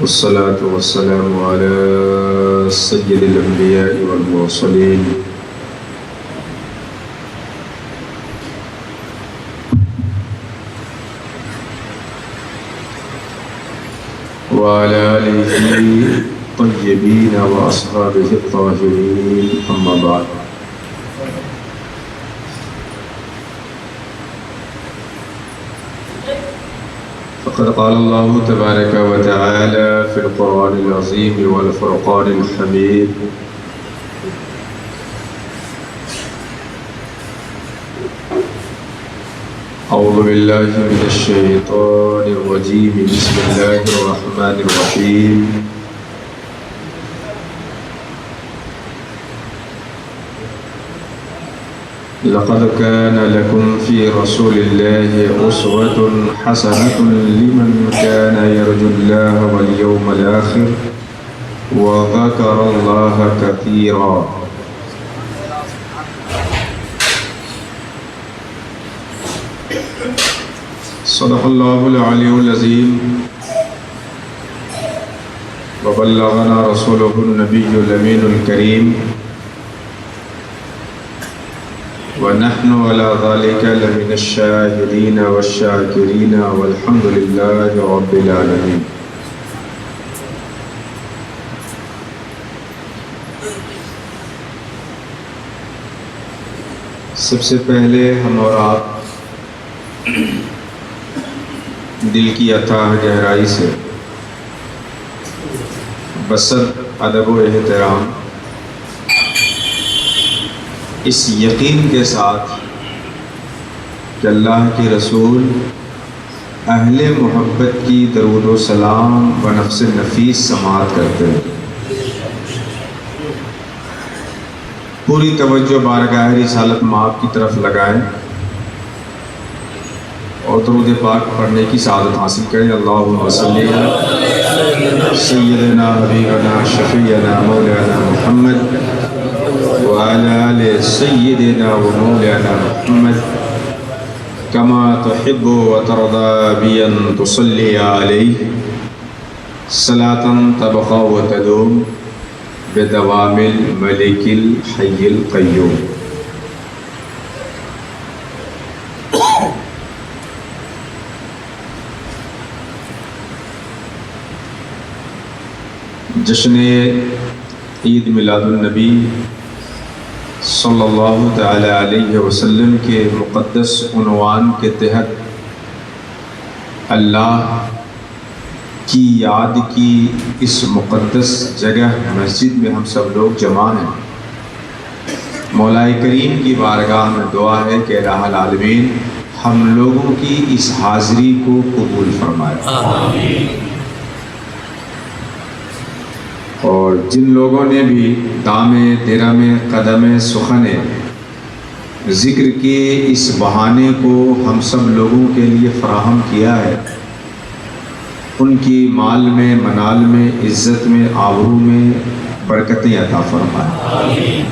والصلاة والسلام على سيد الأنبياء والمرسلين وعلى آله الطيبين وأصحابه الطاهرين، أما بعد. فقد قال الله تبارك وتعالى في القرآن العظيم والفرقان الحميد: أعوذ بالله من الشيطان الرجيم، بسم الله الرحمن الرحيم. لقد كان لكم في رسول الله أسوة حسنة لمن كان يرجو الله واليوم الآخر وذكر الله كثيرا. صدق الله العلي العظيم وبلغنا رسوله النبي الأمين الكريم ونحن على ذلك لمن الشاهدين والشاكرين والحمد لله رب العالمين. سب سے پہلے ہم اور آپ دل کی اتھاہ گہرائی سے بصد ادب و احترام اس یقین کے ساتھ کہ اللہ کے رسول اہل محبت کی درود و سلام و نفس نفیس سماعت کرتے ہیں، پوری توجہ بارگاہ رسالت مآب کی طرف لگائیں اور درود پاک پڑھنے کی سعادت حاصل کریں. اللہم صلی علی سیدنا حبیبنا شفیعنا مولانا محمد وعلى آل سيدنا ومولانا محمد كما تحب وترضى بأن تصلي عليه صلاة تبقى وتدوم بدوام الملك الحي القيوم. جشن عید میلاد النبی صلی اللہ تعالی علیہ وسلم کے مقدس عنوان کے تحت اللہ کی یاد کی اس مقدس جگہ مسجد میں ہم سب لوگ جمع ہیں. مولا کریم کی بارگاہ میں دعا ہے کہ الہ العالمین ہم لوگوں کی اس حاضری کو قبول فرمائے. آمین. اور جن لوگوں نے بھی دامے درمے قدم سخنے ذکر کے اس بہانے کو ہم سب لوگوں کے لیے فراہم کیا ہے، ان کی مال میں، منال میں، عزت میں، آبرو میں برکتیں عطا فرمائے. آمین.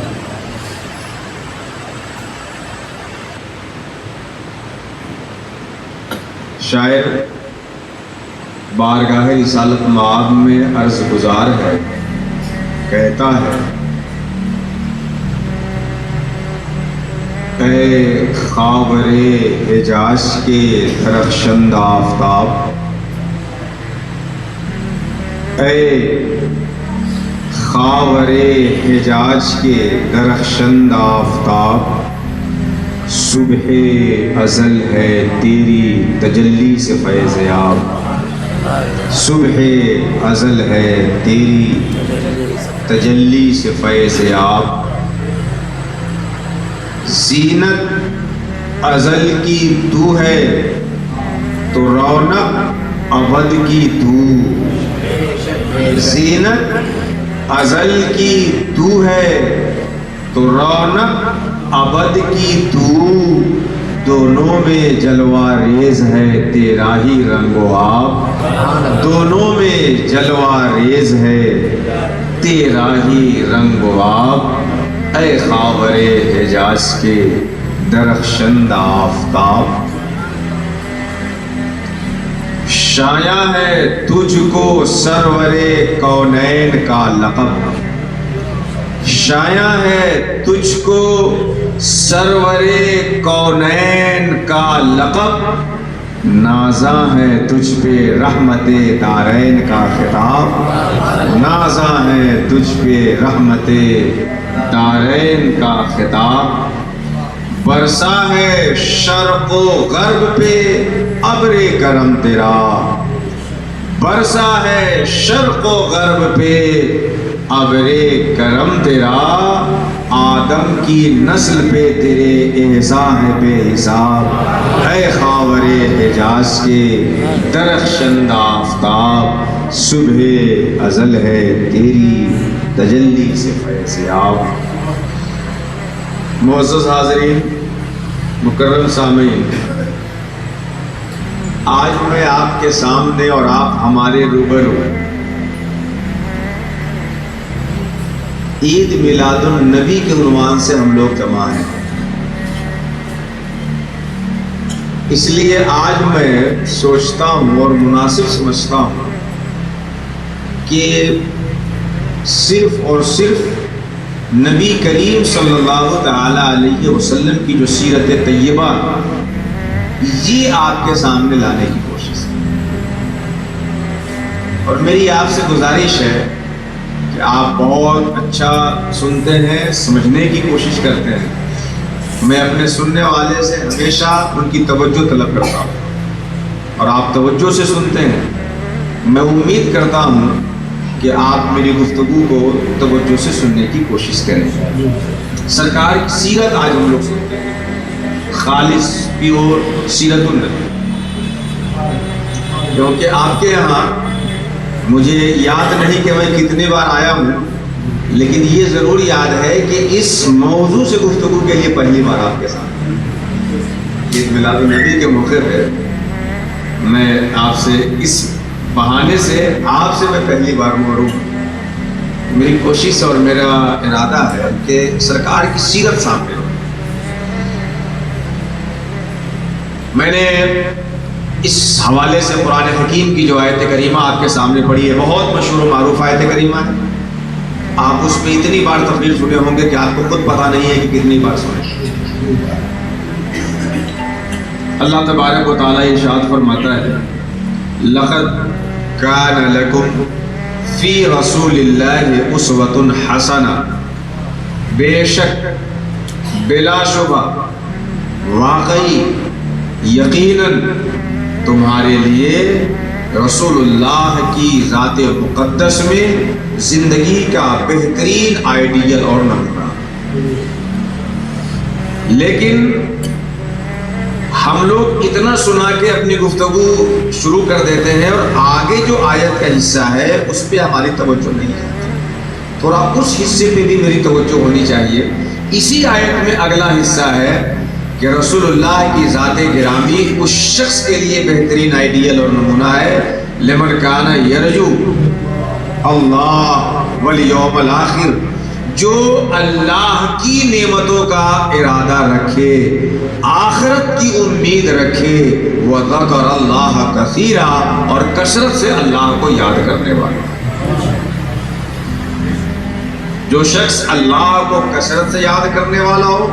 شاعر بارگاہ رسالت مآب میں عرض گزار ہے، کہتا ہے: اے خاور حجاز کے درخشند آفتاب، اے خاور حجاز کے درخشند آفتاب، صبح ازل ہے تیری تجلی سے فیض یاب. صبح ازل ہے تیری تجلی سے فیض یاب. زینت ازل کی تو ہے تو رونق ابد کی تو. زینت ازل کی تو ہے تو رونق ابد کی تو. دونوں میں جلوہ ریز ہے تیرا ہی رنگ و آب. دونوں میں جلوہ ریز ہے تیرا ہی رنگ و آب. اے خاور حجاز کے درخشند آفتاب. شایع ہے تجھ کو سرور کونین کا لقب، شایع ہے تجھ کو سرور کونین کا لقب، نازاں ہے تجھ پہ رحمت دارین کا خطاب، نازاں ہے تجھ پہ رحمت دارین کا خطاب، برسا ہے شرق و غرب پہ ابر کرم تیرا، برسا ہے شرق و غرب پہ ابر کرم تیرا، آدم کی نسل پہ تیرے احسان ہے بے حساب، اے خاور حجاز کے درخشندہ آفتاب، صبح ازل ہے تیری تجلی سے فیض یاب۔ معزز حاضرین، مکرم سامعین، آج میں آپ کے سامنے اور آپ ہمارے روبرو عید میلاد النبی کے عنوان سے ہم لوگ جمع ہیں۔ اس لیے آج میں سوچتا ہوں اور مناسب سمجھتا ہوں کہ صرف اور صرف نبی کریم صلی اللہ تعالی علیہ وسلم کی جو سیرت طیبہ یہ آپ کے سامنے لانے کی کوشش ہے، اور میری آپ سے گزارش ہے کہ آپ بہت اچھا سنتے ہیں، سمجھنے کی کوشش کرتے ہیں۔ میں اپنے سننے والے سے ہمیشہ ان کی توجہ طلب کرتا ہوں اور آپ توجہ سے سنتے ہیں۔ میں امید کرتا ہوں کہ آپ میری گفتگو کو توجہ سے سننے کی کوشش کریں۔ سرکار کی سیرت آج ہم لوگ سنتے ہیں، خالص پیور سیرت النبی، کیونکہ آپ کے یہاں مجھے یاد نہیں کہ میں کتنی بار آیا ہوں، لیکن یہ ضرور یاد ہے کہ اس موضوع سے گفتگو کے لیے پہلی بار آپ کے ساتھ عید میلاد النبی کے موقع پہ میں آپ سے اس بہانے سے آپ سے میں پہلی بار روبرو ہوں۔ میری کوشش اور میرا ارادہ ہے کہ سرکار کی سیرت سامنے ہو۔ میں نے اس حوالے سے قرآن حکیم کی جو آیت کریمہ آپ کے سامنے پڑھی ہے، بہت مشہور و معروف آیت کریمہ ہے۔ آپ اس میں اتنی بار تفسیر سنے ہوں گے کہ آپ کو خود پتہ نہیں ہے کہ کتنی بار سنے۔ اللہ تبارک و تعالیٰ ارشاد فرماتا ہے، لقد کان لکم فی رسول اللہ اسوۃ حسنہ، بے شک بلا شبہ واقعی یقیناً تمہارے لیے رسول اللہ کی ذات مقدس میں زندگی کا بہترین آئیڈیل اور نمونہ۔ لیکن ہم لوگ اتنا سنا کے اپنی گفتگو شروع کر دیتے ہیں اور آگے جو آیت کا حصہ ہے اس پہ ہماری توجہ نہیں ہے۔ تھوڑا اس حصے پہ بھی میری توجہ ہونی چاہیے۔ اسی آیت میں اگلا حصہ ہے کہ رسول اللہ کی ذات گرامی اس شخص کے لیے بہترین آئیڈیل اور نمونہ ہے، لمن کان یرجو اللہ والیوم الآخر، جو اللہ کی نعمتوں کا ارادہ رکھے، آخرت کی امید رکھے، وذکر اللہ کثیرا، اور کثرت سے اللہ کو یاد کرنے والا۔ جو شخص اللہ کو کثرت سے یاد کرنے والا ہو،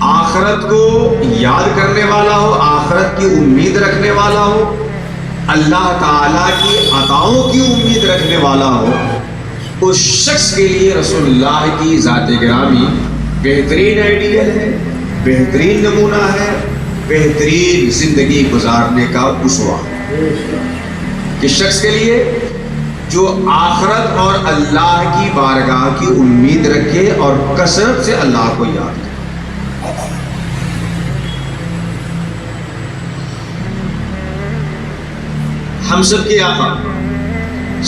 آخرت کو یاد کرنے والا ہو، آخرت کی امید رکھنے والا ہو، اللہ تعالیٰ کی عطاؤں کی امید رکھنے والا ہو، اس شخص کے لیے رسول اللہ کی ذات گرامی بہترین آئیڈیل ہے، بہترین نمونہ ہے، بہترین زندگی گزارنے کا اسوہ ہے۔ کس شخص کے لیے؟ جو آخرت اور اللہ کی بارگاہ کی امید رکھے اور کثرت سے اللہ کو یاد کرے۔ ہم سب کے آقا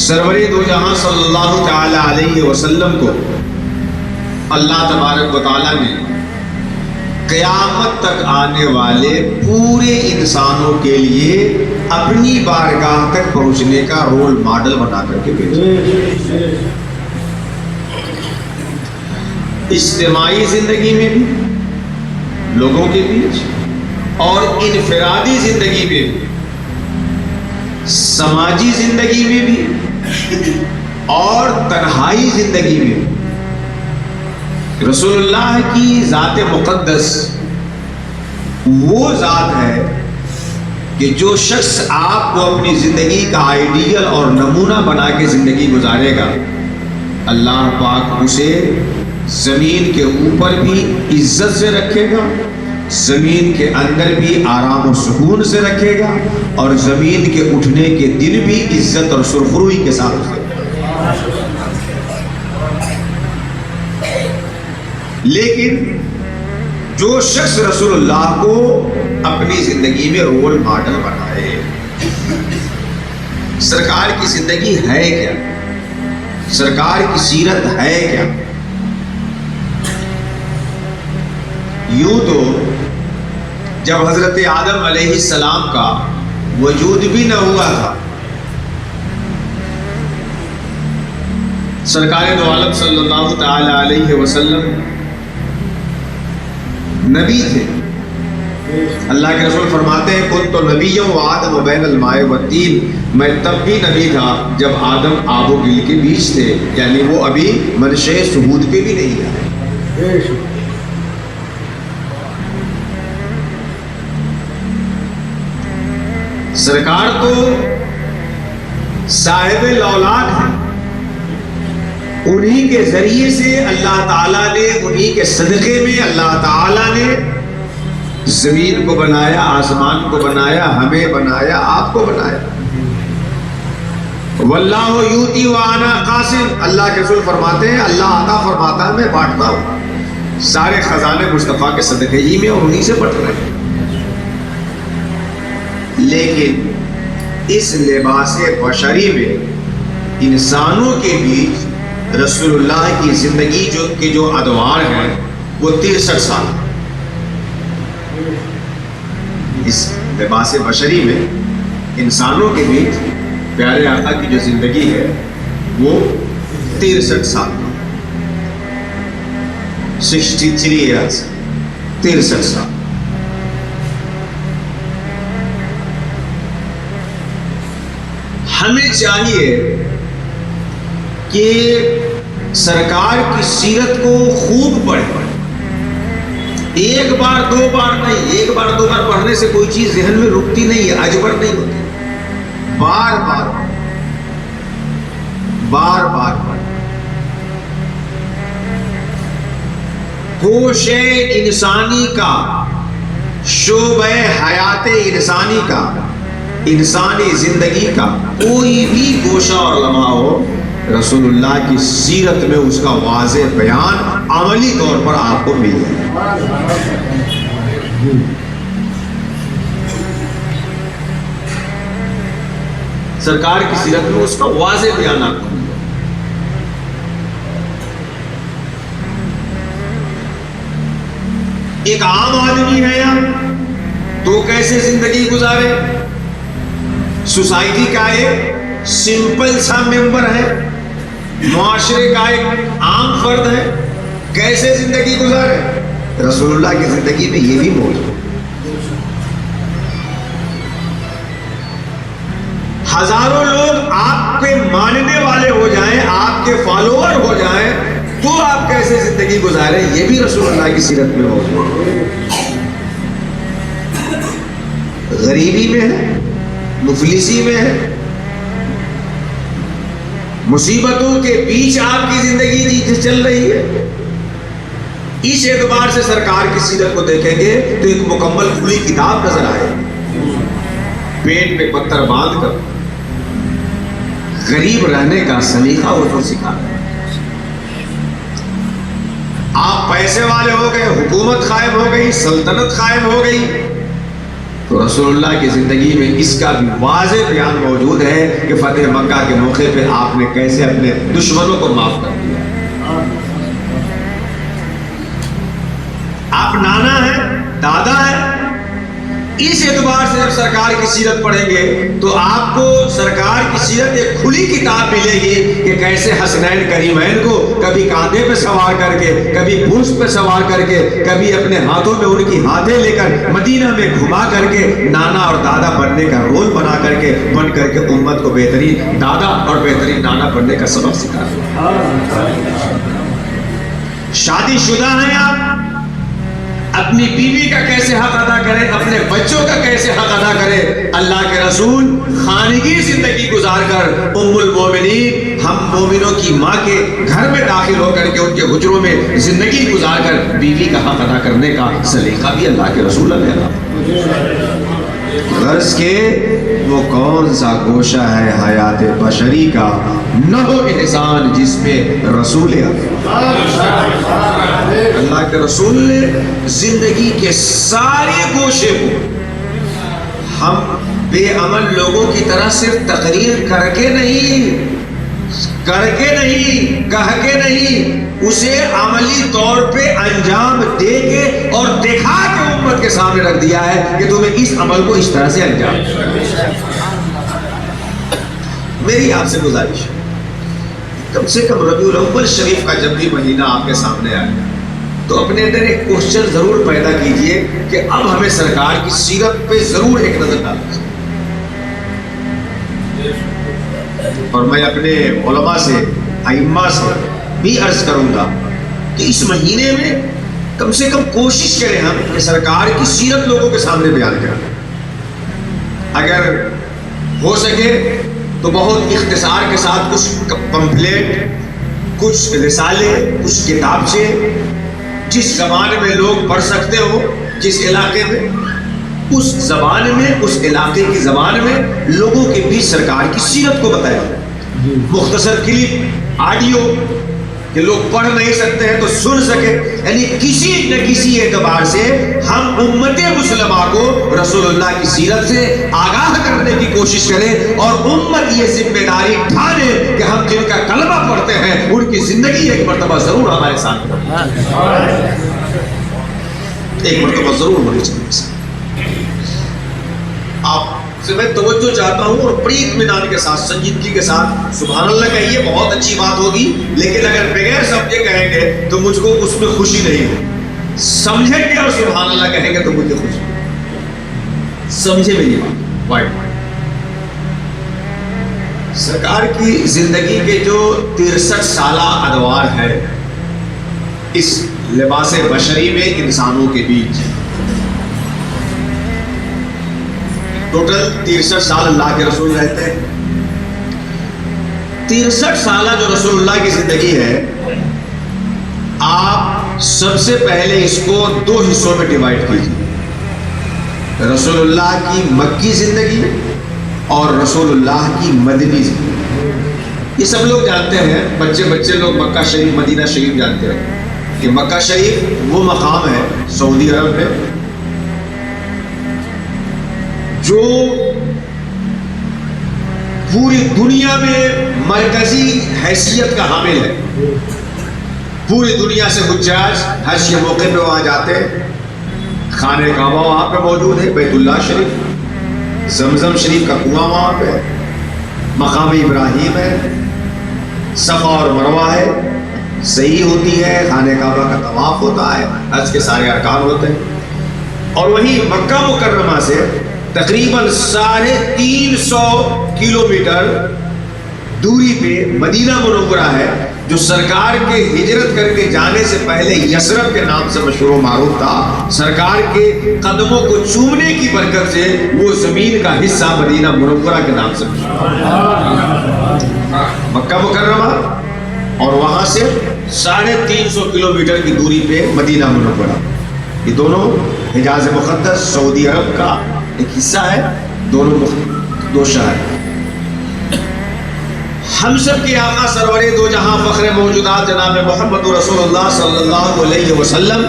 سرور دو جہاں صلی اللہ تعالی علیہ وسلم کو اللہ تبارک و تعالیٰ نے قیامت تک آنے والے پورے انسانوں کے لیے اپنی بارگاہ تک پہنچنے کا رول ماڈل بنا کر کے بھیجا۔ اجتماعی زندگی میں بھی، لوگوں کے بیچ، اور انفرادی زندگی میں بھی سماجی زندگی میں بھی اور تنہائی زندگی میں بھی رسول اللہ کی ذات مقدس وہ ذات ہے کہ جو شخص آپ کو اپنی زندگی کا آئیڈیل اور نمونہ بنا کے زندگی گزارے گا، اللہ پاک اسے زمین کے اوپر بھی عزت سے رکھے گا، زمین کے اندر بھی آرام و سکون سے رکھے گا، اور زمین کے اٹھنے کے دن بھی عزت اور سرخروئی کے ساتھ رکھے گا۔ لیکن جو شخص رسول اللہ کو اپنی زندگی میں رول ماڈل بنائے، سرکار کی زندگی ہے کیا، سرکار کی سیرت ہے کیا؟ یوں تو جب حضرت آدم علیہ السلام کا وجود بھی نہ ہوا تھا، سرکار دو عالم صلی اللہ تعالی علیہ وسلم نبی تھے۔ اللہ کے رسول فرماتے ہیں کن تو نبی و آدم بین الماء والطین، میں تب بھی نبی تھا جب آدم آب و گل کے بیچ تھے، یعنی وہ ابھی منشے ثبوت پہ بھی نہیں آئے۔ سرکار تو صاحب الاولاد ہیں، انہی کے ذریعے سے اللہ تعالیٰ نے، انہی کے صدقے میں اللہ تعالیٰ نے زمین کو بنایا، آسمان کو بنایا، ہمیں بنایا، آپ کو بنایا۔ واللہ یؤتی وانا قاسم، اللہ کے رسول فرماتے ہیں اللہ عطا فرماتا ہے، میں بانٹتا ہوں۔ سارے خزانے مصطفیٰ کے صدقے ہی میں اور انہی سے بٹ رہے ہیں۔ لیکن اس لباس بشری میں انسانوں کے بیچ رسول اللہ کی زندگی جو ادوار ہیں وہ 63 سال۔ اس لباس بشری میں انسانوں کے بیچ پیارے آقا کی جو زندگی ہے وہ 63 سال، 63 ایئرس، 63 سال۔ ہمیں چاہیے کہ سرکار کی سیرت کو خوب پڑھیں، ایک بار دو بار نہیں، ایک بار دو بار پڑھنے سے کوئی چیز ذہن میں رکتی نہیں ہے، اجبر نہیں ہوتی، بار بار بار بار ہوش انسانی کا، شعبہ حیات انسانی کا، انسانی زندگی کا کوئی بھی گوشہ اور لمحہ ہو، رسول اللہ کی سیرت میں اس کا واضح بیان عملی طور پر آپ کو مل جائے۔ سرکار کی سیرت میں اس کا واضح بیان آپ کو مل جائے۔ ایک عام آدمی ہے یہاں تو کیسے زندگی گزارے، سوسائٹی کا ایک سمپل سا ممبر ہے، معاشرے کا ایک عام فرد ہے، کیسے زندگی گزارے؟ رسول اللہ کی زندگی میں یہ بھی موجود ہے۔ ہزاروں لوگ آپ کے ماننے والے ہو جائیں، آپ کے فالوور ہو جائیں، تو آپ کیسے زندگی گزاریں، یہ بھی رسول اللہ کی سیرت میں موجود ہے۔ غریبی میں ہے، مفلسی میں ہے، مصیبتوں کے بیچ آپ کی زندگی چل رہی ہے۔ اس اعتبار سے سرکار کی سیرت کو دیکھیں گے تو ایک مکمل کھلی کتاب نظر آئے، پیٹ پہ پتھر باندھ کر غریب رہنے کا سلیقہ وہ تو سکھا ہے۔ آپ پیسے والے ہو گئے، حکومت قائم ہو گئی، سلطنت قائم ہو گئی، تو رسول اللہ کی زندگی میں اس کا بھی واضح بیان موجود ہے کہ فتح مکہ کے موقع پہ آپ نے کیسے اپنے دشمنوں کو معاف کر دیا۔ آپ نانا ہے، دادا ہے، اس اعتبار سے جب سرکار کی سیرت پڑھیں گے تو آپ کو سرکار کی سیرت ایک کھلی کتاب ملے گی کہ کیسے حسنین کریمین کو کبھی کاندھے پہ سوار کر کے، کبھی پشت پہ سوار کر کے، کبھی اپنے ہاتھوں میں ان کی ہاتھیں لے کر مدینہ میں گھما کر کے نانا اور دادا بننے کا رول بنا کر کے امت کو بہترین دادا اور بہترین نانا بننے کا سبق سکھا۔ شادی شدہ ہیں آپ، اپنی بیوی کا کیسے حق ادا کریں، اپنے بچوں کا کیسے حق ادا کریں۔ اللہ کے رسول خانگی زندگی گزار کر ام المومنین، ہم مومنوں کی ماں کے گھر میں داخل ہو کر کے ان کے حجروں میں زندگی گزار کر بیوی کا حق ادا کرنے کا سلیقہ بھی اللہ کے رسول نے دیا۔ غرض کے وہ کون سا گوشہ ہے حیات بشری کا، نہ ہو احسان جس میں رسول اللہ کے رسول نے زندگی کے سارے گوشے کو ہم بے عمل لوگوں کی طرح صرف تقریر کر کے نہیں، کہہ کے نہیں، اسے عملی طور پہ انجام دے کے اور دکھا کے امت کے سامنے رکھ دیا ہے کہ تمہیں اس عمل کو اس طرح سے انجام دے۔ میری آپ سے گزارش ہے، کم سے کم ربیع الاول شریف کا جب بھی مہینہ آپ کے سامنے آئے تو اپنے اندر ایک کوشچن ضرور پیدا کیجئے کہ اب ہمیں سرکار کی سیرت پہ ضرور ایک نظر ڈالنا چاہیے۔ اور میں اپنے علماء سے، ائمہ سے بھی عرض کروں گا کہ اس مہینے میں کم سے کم کوشش کریں ہم کہ سرکار کی سیرت لوگوں کے سامنے بیان کریں۔ اگر ہو سکے تو بہت اختصار کے ساتھ کچھ پمفلیٹ، کچھ رسالے، کچھ کتابچے جس زبان میں لوگ پڑھ سکتے ہو، جس علاقے میں، اس زبان میں، اس علاقے کی زبان میں لوگوں کے بیچ سرکار کی سیرت کو بتایا۔ مختصر کلپ آڈیو کہ لوگ پڑھ نہیں سکتے ہیں تو سن سکے، یعنی کسی نہ کسی اعتبار سے ہم امت مسلمہ کو رسول اللہ کی سیرت سے آگاہ کرنے کی کوشش کریں اور امت یہ ذمہ داری اٹھانے کہ ہم جن کا کلمہ پڑھتے ہیں ان کی زندگی ایک مرتبہ ضرور ہمارے ساتھ ایک مرتبہ ضرور ہونی چاہیے۔ آپ سے میں توجہ چاہتا ہوں اور بڑی اطمینان کے ساتھ، سنجیدگی کے ساتھ سبحان اللہ کہیے، بہت اچھی بات ہوگی، لیکن اگر بغیر سمجھے کہیں گے تو مجھ کو اس میں خوشی نہیں ہے۔ سمجھیں گے اور سبحان اللہ کہیں گے تو مجھے خوشی۔ سمجھے میری بات۔ سرکار کی زندگی کے جو 63 سالہ ادوار ہے اس لباس بشری میں انسانوں کے بیچ، ٹوٹل 63 سال اللہ کے رسول رہتے ہیں۔ 63 سالہ جو رسول اللہ کی زندگی ہے، آپ سب سے پہلے اس کو 2 حصوں میں ڈیوائیڈ کیجیے، رسول اللہ کی مکی زندگی اور رسول اللہ کی مدنی زندگی۔ یہ سب لوگ جانتے ہیں، بچے لوگ مکہ شریف، مدینہ شریف جانتے ہیں کہ مکہ شریف وہ مقام ہے سعودی عرب میں جو پوری دنیا میں مرکزی حیثیت کا حامل ہے۔ پوری دنیا سے حجاج حج کے موقع پہ وہاں جاتے ہیں۔ خانہ کعبہ وہاں پہ موجود ہے، بیت اللہ شریف، زمزم شریف کا کنواں وہاں پہ ہے، مقام ابراہیم ہے، صفا اور مروہ ہے، صحیح ہوتی ہے، خانہ کعبہ کا طواف ہوتا ہے، حج کے سارے ارکان ہوتے ہیں۔ اور وہیں مکہ مکرمہ سے تقریباً 350 کلومیٹر دوری پہ مدینہ منورہ ہے، جو سرکار کے ہجرت کر کے جانے سے پہلے یثرب کے نام سے مشہور و معروف تھا۔ سرکار کے قدموں کو چومنے کی برکت سے وہ زمین کا حصہ مدینہ منورہ کے نام سے مکہ مکرمہ، اور وہاں سے 350 کلومیٹر کی دوری پہ مدینہ منورہ۔ یہ دونوں حجاز مقدس سعودی عرب کا ایک حصہ ہے، دونوں 2 شہر۔ ہم سب کے آقا سرور دو جہاں فخر موجودات جناب محمد رسول اللہ صلی اللہ علیہ وسلم،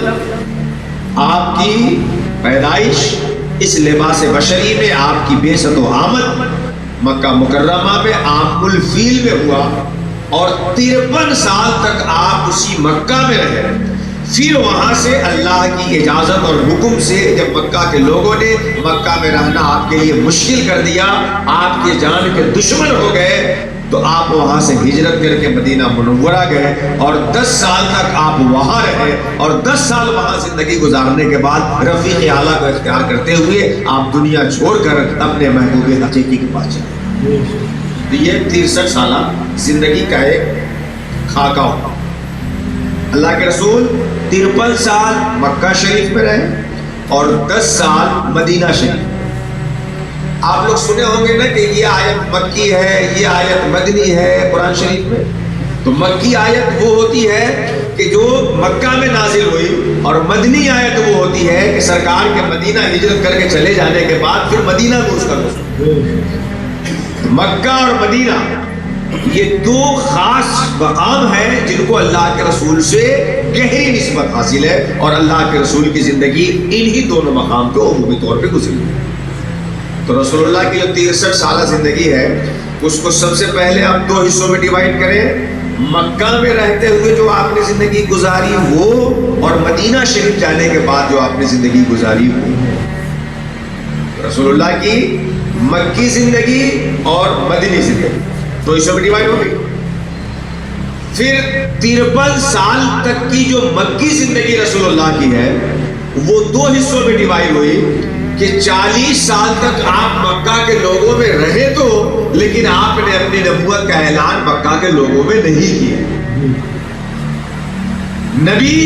آپ کی پیدائش اس لباس بشری میں، آپ کی بعثت و آمد مکہ مکرمہ میں عام الفیل میں ہوا، اور 53 سال تک آپ اسی مکہ میں رہے۔ پھر وہاں سے اللہ کی اجازت اور حکم سے جب مکہ کے لوگوں نے مکہ میں رہنا آپ کے لیے مشکل کر دیا، آپ کے جان کے دشمن ہو گئے، تو آپ وہاں سے ہجرت کر کے مدینہ منورہ گئے اور 10 سال تک آپ وہاں رہے، اور 10 سال وہاں زندگی گزارنے کے بعد رفیق اعلیٰ کو اختیار کرتے ہوئے آپ دنیا چھوڑ کر اپنے محبوب حقیقی کے پاس چلے۔ تو یہ 63 سالہ زندگی کا ایک خاکہ ہو۔ اللہ کے رسول 53 سال مکہ شریف میں رہے اور 10 سال مدینہ شریف۔ آپ لوگ سنے ہوں گے نا کہ یہ آیت مکی ہے، یہ آیت مدنی ہے قرآن شریف میں۔ تو مکی آیت وہ ہوتی ہے کہ جو مکہ میں نازل ہوئی، اور مدنی آیت وہ ہوتی ہے کہ سرکار کے مدینہ ہجرت کر کے چلے جانے کے بعد پھر مدینہ کو اس کا مکہ اور مدینہ یہ دو خاص مقام ہیں جن کو اللہ کے رسول سے گہری نسبت حاصل ہے، اور اللہ کے رسول کی زندگی انہی دونوں مقام کو عمومی طور پہ گزری ہے۔ تو رسول اللہ کی جو 63 سالہ زندگی ہے اس کو سب سے پہلے آپ 2 حصوں میں ڈیوائیڈ کریں۔ مکہ میں رہتے ہوئے جو آپ نے زندگی گزاری وہ، اور مدینہ شریف جانے کے بعد جو آپ نے زندگی گزاری وہ۔ رسول اللہ کی مکی زندگی اور مدنی زندگی 2 حصوں میں ڈیوائیڈ ہو گئی۔ پھر 53 سال تک کی جو مکی زندگی رسول اللہ کی ہے وہ 2 حصوں میں ڈیوائیڈ ہوئی کہ 40 سال تک آپ مکہ کے لوگوں میں رہے تو، لیکن آپ نے اپنی نبوت کا اعلان مکہ کے لوگوں میں نہیں کیا۔ نبی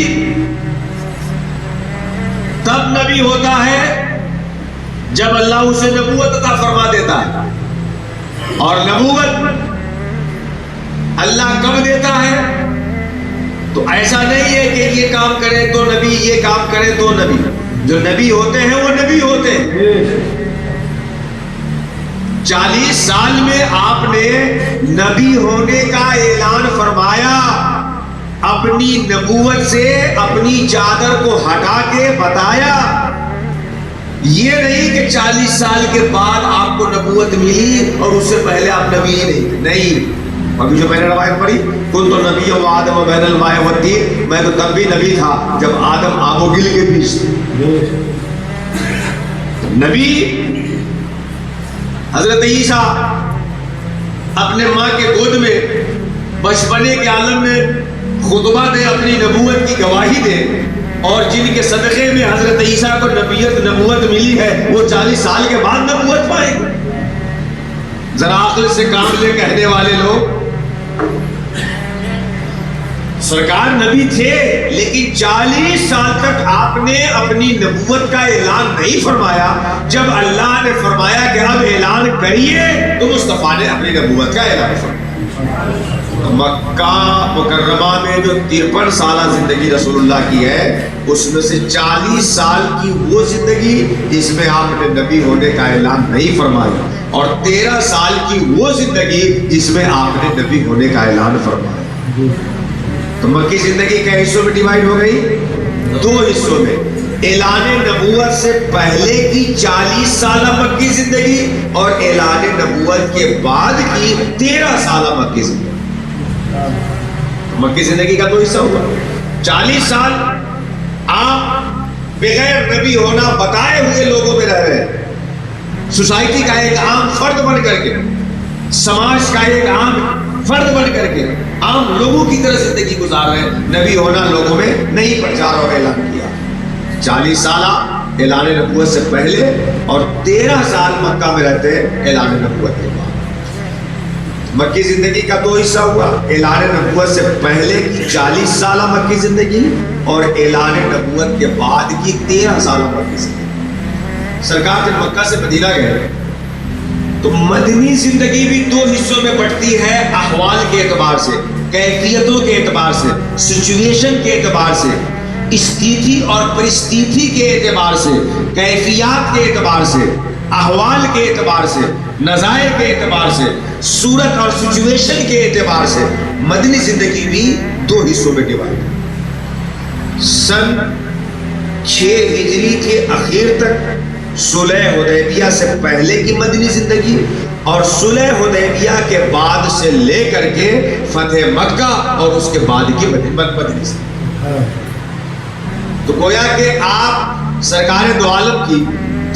تب نبی ہوتا ہے جب اللہ اسے نبوت عطا فرما دیتا ہے، اور نبوت اللہ کب دیتا ہے؟ تو ایسا نہیں ہے کہ یہ کام کرے تو نبی، یہ کام کرے تو نبی۔ جو نبی ہوتے ہیں وہ نبی ہوتے ہیں۔ 40 سال میں آپ نے نبی ہونے کا اعلان فرمایا، اپنی نبوت سے اپنی چادر کو ہٹا کے بتایا۔ یہ نہیں کہ 40 سال کے بعد آپ کو نبوت ملی اور اس سے پہلے آپ نبی ہی نہیں تھے، نہیں۔ ابھی جو میں نے روایت پڑھی کن تو نبی و آدم و بین الماء والطین، میں تو تب بھی نبی تھا جب آدم آب و گل کے بیچ تھے۔ نبی حضرت عیسیٰ اپنے ماں کے گود میں بچپنے کے عالم میں خطبہ دے، اپنی نبوت کی گواہی دے، اور جن کے صدقے میں حضرت عیسیٰ کو نبوت ملی ہے وہ 40 سال کے بعد نبوت پائیں گے۔ ذرا عقل سے کام لے کہنے والے لوگ، سرکار نبی تھے لیکن 40 سال تک آپ نے اپنی نبوت کا اعلان نہیں فرمایا۔ جب اللہ نے فرمایا کہ اب اعلان کریے تو مصطفیٰ نے اپنی نبوت کا اعلان فرمایا۔ مکہ مکرمہ میں جو 53 سالہ زندگی رسول اللہ کی ہے اس میں سے 40 سال کی وہ زندگی جس میں آپ نے نبی ہونے کا اعلان نہیں فرمایا، اور 13 سال کی وہ زندگی جس میں آپ نے نبی ہونے کا اعلان فرمایا۔ تو مکی زندگی کئی حصوں میں ڈیوائیڈ ہو گئی؟ 2 حصوں میں۔ اعلان نبوت سے پہلے کی 40 سالہ مکی زندگی اور اعلان نبوت کے بعد کی 13 سالہ مکی زندگی۔ مکی زندگی کا 2 حصہ ہوا۔ 40 سال آپ بغیر نبی ہونا بتائے ہوئے لوگوں میں رہ رہے ہیں، سوسائٹی کا ایک عام فرد بن کر کے، سماج کا ایک عام فرد بن کر کے عام لوگوں کی طرح زندگی گزار رہے ہیں۔ نبی ہونا لوگوں میں نہیں پرچار اور اعلان کیا۔ 40 سالہ اعلان نبوت سے پہلے اور 13 سال مکہ میں رہتے اعلان نبوت کے بعد۔ مکی زندگی کا 2 حصہ ہوا، اعلان نبوت سے پہلے کی 40 سالہ مکی زندگی اور اعلان نبوت کے بعد کی 13 سالہ مکی زندگی۔ سرکار جب مکہ سے مدینہ گئے تو مدنی زندگی بھی 2 حصوں میں بٹتی ہے، احوال کے اعتبار سے، کیفیتوں کے اعتبار سے، سچویشن کے اعتبار سے، استیتھی اور پرستیتھی کے اعتبار سے، کیفیات کے اعتبار سے، احوال کے اعتبار سے، نظائر کے اعتبار سے، صورت اور سچویشن کے اعتبار سے مدنی زندگی بھی 2 حصوں میں ڈیوائیڈ۔ سن 6 ہجری کے اخیر تک صلح حدیبیہ سے پہلے کی مدنی زندگی، اور صلح حدیبیہ کے بعد سے لے کر کے فتح مکہ اور اس کے بعد کی مدنی زندگی۔ تو گویا کہ آپ سرکار دو عالم کی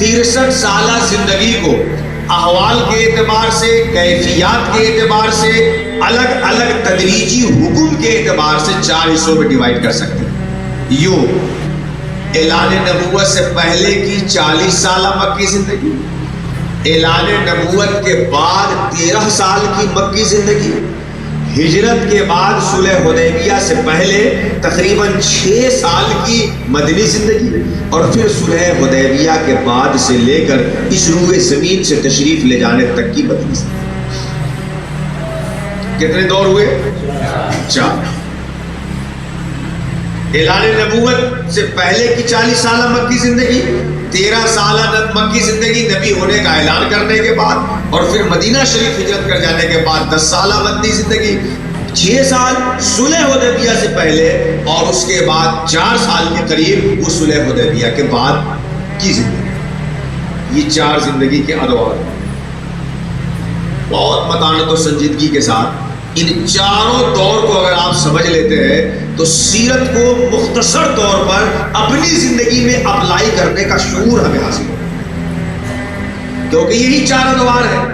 63 سالہ زندگی کو احوال کے اعتبار سے، کیفیات کے اعتبار سے، الگ الگ تدریجی حکم کے اعتبار سے 4 حصوں میں ڈیوائڈ کر سکتے ہیں۔ یوں اعلان نبوت سے پہلے کی 40 سالہ مکی زندگی، اعلان نبوت کے بعد 13 سال کی مکی زندگی، ہجرت کے بعد صلح حدیبیہ سے پہلے تقریباً 6 سال کی مدنی زندگی، اور پھر صلح حدیبیہ کے بعد سے لے کر اس روئے زمین سے تشریف لے جانے تک کی مدنی زندگی۔ کتنے دور ہوئے؟ 4۔ اعلان نبوت سے پہلے کی 40 سالہ مکی زندگی، 13 سالہ مکی زندگی نبی ہونے کا اعلان کرنے کے بعد، اور پھر مدینہ شریف ہجرت کر جانے کے بعد 10 سالہ مدنی زندگی، 6 سال صلح حدیبیہ سے پہلے، اور اس کے بعد 4 سال کے قریب وہ صلح حدیبیہ کے بعد کی زندگی۔ یہ 4 زندگی کے ادوار بہت متانت و سنجیدگی کے ساتھ ان چاروں دور کو اگر آپ سمجھ لیتے ہیں تو سیرت کو مختصر طور پر اپنی زندگی میں اپلائی کرنے کا شعور ہمیں حاصل ہو، کیونکہ یہی 4 ادوار ہیں۔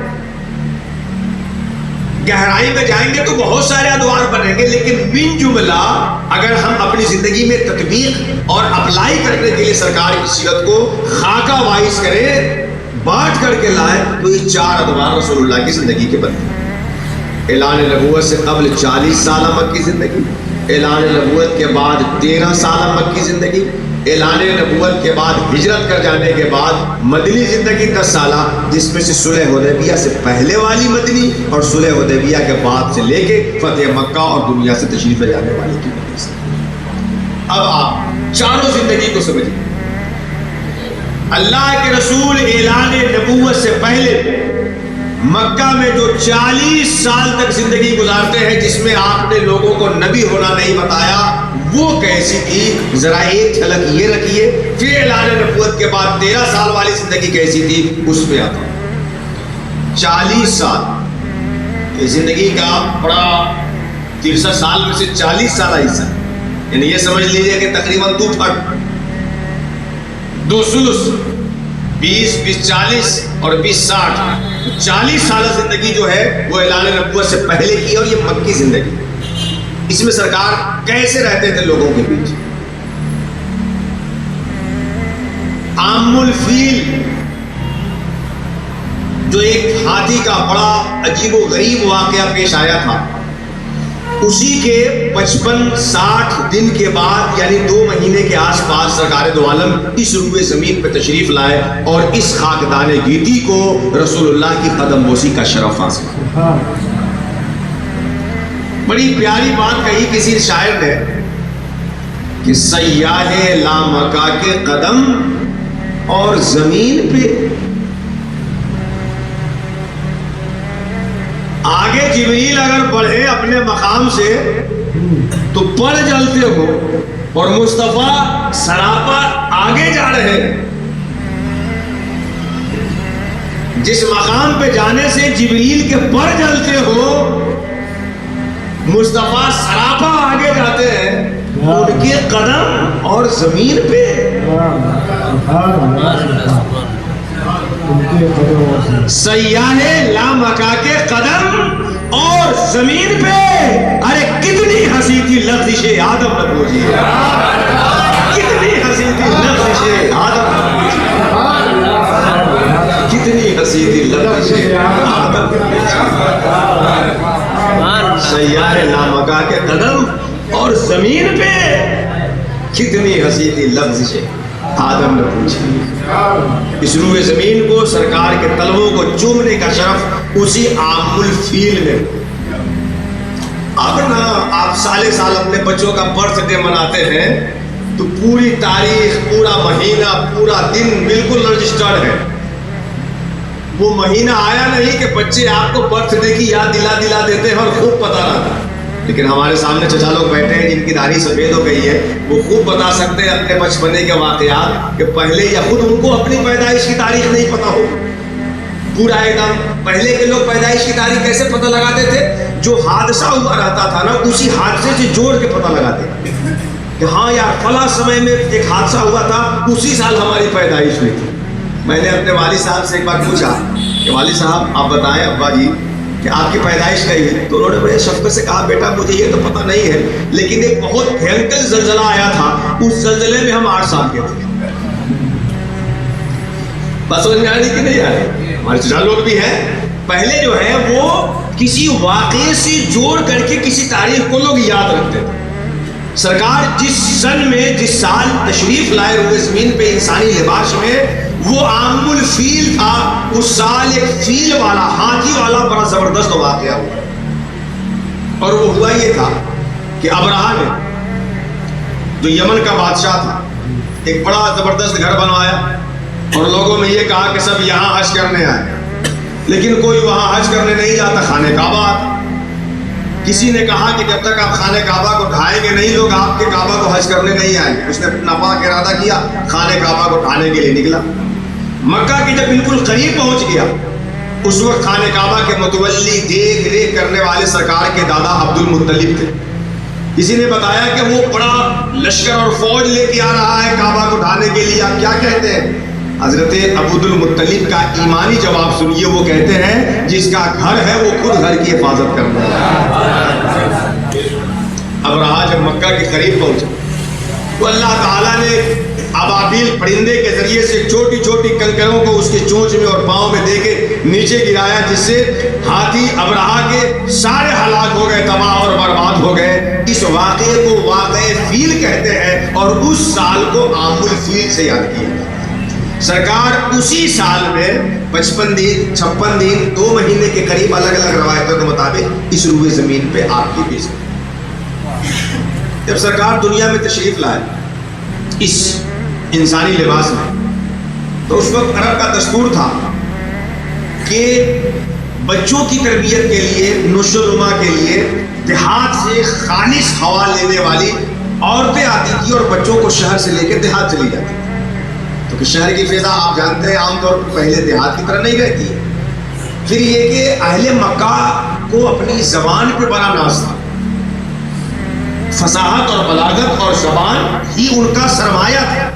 گہرائی میں جائیں گے تو بہت سارے ادوار بنیں گے، لیکن من جملہ اگر ہم اپنی زندگی میں تطبیق اور اپلائی کرنے کے لیے سرکار کی سیرت کو خاکہ وائز کریں، بانٹ کر کے لائیں، تو یہ 4 ادوار رسول اللہ کی زندگی کے بنتے ہیں۔ اعلان نبوت سے قبل 40 سالہ مکی زندگی، اعلان نبوت کے بعد 13 سالہ مکی زندگی، اعلان نبوت کے بعد ہجرت کر جانے کے بعد مدنی زندگی 10 سالہ، جس میں سے صلح حدیبیہ سے پہلے والی مدنی اور صلح حدیبیہ کے بعد سے لے کے فتح مکہ اور دنیا سے تشریف لے جانے والی کی مدنی زندگی۔ اب آپ چاروں زندگی کو سمجھیں۔ اللہ کے رسول اعلان نبوت سے پہلے مکہ میں جو 40 سال تک زندگی گزارتے ہیں، جس میں آپ نے لوگوں کو نبی ہونا نہیں بتایا، وہ کیسی تھی ذرا ایک جھلک یہ رکھیے۔ پھر اعلان نبوت کے بعد 13 سال والی زندگی کیسی تھی، اس پہ آتا ہوں۔ 40 سال یہ زندگی کا بڑا 63 سال میں سے 40 سالہ حصہ، یعنی یہ سمجھ لیجیے کہ تقریباً 2 ثلث، 20 40 اور 20 60، 40 سالہ زندگی جو ہے وہ اعلان نبوت سے پہلے کی، اور یہ مکی زندگی۔ اس میں سرکار کیسے رہتے تھے لوگوں کے بیچ؟ عام الفیل جو ایک ہاتھی کا بڑا عجیب و غریب واقعہ پیش آیا تھا، اسی کے 55-60 دن کے بعد، یعنی 2 مہینے کے آس پاس، سرکار دو عالم اس روئے زمین پہ تشریف لائے اور اس خاکدان گیتی کو رسول اللہ کی قدم بوسی کا شرف حاصل کیا۔ بڑی پیاری بات کہی کسی شاعر نے کہ سیاح لامکا کے قدم اور زمین پہ، آگے جبریل اگر بڑھے اپنے مقام سے تو پڑ جلتے ہو، اور مصطفیٰ سراپا آگے جا رہے ہیں۔ جس مقام پہ جانے سے جبریل کے پر جلتے ہو، مصطفیٰ سراپا آگے جاتے ہیں، ان کے قدم اور زمین پہ سیاح لامکا کے قدم اور زمین پہ، ارے کتنی ہنسی تھی لفظش آدم نبوجی، کتنی ہنسی تھی لفظش آدم نبوجی، کتنی ہنسی تھی لفظش آدم نبوجی، سیاح لامکا کے قدم اور زمین پہ کتنی ہنسی تھی لفظش آدم نے پوچھی۔ اس روئے زمین کو، سرکار کے طلبوں کو چومنے کا شرف اسی عام الفیل نے۔ اب نا آپ سال اپنے بچوں کا برتھ ڈے مناتے ہیں تو پوری تاریخ، پورا مہینہ، پورا دن بالکل رجسٹرڈ ہے۔ وہ مہینہ آیا نہیں کہ بچے آپ کو برتھ ڈے کی یاد دلا دیتے ہیں اور خوب پتہ رہتا۔ لیکن ہمارے سامنے چچا لوگ بیٹھے ہیں جن کی داڑھی سفید ہو گئی ہے، وہ خوب بتا سکتے ہیں اپنے بچپنے کے واقعات، کہ پہلے یا خود ان کو اپنی پیدائش کی تاریخ نہیں پتا ہو پورا ایک دم۔ پہلے کے لوگ پیدائش کی تاریخ کیسے پتہ لگاتے تھے؟ جو حادثہ ہوا رہتا تھا نا، اسی حادثے سے جوڑ کے پتہ لگاتے تھے۔ کہ ہاں یار فلاں سمے میں ایک حادثہ ہوا تھا، اسی سال ہماری پیدائش ہوئی تھی۔ میں نے اپنے والد صاحب سے ایک بار پوچھا کہ والد صاحب آپ بتائیں ابا جی کہ آپ کی پیدائش کئی ہے؟ تو انہوں نے بڑے شفقت سے کہا بیٹا مجھے یہ تو پتہ نہیں ہے، لیکن ایک بہت بھینکر زلزلہ آیا تھا، اس زلزلے میں ہم 8 سال کے تھے۔ بس سمجھ میں آ رہی کہ نہیں آ رہی؟ ہمارے چچا لوگ بھی ہیں، پہلے جو ہے وہ کسی واقعے سے جوڑ کر کے کسی تاریخ کو لوگ یاد رکھتے تھے۔ سرکار جس سن میں جس سال تشریف لائے ہوئے زمین پہ انسانی لباس میں، وہ عام الفیل تھا، اس سال ایک فیل والا ہاتھی والا بڑا زبردست واقعہ ہوا، اور وہ ہوا یہ تھا کہ ابرہہ نے جو یمن کا بادشاہ تھا ایک بڑا زبردست گھر بنوایا اور لوگوں میں یہ کہا کہ سب یہاں حج کرنے آئے، لیکن کوئی وہاں حج کرنے نہیں جاتا، خانہ کعبہ آتا۔ کسی نے کہا کہ جب تک آپ خانہ کعبہ کو ڈھائیں گے نہیں لوگ آپ کے کعبہ کو حج کرنے نہیں آئیں گے۔ اس نے ناپاک ارادہ کیا، خانہ کعبہ کو ڈھانے کے لیے نکلا۔ مکہ کے جب بالکل قریب پہنچ گیا، اس وقت خانہ کعبہ کے متولی دیکھ ریکھ کرنے والے سرکار کے دادا عبد المطلب تھے۔ کسی نے بتایا کہ وہ بڑا لشکر اور فوج لے کے آ رہا ہے کعبہ کو ڈھانے کے لیے، آپ کیا کہتے ہیں؟ حضرت عبد المطلب کا ایمانی جواب سنیے، وہ کہتے ہیں جس کا گھر ہے وہ خود گھر کی حفاظت کرتا ہے۔ ابرہہ جب مکہ کے قریب پہنچا تو اللہ تعالیٰ نے ابابیل پرندے کے ذریعے سے چھوٹی چھوٹی کنکروں کو اس کے چونچ میں اور پاؤں میں دے کے نیچے گرایا، جس سے ہاتھی ابرہہ کے سارے ہلاک ہو گئے، تباہ اور برباد ہو گئے۔ اس واقعے کو واقعہ فیل کہتے ہیں اور اس سال کو عام الفیل سے یاد کیا جاتا ہے۔ سرکار اسی سال میں 55 دن 56 دن 2 مہینے کے قریب الگ الگ روایتوں کے مطابق اس روئے زمین پہ آپ کی پیش کی۔ جب سرکار دنیا میں تشریف لائے اس انسانی لباس میں، تو اس وقت عرب کا دستور تھا کہ بچوں کی تربیت کے لیے، نشو و نما کے لیے دیہات سے خالص ہوا لینے والی عورتیں آتی تھیں اور بچوں کو شہر سے لے کے دیہات چلی جاتی تھی، کیونکہ شہر کی فضا آپ جانتے ہیں عام طور پر پہلے دیہات کی طرح نہیں رہتی ہے۔ پھر یہ کہ اہل مکہ کو اپنی زبان پہ بڑا ناز تھا، فصاحت اور بلاغت اور زبان ہی ان کا سرمایہ تھا۔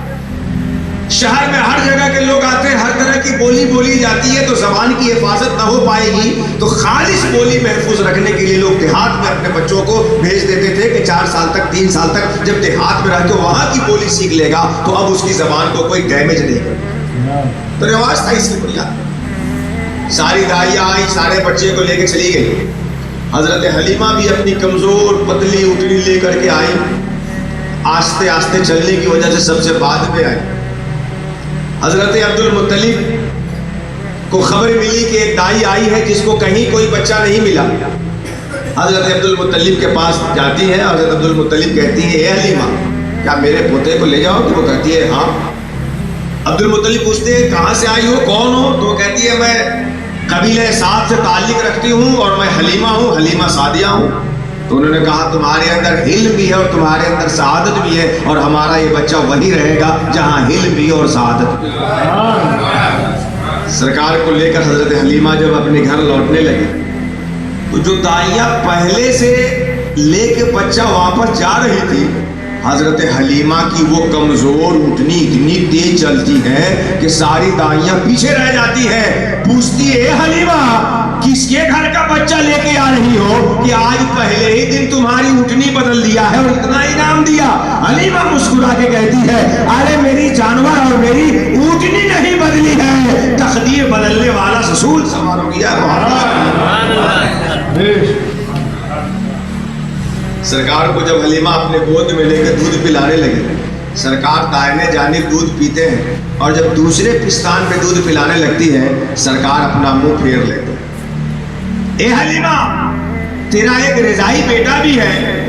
شہر میں ہر جگہ کے لوگ آتے ہیں، ہر طرح کی بولی بولی جاتی ہے، تو زبان کی حفاظت نہ ہو پائے گی، تو خالص بولی محفوظ رکھنے کے لیے لوگ دیہات میں اپنے بچوں کو بھیج دیتے تھے کہ 4 سال تک 3 سال تک جب دیہات میں رہ کے وہاں کی بولی سیکھ لے گا تو اب اس کی زبان کو کوئی ڈیمیج نہیں کرے۔ تو رواج تھا اس کی بنیاد۔ ساری دائیاں آئی، سارے بچے کو لے کے چلی گئی۔ حضرت حلیمہ بھی اپنی کمزور پتلی اٹھنی لے کر کے آئی، آہستہ آہستہ چلنے کی وجہ سے سب سے بعد میں آئی۔ حضرت عبد المطلب کو خبر ملی کہ ایک دائی آئی ہے جس کو کہیں کوئی بچہ نہیں ملا۔ حضرت عبد المطلب کے پاس جاتی ہے، حضرت عبد المطلب کہتی ہے اے حلیمہ کیا میرے پوتے کو لے جاؤ؟ تو وہ کہتی ہے ہاں۔ عبد المطلب پوچھتے ہیں کہاں سے آئی ہو، کون ہو؟ تو وہ کہتی ہے میں قبیلہ سعد سے تعلق رکھتی ہوں اور میں حلیمہ ہوں، حلیمہ سعدیہ ہوں۔ تو انہوں نے کہا تمہارے اندر علم بھی ہے اور تمہارے اندر سعادت بھی ہے، اور ہمارا یہ بچہ وہی رہے گا جہاں علم بھی اور سعادت بھی۔ سرکار کو لے کر حضرت حلیمہ جب اپنے گھر لوٹنے لگے تو جو دائیاں پہلے سے لے کے بچہ واپس جا رہی تھی، حضرت حلیمہ کی وہ کمزور اٹھنی اتنی تیز چلتی ہے کہ ساری دائیاں پیچھے رہ جاتی ہے۔ پوچھتی ہے حلیمہ کس کے گھر کا بچہ لے کے آ رہی ہو کہ آج پہلے ہی دن تمہاری اٹھنی بدل دیا ہے اور اتنا انعام دیا؟ حلیمہ مسکرا کے کہتی ہے ارے میری جانور اور میری اٹھنی نہیں بدلی ہے، تقدیر بدلنے والا رسول سوار ہو گیا۔ سرکار کو جب حلیمہ اپنے گود میں لے کے دودھ پلانے لگے، سرکار دائیں جانب دودھ پیتے ہیں اور جب دوسرے پستان پہ دودھ پلانے لگتی ہے سرکار اپنا منہ پھیر لیتے ہیں۔ اے حلیمہ تیرا ایک رضائی بیٹا بھی ہے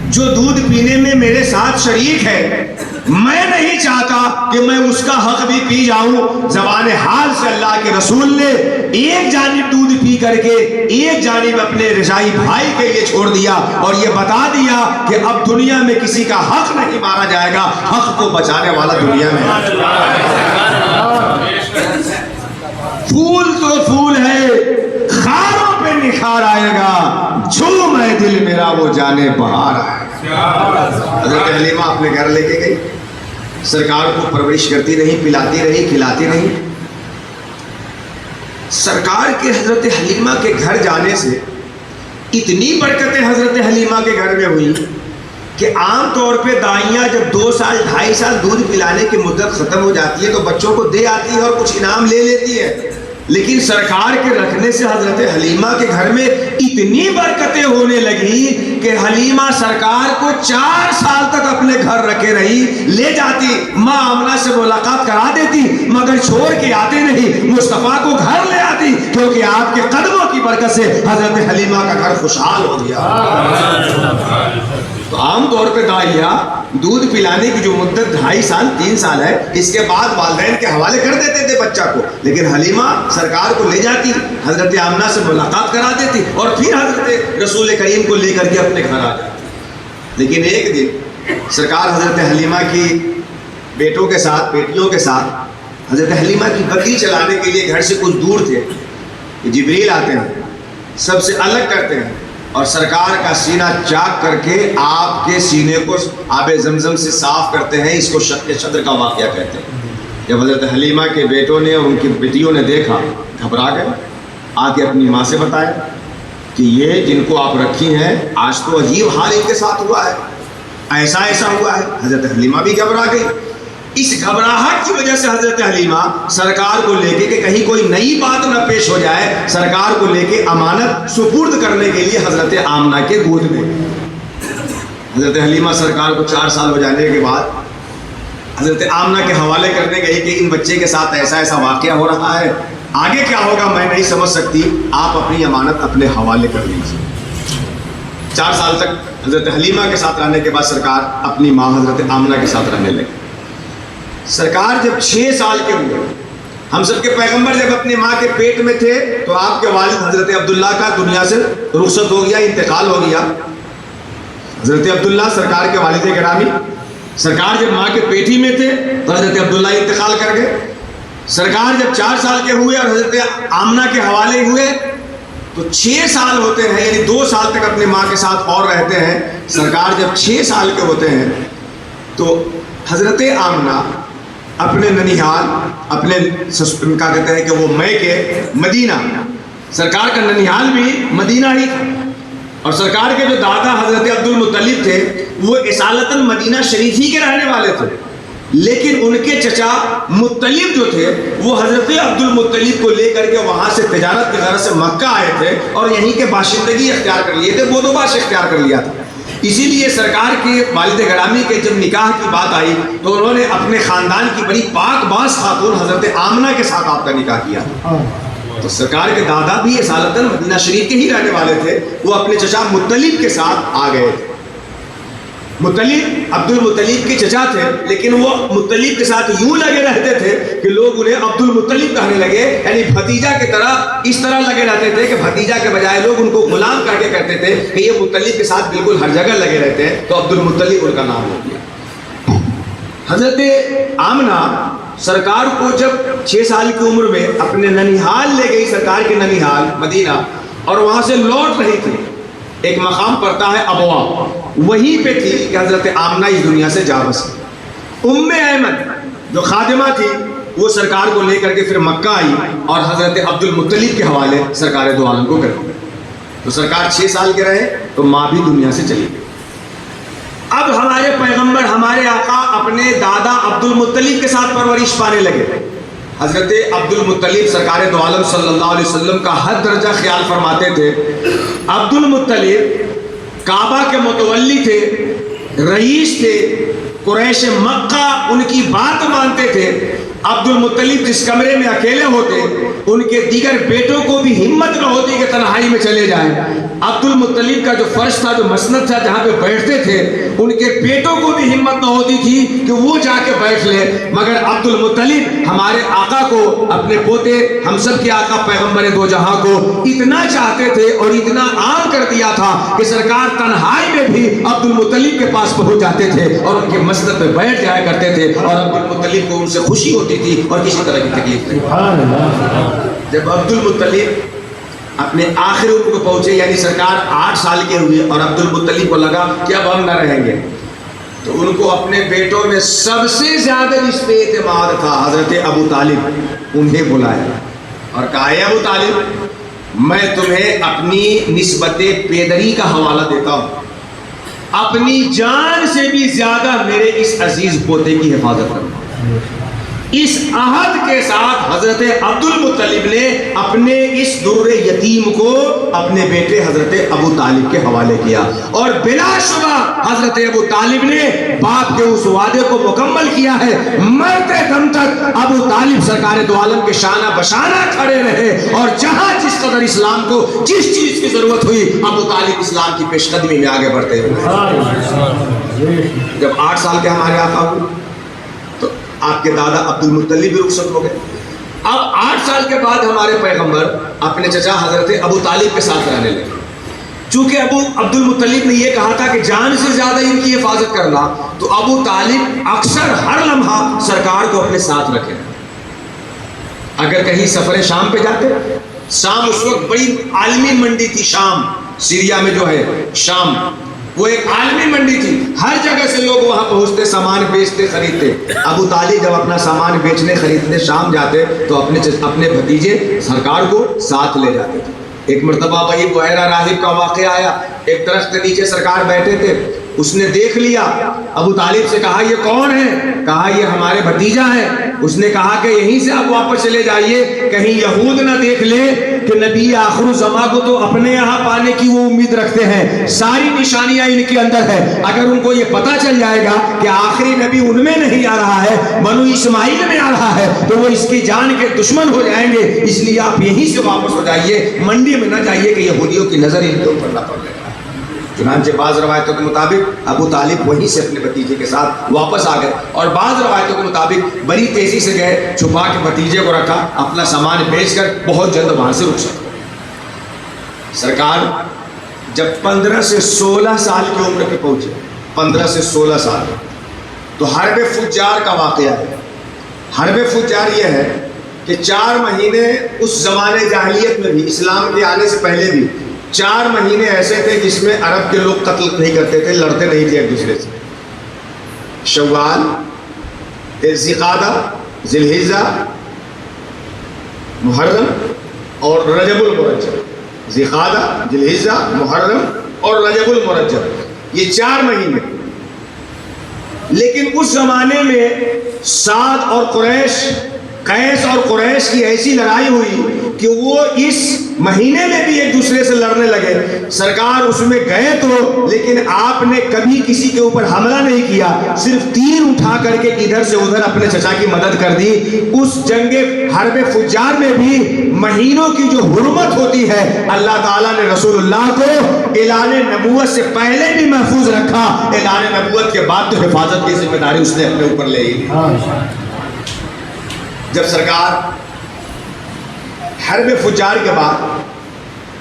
جو دودھ پینے میں میرے ساتھ شریک ہے، میں نہیں چاہتا کہ میں اس کا حق بھی پی جاؤں۔ زبان حال سے اللہ کے رسول نے ایک جانب دودھ پی کر کے ایک جانب اپنے رضائی بھائی کے لیے چھوڑ دیا اور یہ بتا دیا کہ اب دنیا میں کسی کا حق نہیں مارا جائے گا، حق کو بچانے والا دنیا میں ہے۔ پھول تو پھول ہے، خاروں پہ نکھار آئے گا، جھوم ہے دل میرا وہ جانے بہار آئے گا۔ حضرت حلیمہ اپنے گھر لے کے گئی، سرکار کو پرورش کرتی رہی، پلاتی رہی، کھلاتی رہی۔ سرکار کے حضرت حلیمہ کے گھر جانے سے اتنی برکتیں حضرت حلیمہ کے گھر میں ہوئی کہ عام طور پہ دائیاں جب 2 سال 2.5 سال دودھ پلانے کی مدت ختم ہو جاتی ہے تو بچوں کو دے آتی ہے اور کچھ انعام لے لیتی ہے، لیکن سرکار کے رکھنے سے حضرت حلیمہ کے گھر میں اتنی برکتیں ہونے لگی کہ حلیمہ سرکار کو 4 سال تک اپنے گھر رکھے رہی، لے جاتی ماں آمنہ سے ملاقات کرا دیتی مگر چھوڑ کے آتے نہیں، مصطفیٰ کو گھر لے آتی کیونکہ آپ کے قدموں کی برکت سے حضرت حلیمہ کا گھر خوشحال ہو گیا۔ تو عام طور پہ دائیاں دودھ پلانے کی جو مدت 2.5 سال 3 سال ہے اس کے بعد والدین کے حوالے کر دیتے تھے بچہ کو، لیکن حلیمہ سرکار کو لے جاتی، حضرت آمنہ سے ملاقات کرا دیتی اور پھر حضرت رسول کریم کو لے کر کے اپنے گھر آ جاتی۔ لیکن ایک دن سرکار حضرت حلیمہ کی بیٹوں کے ساتھ بیٹیوں کے ساتھ حضرت حلیمہ کی بکری چلانے کے لیے گھر سے کچھ دور تھے، جبریل آتے ہیں، سب سے الگ کرتے ہیں اور سرکار کا سینہ چاک کر کے آپ کے سینے کو آب زمزم سے صاف کرتے ہیں۔ اس کو شق صدر کا واقعہ کہتے ہیں۔ جب حضرت حلیمہ کے بیٹوں نے اور ان کی بیٹیوں نے دیکھا گھبرا گئے، آ کے اپنی ماں سے بتایا کہ یہ جن کو آپ رکھی ہیں آج تو عجیب حال ان کے ساتھ ہوا ہے، ایسا ہوا ہے۔ حضرت حلیمہ بھی گھبرا گئی۔ اس گھبراہٹ کی وجہ سے حضرت حلیمہ سرکار کو لے کے کہ کہیں کوئی نئی بات نہ پیش ہو جائے، سرکار کو لے کے امانت سپرد کرنے کے لیے حضرت آمنہ کے گود میں۔ حضرت حلیمہ سرکار کو 4 سال ہو جانے کے بعد حضرت آمنہ کے حوالے کرنے گئی کہ ان بچے کے ساتھ ایسا واقعہ ہو رہا ہے، آگے کیا ہوگا میں نہیں سمجھ سکتی، آپ اپنی امانت اپنے حوالے کر لیجیے۔ 4 سال تک حضرت حلیمہ کے ساتھ رہنے کے بعد سرکار اپنی ماں حضرت آمنہ کے ساتھ رہنے لگے۔ سرکار جب 6 سال کے ہوئے، ہم سب کے پیغمبر جب اپنی ماں کے پیٹ میں تھے تو آپ کے والد حضرت عبداللہ کا دنیا سے رخصت ہو گیا، انتقال ہو گیا۔ حضرت عبداللہ سرکار کے والد گرامی، سرکار جب ماں کے پیٹ ہی میں تھے تو حضرت عبداللہ انتقال کر گئے۔ سرکار جب 4 سال کے ہوئے اور حضرت آمنہ کے حوالے ہوئے تو 6 سال ہوتے ہیں، یعنی 2 سال تک اپنی ماں کے ساتھ اور رہتے ہیں۔ سرکار جب 6 سال کے ہوتے ہیں تو حضرت آمنہ اپنے ننیحال، اپنے کیا کہتے ہیں کہ وہ کے مدینہ، سرکار کا ننیحال بھی مدینہ ہی تھا، اور سرکار کے جو دادا حضرت عبد المطلب تھے وہ اصالتاً مدینہ شریف ہی کے رہنے والے تھے، لیکن ان کے چچا مطلب جو تھے وہ حضرت عبد المطلب کو لے کر کے وہاں سے تجارت کی غرض سے مکہ آئے تھے اور یہیں کے باشندگی اختیار کر لیے تھے، بودوباش اختیار کر لیا تھا۔ اسی لیے سرکار کے والد گرامی کے جب نکاح کی بات آئی تو انہوں نے اپنے خاندان کی بڑی پاک باز خاتون حضرت آمنہ کے ساتھ آپ کا نکاح کیا۔ تو سرکار کے دادا بھی اصالتاً مدینہ شریف کے ہی رہنے والے تھے، وہ اپنے چچا مطلب کے ساتھ آ گئے تھے۔ مطلب عبد المطلب کے چچا تھے، لیکن وہ مطلب کے ساتھ یوں لگے رہتے تھے کہ لوگ انہیں عبد المطلب کہنے لگے، یعنی بھتیجا کی طرح اس طرح لگے رہتے تھے کہ بھتیجا کے بجائے لوگ ان کو غلام کر کے کہتے تھے کہ یہ مطلب کے ساتھ بالکل ہر جگہ لگے رہتے ہیں، تو عبد المطلب ان کا نام ہو گیا۔ حضرت آمنہ سرکار کو جب 6 سال کی عمر میں اپنے ننیحال لے گئی، سرکار کے ننیحال مدینہ، اور وہاں سے لوٹ رہی تھی، ایک مقام پڑتا ہے ابوا، وہیں پہ تھی کہ حضرت آمنہ اس دنیا سے جا بسی۔ ام ایمن جو خادمہ تھی وہ سرکار کو لے کر کے پھر مکہ آئی اور حضرت عبد المطلب کے حوالے سرکار دو عالم کو کر دیا۔ تو سرکار 6 سال کے رہے تو ماں بھی دنیا سے چلی گئی۔ اب ہمارے پیغمبر ہمارے آقا اپنے دادا عبد المطلب کے ساتھ پرورش پانے لگے۔ حضرت عبد المطلب سرکار دو عالم صلی اللہ علیہ وسلم کا حد درجہ خیال فرماتے تھے۔ عبد المطلب کعبہ کے متولی تھے، رئیس تھے، قریش مکہ ان کی بات مانتے تھے۔ عبد المطلب جس کمرے میں اکیلے ہوتے ان کے دیگر بیٹوں کو بھی ہمت نہ ہوتی کہ تنہائی میں چلے جائیں۔ عبد المطلب کا جو فرش تھا، جو مسند تھا جہاں پہ بیٹھتے تھے، ان کے بیٹوں کو بھی ہمت نہ ہوتی تھی کہ وہ جا کے بیٹھ لیں، مگر عبد المطلب ہمارے آقا کو، اپنے پوتے ہم سب کے آقا پیغمبر دو جہاں کو اتنا چاہتے تھے اور اتنا عام کر دیا تھا کہ سرکار تنہائی میں بھی عبد المطلب کے پاس پہنچ جاتے تھے اور ان کے مسند پہ بیٹھ جایا کرتے تھے، اور عبد المطلب کو ان سے خوشی ہوتی تھی اور کسی طرح کی تکلیف نہیں۔ جب عبد المطلب اپنے آخری عمر کو پہنچے، یعنی سرکار 8 سال کے ہوئے، اور عبد المطلب کو لگا کہ اب ہم نہ رہیں گے، تو ان کو اپنے بیٹوں میں سب سے زیادہ جس پہ اعتماد تھا حضرت ابو طالب، انہیں بلایا اور کہا اے ابو طالب، میں تمہیں اپنی نسبت پیدری کا حوالہ دیتا ہوں، اپنی جان سے بھی زیادہ میرے اس عزیز پوتے کی حفاظت کرنا۔ اس عہد کے ساتھ حضرت عبد المطلب نے اپنے اس در یتیم کو اپنے بیٹے حضرت ابو طالب کے حوالے کیا، اور بلا شبہ حضرت ابو طالب نے باپ کے اس وعدے کو مکمل کیا ہے۔ مرتے دم تک ابو طالب سرکار دو عالم کے شانہ بشانہ کھڑے رہے، اور جہاں جس قدر اسلام کو جس چیز کی ضرورت ہوئی، ابو طالب اسلام کی پیش قدمی میں آگے بڑھتے ہوئے۔ جب 8 سال کے ہمارے آقا ہوئے تو آپ کے دادا عبد المطلب بھی رخصت ہو گئے۔ اب 8 سال کے بعد ہمارے پیغمبر اپنے چچا حضرت ابو طالب کے ساتھ رہنے لگے۔ چونکہ ابو عبد المطلب نے یہ کہا تھا کہ جان سے زیادہ ان کی حفاظت کرنا، تو ابو طالب اکثر ہر لمحہ سرکار کو اپنے ساتھ رکھے۔ اگر کہیں سفر شام پہ جاتے، شام اس وقت بڑی عالمی منڈی تھی، شام سیریا میں جو ہے شام، وہ ایک عالمی منڈی تھی، ہر جگہ سے لوگ وہاں پہنچتے، سامان بیچتے خریدتے۔ ابو طالب جب اپنا سامان بیچنے خریدنے شام جاتے تو اپنے بھتیجے سرکار کو ساتھ لے جاتے تھے۔ ایک مرتبہ وہی بحیرہ راہب کا واقعہ آیا، ایک درخت کے نیچے سرکار بیٹھے تھے، اس نے دیکھ لیا، ابو طالب سے کہا یہ کون ہے؟ کہا یہ ہمارے بھتیجا ہے۔ اس نے کہا کہ یہیں سے آپ واپس چلے جائیے، کہیں یہود نہ دیکھ لے کہ نبی آخر الزماں کو تو اپنے یہاں پانے کی وہ امید رکھتے ہیں، ساری نشانیاں ان کے اندر ہے، اگر ان کو یہ پتہ چل جائے گا کہ آخری نبی ان میں نہیں آ رہا ہے، بنو اسماعیل میں آ رہا ہے، تو وہ اس کی جان کے دشمن ہو جائیں گے، اس لیے آپ یہیں سے واپس ہو جائیے، منڈی میں نہ جائیے کہ یہودیوں کی نظر ان کے اوپر نہ پڑ جائے۔ چنانچہ بعض روایتوں کے مطابق ابو طالب وہیں سے اپنے بھتیجے کے ساتھ واپس آ گئے، اور بعض روایتوں کے مطابق بڑی تیزی سے گئے، چھپا کے بھتیجے کو رکھا، اپنا سامان بیچ کر بہت جلد وہاں سے رخصت ہوئے۔ سرکار جب 15 سے 16 سال کی عمر پہ پہنچے، 15 سے 16 سال، تو حرب فجار کا واقعہ ہے۔ حرب فجار یہ ہے کہ 4 مہینے اس زمانے جاہلیت میں بھی، اسلام کے آنے سے پہلے بھی 4 مہینے ایسے تھے جس میں عرب کے لوگ قتل نہیں کرتے تھے، لڑتے نہیں تھے ایک دوسرے سے۔ شوال، ذی القعدہ، ذی الحجہ، محرم اور رجب المرجب۔ ذی القعدہ، ذی الحجہ، محرم اور رجب المرجب، یہ 4 مہینے۔ لیکن اس زمانے میں سعد اور قریش، قیس اور قریش کی ایسی لڑائی ہوئی کہ وہ اس مہینے میں بھی ایک دوسرے سے لڑنے لگے۔ سرکار اس میں گئے تو، لیکن آپ نے کبھی کسی کے اوپر حملہ نہیں کیا، صرف تیر اٹھا کر کے ادھر سے ادھر اپنے چچا کی مدد کر دی۔ اس جنگ حرب فجار میں بھی مہینوں کی جو حرمت ہوتی ہے، اللہ تعالیٰ نے رسول اللہ کو اعلان نبوت سے پہلے بھی محفوظ رکھا، اعلان نبوت کے بعد تو حفاظت کی ذمہ داری اس نے اپنے اوپر لے لی۔ جب سرکار حرب فجار کے بعد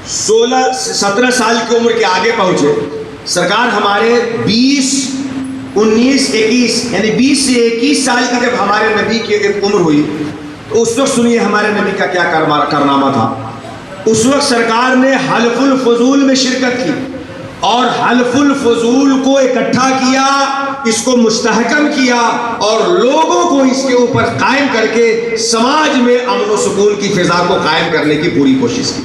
17 سال کی عمر کے آگے پہنچے، سرکار ہمارے 20، 19، 21 یعنی 20 سے 21 سال کی جب ہمارے نبی کی ایک عمر ہوئی، تو اس وقت سنیے ہمارے نبی کا کیا کارنامہ تھا۔ اس وقت سرکار نے حلف الفضول میں شرکت کی، اور حلف الفضول کو اکٹھا کیا، اس کو مستحکم کیا، اور لوگوں کو اس کے اوپر قائم کر کے سماج میں امن و سکون کی فضا کو قائم کرنے کی پوری کوشش کی۔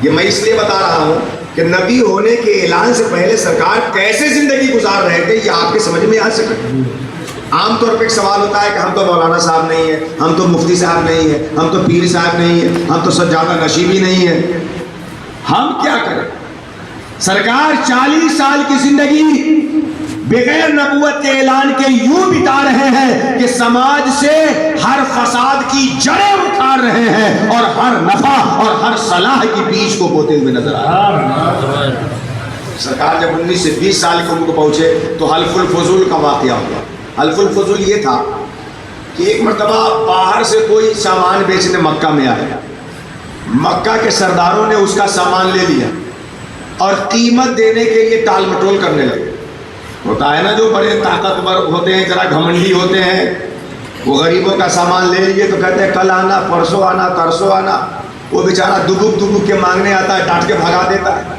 یہ میں اس لیے بتا رہا ہوں کہ نبی ہونے کے اعلان سے پہلے سرکار کیسے زندگی گزار رہے تھے، یہ آپ کے سمجھ میں آ سکے۔ عام طور پہ ایک سوال ہوتا ہے کہ ہم تو مولانا صاحب نہیں ہیں، ہم تو مفتی صاحب نہیں ہیں، ہم تو پیر صاحب نہیں ہیں، ہم تو سجادہ نشیبی نہیں ہیں، ہم کیا کریں؟ سرکار 40 سال کی زندگی بغیر نبوت کے اعلان کے یوں بتا رہے ہیں کہ سماج سے ہر فساد کی جڑیں اکھاڑ رہے ہیں، اور ہر نفع اور ہر صلاح کی بیج کو بوتے ہوئے نظر آ رہے ہیں۔ سرکار جب 19 سے 20 سال کی عمر کو پہنچے تو حلف الفضول کا واقعہ ہوا۔ حلف الفضول یہ تھا کہ ایک مرتبہ باہر سے کوئی سامان بیچنے مکہ میں آیا، مکہ کے سرداروں نے اس کا سامان لے لیا اور قیمت دینے کے لیے ٹال مٹول کرنے لگے۔ ہوتا ہے نا جو بڑے طاقتور ہوتے ہیں، ذرا گھمنڈی ہوتے ہیں، وہ غریبوں کا سامان لے لیے تو کہتے ہیں کل آنا، پرسوں آنا، ترسوں آنا، وہ بیچارہ دبک دبک کے مانگنے آتا ہے، ڈانٹ کے بھگا دیتا ہے۔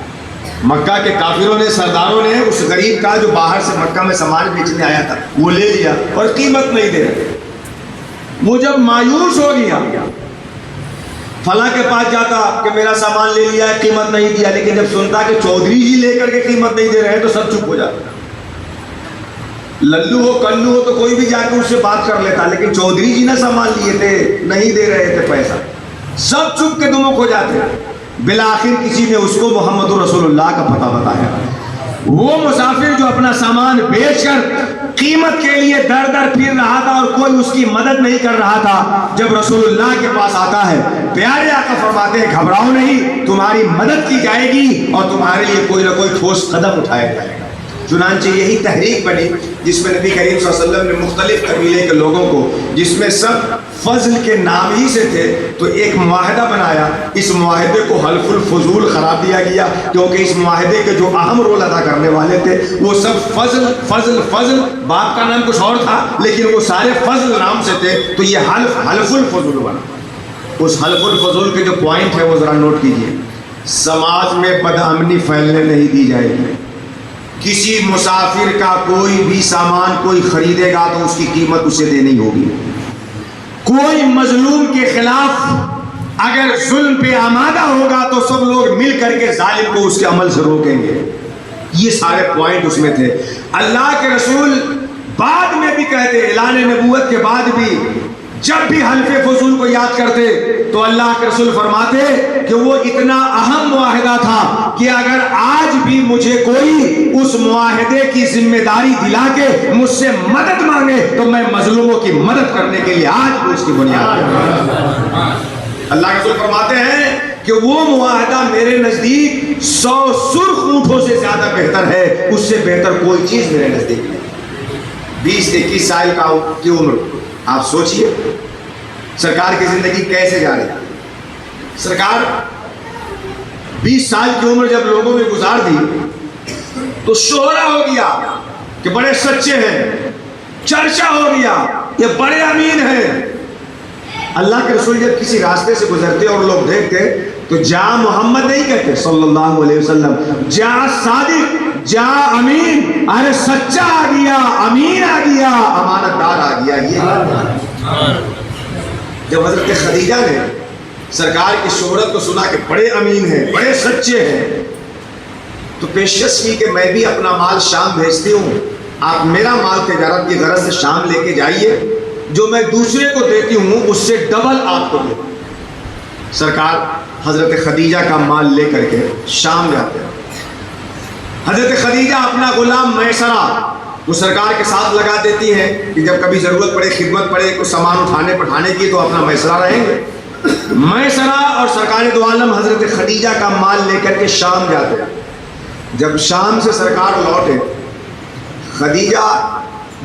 مکہ کے کافروں نے، سرداروں نے اس غریب کا جو باہر سے مکہ میں سامان بیچنے آیا تھا وہ لے لیا اور قیمت نہیں دے رہے۔ وہ جب مایوس ہو گیا فلاں کے پاس جاتا کہ میرا سامان لے لیا ہے، قیمت نہیں دیا، لیکن جب سنتا کہ چودھری جی لے کر کے قیمت نہیں دے رہے ہیں تو سب چپ ہو جاتا۔ للو ہو کلو ہو تو کوئی بھی جا کے اس سے بات کر لیتا، لیکن چودھری جی نہ سامان لیے تھے، نہیں دے رہے تھے پیسہ، سب چپ کے دمک ہو جاتے۔ بالآخر کسی نے اس کو محمد رسول اللہ کا پتہ بتایا۔ وہ مسافر جو اپنا سامان بیچ کر قیمت کے لیے در در پھر رہا تھا اور کوئی اس کی مدد نہیں کر رہا تھا، جب رسول اللہ کے پاس آتا ہے، پیارے آقا فرماتے ہیں گھبراؤ نہیں، تمہاری مدد کی جائے گی اور تمہارے لیے کوئی نہ کوئی ٹھوس قدم اٹھایا جائے گا۔ چنانچہ یہی تحریک بنی جس میں نبی کریم صلی اللہ علیہ وسلم نے مختلف قبیلے کے لوگوں کو، جس میں سب فضل کے نام ہی سے تھے، تو ایک معاہدہ بنایا۔ اس معاہدے کو حلف الفضول قرار دیا گیا کیونکہ اس معاہدے کے جو اہم رول ادا کرنے والے تھے وہ سب فضل فضل فضل، باپ کا نام کچھ اور تھا لیکن وہ سارے فضل نام سے تھے، تو یہ حلف الفضول بنا۔ اس حلف الفضول کے جو پوائنٹ ہے وہ ذرا نوٹ کیجئے۔ سماج میں بدامنی پھیلنے نہیں دی جائے گی۔ کسی مسافر کا کوئی بھی سامان کوئی خریدے گا تو اس کی قیمت اسے دینی ہوگی۔ کوئی مظلوم کے خلاف اگر ظلم پہ آمادہ ہوگا تو سب لوگ مل کر کے ظالم کو اس کے عمل سے روکیں گے۔ یہ سارے پوائنٹ اس میں تھے۔ اللہ کے رسول بعد میں بھی کہتے، اعلان نبوت کے بعد بھی جب بھی حلف فضول کو یاد کرتے تو اللہ کے رسول فرماتے کہ وہ اتنا اہم معاہدہ تھا کہ اگر آج بھی مجھے کوئی اس معاہدے کی ذمہ داری دلا کے مجھ سے مدد مانگے تو میں مظلوموں کی مدد کرنے کے لیے آج بھی اس کی بنیاد پر۔ اللہ کے رسول فرماتے ہیں کہ وہ معاہدہ میرے نزدیک 100 سرخ اونٹوں سے زیادہ بہتر ہے، اس سے بہتر کوئی چیز میرے نزدیک نہیں۔ 20-21 سال کی عمر، آپ سوچئے سرکار کی زندگی کیسے جا رہی ہے۔ سرکار 20 سال کی عمر جب لوگوں میں گزار دی تو شہرہ ہو گیا کہ بڑے سچے ہیں، چرچا ہو گیا یہ بڑے امین ہیں۔ اللہ کے رسول جب کسی راستے سے گزرتے اور لوگ دیکھتے تو جا محمد نہیں کہتے صلی اللہ علیہ وسلم، جا صادق، جا امین، ارے سچا آ گیا، امین آ گیا، امانت دار آ گیا۔ یہ جب حضرت خدیجہ نے سرکار کی شہرت کو سنا کہ بڑے امین ہیں، بڑے سچے ہیں، تو پیشکش کی کہ میں بھی اپنا مال شام بھیجتی ہوں، آپ میرا مال تجارت کی غرض سے شام لے کے جائیے، جو میں دوسرے کو دیتی ہوں اس سے ڈبل آپ کو دوں۔ سرکار حضرت خدیجہ کا مال لے کر کے شام جاتے ہیں۔ حضرت خدیجہ اپنا غلام میسرہ وہ سرکار کے ساتھ لگا دیتی ہیں کہ جب کبھی ضرورت پڑے، خدمت پڑے، کوئی سامان اٹھانے پٹھانے کی تو اپنا میسرہ رہیں گے۔ میسرہ اور سرکار دو عالم حضرت خدیجہ کا مال لے کر کے شام جاتے ہیں۔ جب شام سے سرکار لوٹے، خدیجہ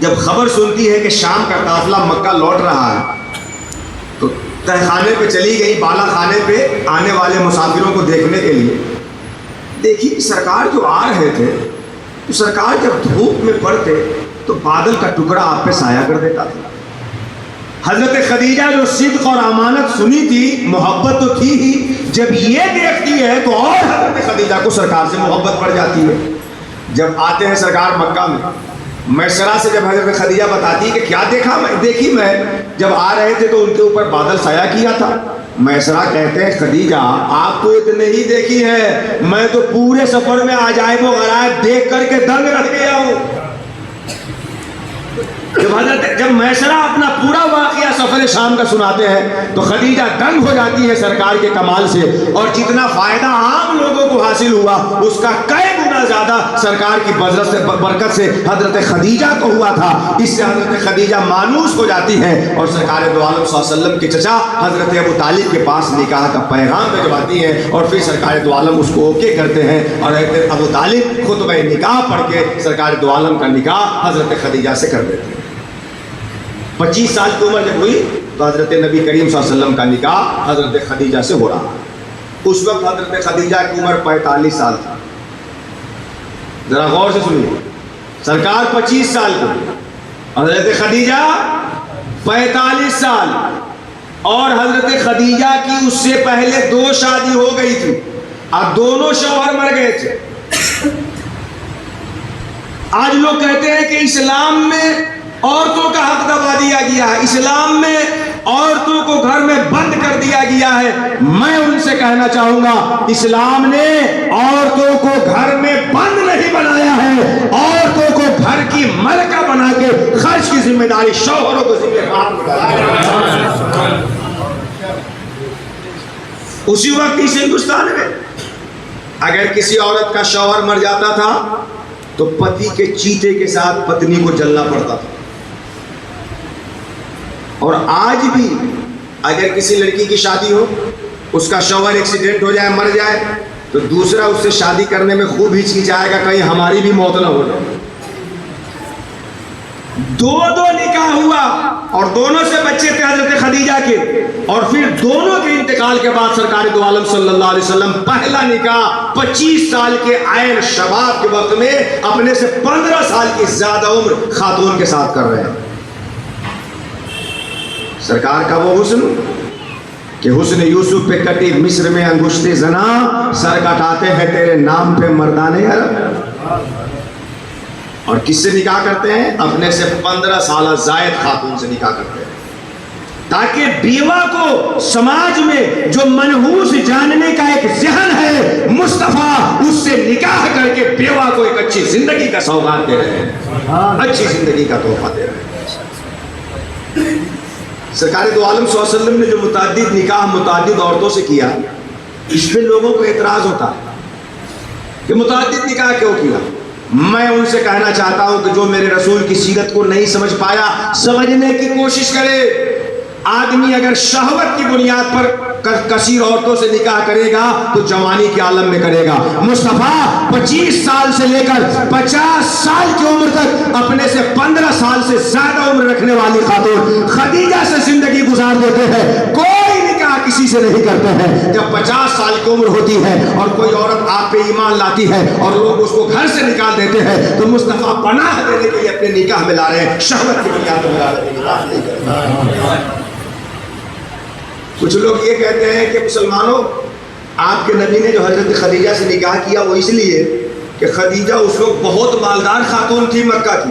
جب خبر سنتی ہے کہ شام کا قافلہ مکہ لوٹ رہا ہے تو تہ خانے پہ چلی گئی، بالا خانے پہ آنے والے مسافروں کو دیکھنے کے لیے۔ دیکھی سرکار جو آ رہے تھے تو سرکار جب دھوپ میں پڑتے تو بادل کا ٹکڑا آپ پہ سایہ کر دیتا تھا۔ حضرت خدیجہ جو صدق اور امانت سنی تھی، محبت تو تھی ہی، جب یہ دیکھتی ہے تو اور حضرت خدیجہ کو سرکار سے محبت پڑ جاتی ہے۔ جب آتے ہیں سرکار مکہ میں، میسرہ سے جب حضرت خدیجہ بتاتی کہ کیا دیکھا، دیکھی میں جب آ رہے تھے تو ان کے اوپر بادل سایہ کیا تھا۔ میسرہ کہتے ہیں خدیجہ آپ تو اتنے ہی دیکھی ہے، میں تو پورے سفر میں عجائب و غرائب دیکھ کر کے دنگ رہ گیا ہوں۔ جب میسرہ اپنا پورا واقعہ سفر شام کا سناتے ہیں تو خدیجہ دنگ ہو جاتی ہے سرکار کے کمال سے، اور جتنا فائدہ عام لوگوں کو حاصل ہوا اس کا کئی گنا زیادہ سرکار کی برکت سے حضرت خدیجہ کو ہوا تھا۔ اس سے حضرت خدیجہ مانوس ہو جاتی ہے اور سرکار دو عالم صلی اللہ علیہ وسلم کے چچا حضرت ابو طالب کے پاس نکاح کا پیغام بھجواتی ہیں، اور پھر سرکار دو عالم اس کو اوکے کرتے ہیں، اور حضرت ابو طالب خطبہ نکاح پڑھ کے سرکار دو عالم کا نکاح حضرت خدیجہ سے کر دیتے ہیں۔ 25 سال کی عمر جب ہوئی تو حضرت نبی کریم صلی اللہ علیہ وسلم کا نکاح حضرت خدیجہ سے ہو رہا۔ اس وقت حضرت خدیجہ کی عمر 45 سال تھا۔ ذرا غور سے سنیے، سرکار 25 سال کو، حضرت خدیجہ 45 سال۔ اور حضرت خدیجہ کی اس سے پہلے 2 شادی ہو گئی تھی، اب دونوں شوہر مر گئے تھے۔ آج لوگ کہتے ہیں کہ اسلام میں عورتوں کا حق دبا دیا گیا ہے، اسلام میں عورتوں کو گھر میں بند کر دیا گیا ہے۔ میں ان سے کہنا چاہوں گا، اسلام نے عورتوں کو گھر میں بند نہیں بنایا ہے، عورتوں کو گھر کی ملکہ بنا کے خرچ کی ذمہ داری شوہروں کو ذمہ دار۔ اسی وقت اس ہندوستان میں اگر کسی عورت کا شوہر مر جاتا تھا تو پتی کے چیتے کے ساتھ پتنی کو جلنا پڑتا تھا۔ اور آج بھی اگر کسی لڑکی کی شادی ہو، اس کا شوہر ایکسیڈنٹ ہو جائے، مر جائے، تو دوسرا اس سے شادی کرنے میں خوب ہچکچائے گا کہیں ہماری بھی موت نہ ہو جائے۔ 2 نکاح ہوا اور دونوں سے بچے تھے حضرت خدیجہ کے، اور پھر دونوں کے انتقال کے بعد سرکار دو عالم صلی اللہ علیہ وسلم پہلا نکاح 25 سال کے عین شباب کے وقت میں اپنے سے 15 سال کی زیادہ عمر خاتون کے ساتھ کر رہے ہیں۔ سرکار کا وہ حسن کہ حسن یوسف پہ کٹی مصر میں انگشت زنا، سر کٹاتے ہیں تیرے نام پہ مردانے عرب۔ اور کس سے نکاح کرتے ہیں؟ اپنے سے 15 سالہ زائد خاتون سے نکاح کرتے ہیں، تاکہ بیوہ کو سماج میں جو منحوس جاننے کا ایک ذہن ہے، مصطفیٰ اس سے نکاح کر کے بیوہ کو ایک اچھی زندگی کا سوغات دے رہے ہیں، اچھی زندگی کا تحفہ دے رہے ہیں۔ سرکار دو عالم صلی اللہ علیہ وسلم نے جو متعدد نکاح متعدد عورتوں سے کیا، اس پہ لوگوں کو اعتراض ہوتا ہے کہ متعدد نکاح کیوں کیا۔ میں ان سے کہنا چاہتا ہوں کہ جو میرے رسول کی سیرت کو نہیں سمجھ پایا، سمجھنے کی کوشش کرے۔ آدمی اگر شہوت کی بنیاد پر کثیر عورتوں سے نکاح کرے گا تو جوانی کے عالم میں کرے گا۔ مصطفیٰ 25 سال سے لے کر 50 سال کی عمر تک اپنے سے 15 سال سے زیادہ عمر رکھنے والی خاتون خدیجہ سے زندگی گزار دیتے ہیں، کوئی نکاح کسی سے نہیں کرتے ہیں۔ جب 50 سال کی عمر ہوتی ہے اور کوئی عورت آپ پہ ایمان لاتی ہے اور لوگ اس کو گھر سے نکال دیتے ہیں تو مصطفیٰ پناہ دینے کے لیے اپنے نکاح میں لا رہے ہیں، شہوت کی بنیاد پر لا رہے ہیں، نکاح نہیں کرتے۔ کچھ لوگ یہ کہتے ہیں کہ مسلمانوں، آپ کے نبی نے جو حضرت خدیجہ سے نکاح کیا وہ اس لیے کہ خدیجہ اس وقت بہت مالدار خاتون تھی مکہ کی۔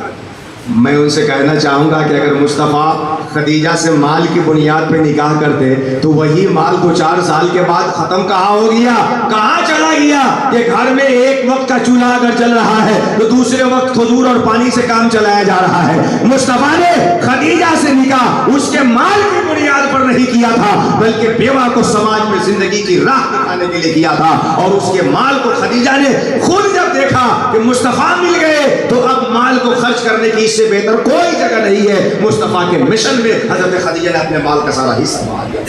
میں ان سے کہنا چاہوں گا کہ اگر مصطفیٰ خدیجہ سے مال کی بنیاد پہ نکاح کرتے تو وہی مال 2-4 سال کے بعد ختم کہاں ہو گیا، کہاں چلا گیا؟ کہ گھر میں ایک وقت کا چولہا اگر چل رہا ہے تو دوسرے وقت کھجور اور پانی سے کام چلایا جا رہا ہے۔ مصطفیٰ نے خدیجہ سے نکاح اس کے مال کی بنیاد پر نہیں کیا تھا، بلکہ بیوہ کو سماج میں زندگی کی راہ دکھانے کے لیے کیا تھا۔ اور اس کے مال کو خدیجہ نے خود جب دیکھا کہ مصطفیٰ مل گئے تو اب مال کو خرچ کرنے کی اس سے بہتر کوئی جگہ نہیں ہے۔ مصطفیٰ کے مشن میں حضرت خدیجہ نے اپنے مال کا سارا حصہ بہا دیا۔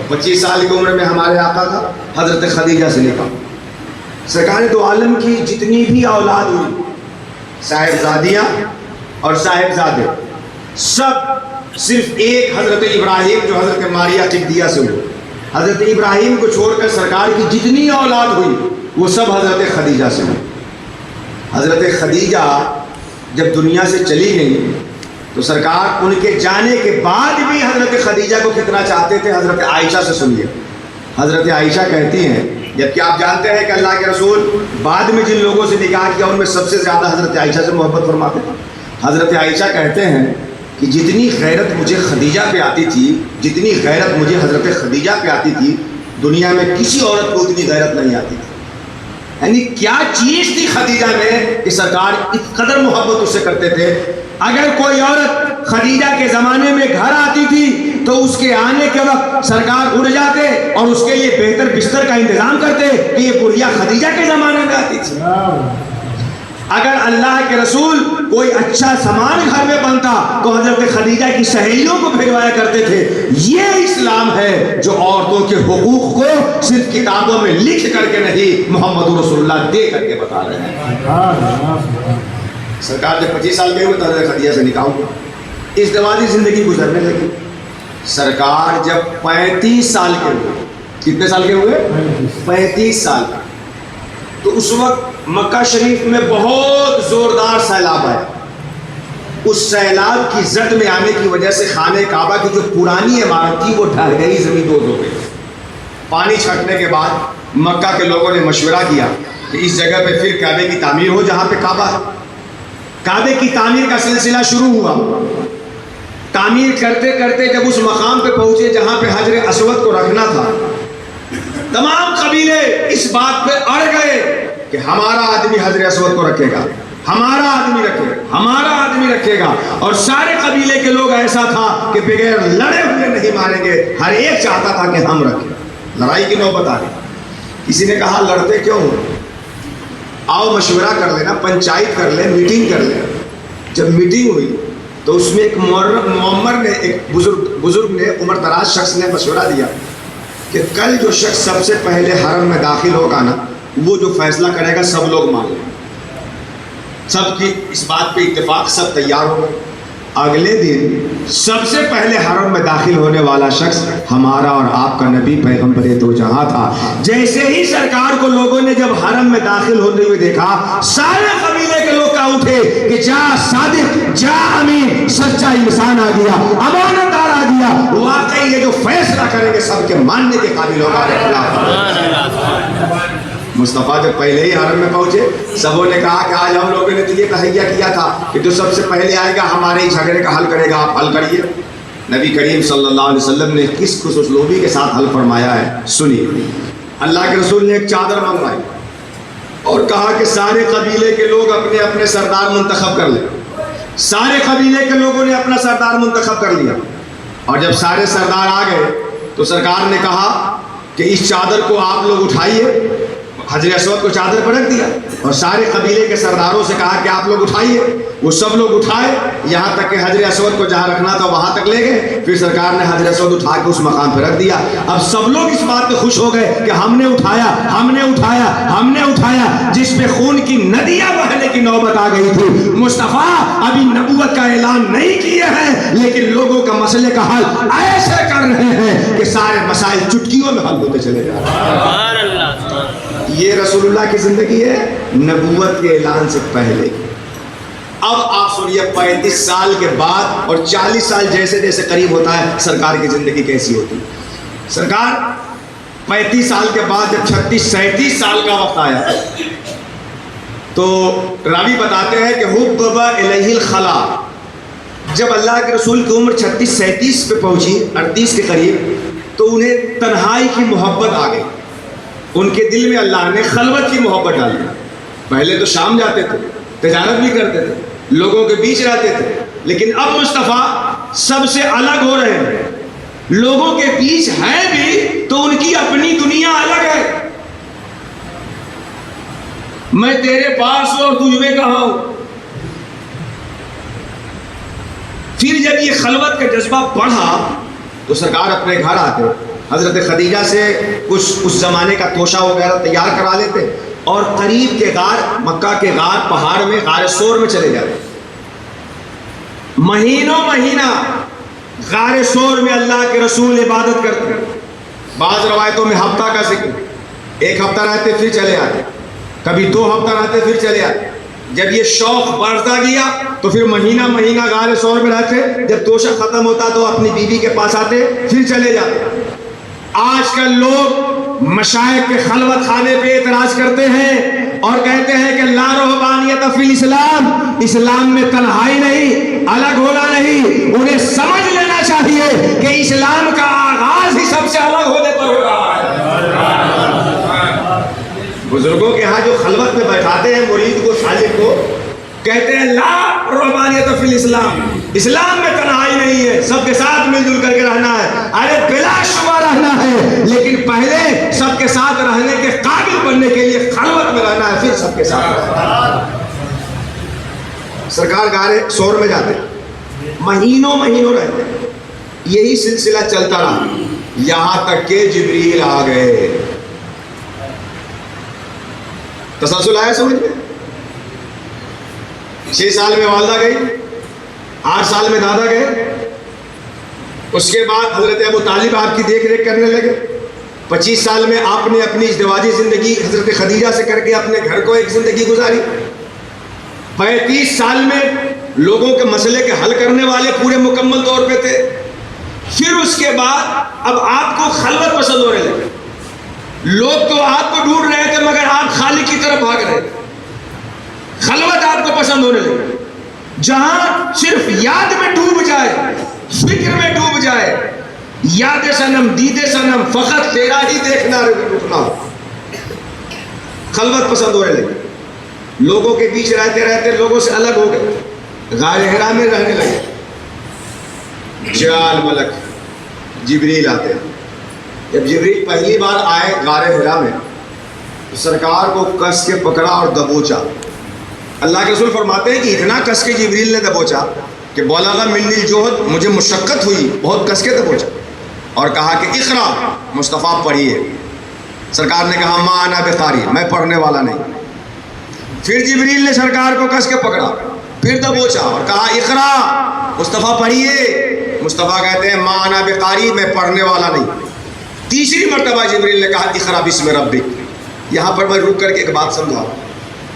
25 سال کی عمر میں ہمارے آقا کا حضرت خدیجہ سے نکاح۔ سرکار دو عالم کی جتنی بھی اولاد ہوئی، صاحبزادیاں اور صاحبزادے، سب صرف ایک حضرت ابراہیم جو حضرت ماریہ قبطیہ سے ہوئے، حضرت ابراہیم کو چھوڑ کر سرکار کی جتنی اولاد ہوئی وہ سب حضرت خدیجہ سے ہوئی۔ حضرت خدیجہ جب دنیا سے چلی گئی تو سرکار ان کے جانے کے بعد بھی حضرت خدیجہ کو کتنا چاہتے تھے، حضرت عائشہ سے سنیے۔ حضرت عائشہ کہتی ہیں، جبکہ آپ جانتے ہیں کہ اللہ کے رسول بعد میں جن لوگوں سے نکاح کیا ان میں سب سے زیادہ حضرت عائشہ سے محبت فرماتے تھے۔ حضرت عائشہ کہتے ہیں کہ جتنی غیرت مجھے خدیجہ پہ آتی تھی، جتنی غیرت مجھے حضرت خدیجہ پہ آتی تھی، دنیا میں کسی عورت کو اتنی غیرت نہیں آتی تھی۔ یعنی کیا چیز تھی خدیجہ میں کہ سرکار اس قدر محبت اس سے کرتے تھے۔ اگر کوئی عورت خدیجہ کے زمانے میں گھر آتی تھی تو اس کے آنے کے وقت سرکار اڑ جاتے اور اس کے لیے بہتر بستر کا انتظام کرتے کہ یہ بڑھیا خدیجہ کے زمانے میں آتی تھی۔ اگر اللہ کے رسول کوئی اچھا سامان گھر میں بنتا تو حضرت خدیجہ کی سہیلیوں کو بھیجوایا کرتے تھے۔ یہ اسلام ہے جو عورتوں کے حقوق کو صرف کتابوں میں لکھ کر کے نہیں، محمد رسول اللہ دے کر کے بتا رہے ہیں۔ سرکار جب 25 سال کے ہوئے تو حضرت خدیجہ سے نکاح ہوا، ازدواجی زندگی گزرنے لگی۔ سرکار جب 35 سال کے ہوئے، کتنے سال کے ہوئے؟ 35 سال کے، تو اس وقت مکہ شریف میں بہت زوردار سیلاب آیا۔ اس سیلاب کی زد میں آنے کی وجہ سے خانہ کعبہ کی جو پرانی عمارت تھی وہ ڈھل گئی، زمین دوز ہو گئی۔ پانی چھٹنے کے بعد مکہ کے لوگوں نے مشورہ کیا کہ اس جگہ پہ پھر کعبے کی تعمیر ہو جہاں پہ کعبہ ہے۔ کعبے کی تعمیر کا سلسلہ شروع ہوا۔ تعمیر کرتے کرتے جب اس مقام پہ پہنچے جہاں پہ حجر اسود کو رکھنا تھا، تمام قبیلے اس بات پہ اڑ گئے کہ ہمارا آدمی حجر اسود کو رکھے گا، ہمارا آدمی رکھے گا، ہمارا آدمی رکھے گا۔ اور سارے قبیلے کے لوگ ایسا تھا کہ بغیر لڑے ہوئے نہیں مانیں گے، ہر ایک چاہتا تھا کہ ہم رکھیں۔ لڑائی کی نوبت آ گئی۔ کسی نے کہا لڑتے کیوں ہو، آؤ مشورہ کر لینا، پنچایت کر لیں، میٹنگ کر لیں۔ جب میٹنگ ہوئی تو اس میں ایک معمر نے، ایک بزرگ نے، عمر دراز شخص نے مشورہ دیا کہ کل جو شخص سب سے پہلے حرم میں داخل ہوگا نا، وہ جو فیصلہ کرے گا سب لوگ مان لیں۔ سب کی اس بات پہ اتفاق، سب تیار ہو گئے۔ اگلے دن سب سے پہلے حرم میں داخل ہونے والا شخص ہمارا اور آپ کا نبی پیغمبر دو جہاں تھا۔ جیسے ہی سرکار کو لوگوں نے جب حرم میں داخل ہوتے ہوئے دیکھا، سارے قبیلے کے لوگ کہا اٹھے کہ جا صادق، جا امین، سچا انسان آ گیا، امانت دار آ گیا، واقعی یہ جو فیصلہ کریں گے سب کے ماننے کے قابل ہوگا۔ مصطفیٰ جب پہلے ہی حرم میں پہنچے، سبوں نے کہا کہ آج ہم لوگوں نے تو یہ تہیہ کیا تھا کہ جو سب سے پہلے آئے گا ہمارے ہی جھگڑے کا حل کرے گا، آپ حل کریے۔ نبی کریم صلی اللہ علیہ وسلم نے کس اسلوبی کے ساتھ حل فرمایا ہے سنیے۔ اللہ کے رسول نے ایک چادر منگوائی اور کہا کہ سارے قبیلے کے لوگ اپنے اپنے سردار منتخب کر لیں۔ سارے قبیلے کے لوگوں نے اپنا سردار منتخب کر لیا، اور جب سارے سردار آ گئے تو سرکار نے کہا کہ اس چادر کو آپ لوگ اٹھائیے۔ حجر اسود کو چادر پر رکھ دیا اور سارے قبیلے کے سرداروں سے کہا کہ آپ لوگ اٹھائیے۔ وہ سب لوگ اٹھائے، یہاں تک کہ حجر اسود کو جہاں رکھنا تھا وہاں تک لے گئے۔ پھر سرکار نے حجر اسود اٹھا کے اس مقام پہ رکھ دیا۔ اب سب لوگ اس بات پہ خوش ہو گئے کہ ہم نے اٹھایا، ہم نے اٹھایا، ہم نے اٹھایا۔ جس پہ خون کی ندیاں بہنے کی نوبت آ گئی تھی، مصطفیٰ ابھی نبوت کا اعلان نہیں کیے ہیں، لیکن لوگوں کا مسئلے کا حل ایسے کر رہے ہیں کہ سارے مسائل چٹکیوں میں حل ہوتے چلے جا رہے ہیں۔ یہ رسول اللہ کی زندگی ہے نبوت کے اعلان سے پہلے۔ اب آپ سنیے 35 سال کے بعد اور 40 سال جیسے جیسے قریب ہوتا ہے سرکار کی زندگی کیسی ہوتی ہے۔ سرکار 35 سال کے بعد جب 36-37 سال کا وقت آیا تو راوی بتاتے ہیں کہ حبب الیہ الخلا، جب اللہ کے رسول کی عمر 36-37 پہ پہنچی، 38 کے قریب، تو انہیں تنہائی کی محبت آ گئی۔ ان کے دل میں اللہ نے خلوت کی محبت ڈالی۔ پہلے تو شام جاتے تھے، تجارت بھی کرتے تھے، لوگوں کے بیچ رہتے تھے، لیکن اب مصطفیٰ سب سے الگ ہو رہے ہیں۔ لوگوں کے بیچ ہیں بھی تو ان کی اپنی دنیا الگ ہے۔ میں تیرے پاس ہوں اور تجھ میں کہاں ہوں۔ پھر جب یہ خلوت کا جذبہ بڑھا تو سرکار اپنے گھر آتے، حضرت خدیجہ سے کچھ اس زمانے کا توشہ وغیرہ تیار کرا لیتے اور قریب کے غار، مکہ کے غار پہاڑ میں، غار سور میں چلے جاتے۔ مہینوں مہینہ غار سور میں اللہ کے رسول عبادت کرتے۔ بعض روایتوں میں ہفتہ کا ذکر، 1 ہفتہ رہتے پھر چلے آتے، کبھی 2 ہفتہ رہتے پھر چلے آتے۔ جب یہ شوق بڑھتا گیا تو پھر مہینہ مہینہ غار سور میں رہتے، جب توشہ ختم ہوتا تو اپنی بیوی کے پاس آتے، پھر چلے جاتے۔ آج کل لوگ مشائخ کے خلوت خانے پہ اعتراض کرتے ہیں اور کہتے ہیں کہ لا رہبانیت فی الاسلام، اسلام میں تنہائی نہیں، الگ ہونا نہیں۔ انہیں سمجھ لینا چاہیے کہ اسلام کا آغاز ہی سب سے الگ ہونے پر ہو رہا ہے۔ بزرگوں کے ہاں جو خلوت میں بیٹھاتے ہیں مرید کو، شاگرد کو، کہتے ہیں لا رہبانیت فی الاسلام، اسلام میں تنہائی نہیں ہے، سب کے ساتھ مل جل کر کے رہنا ہے۔ ارے بلا شبہ رہنا ہے، لیکن پہلے سب کے ساتھ رہنے کے قابل بننے کے لیے خلوت میں رہنا ہے، پھر سب کے ساتھ رہنا ہے۔ سرکار غار سور میں جاتے، مہینوں مہینوں رہتے، یہی سلسلہ چلتا رہا یہاں تک کہ جبریل آ گئے۔ تسلسل آیا سمجھ میں؟ 6 سال میں والدہ گئی، 8 سال میں دادا گئے، اس کے بعد حضرت ابو طالب آپ کی دیکھ ریکھ کرنے لگے۔ 25 سال میں آپ نے اپنی ازدواجی زندگی حضرت خدیجہ سے کر کے اپنے گھر کو ایک زندگی گزاری۔ 35 سال میں لوگوں کے مسئلے کے حل کرنے والے پورے مکمل طور پہ تھے. پھر اس کے بعد اب آپ کو خلوت پسند ہونے لگے. لوگ تو آپ کو ڈھونڈ رہے تھے مگر آپ خالق کی طرف بھاگ رہے تھے. خلوت آپ کو پسند ہونے لگی. جہاں صرف یاد میں ڈوب جائے, فکر میں ڈوب جائے, یاد صنم دید صنم فقط تیرا ہی دیکھنا رکنا, خلوت پسند ہونے لگی. لوگوں کے بیچ رہتے رہتے لوگوں سے الگ ہو گئے, غار حرا میں رہنے لگے. جال ملک جبریل آتے ہیں. جب جبریل پہلی بار آئے غار حرا میں تو سرکار کو کس کے پکڑا اور دبوچا. اللہ کے رسول فرماتے ہیں کہ اتنا کس کے جبریل نے دبوچا کہ بلغ منی الجہد, مجھے مشقت ہوئی, بہت کس کے دبوچا, اور کہا کہ اقرا مصطفیٰ پڑھیے. سرکار نے کہا ما انا بقاری, میں پڑھنے والا نہیں. پھر جبریل نے سرکار کو کس کے پکڑا, پھر دبوچا اور کہا اقرا مصطفیٰ پڑھیے. مصطفیٰ کہتے ہیں ما انا بقاری, میں پڑھنے والا نہیں. تیسری مرتبہ جبریل نے کہا اقرا بسم ربک. یہاں پر میں رک کر کے ایک بات سمجھا,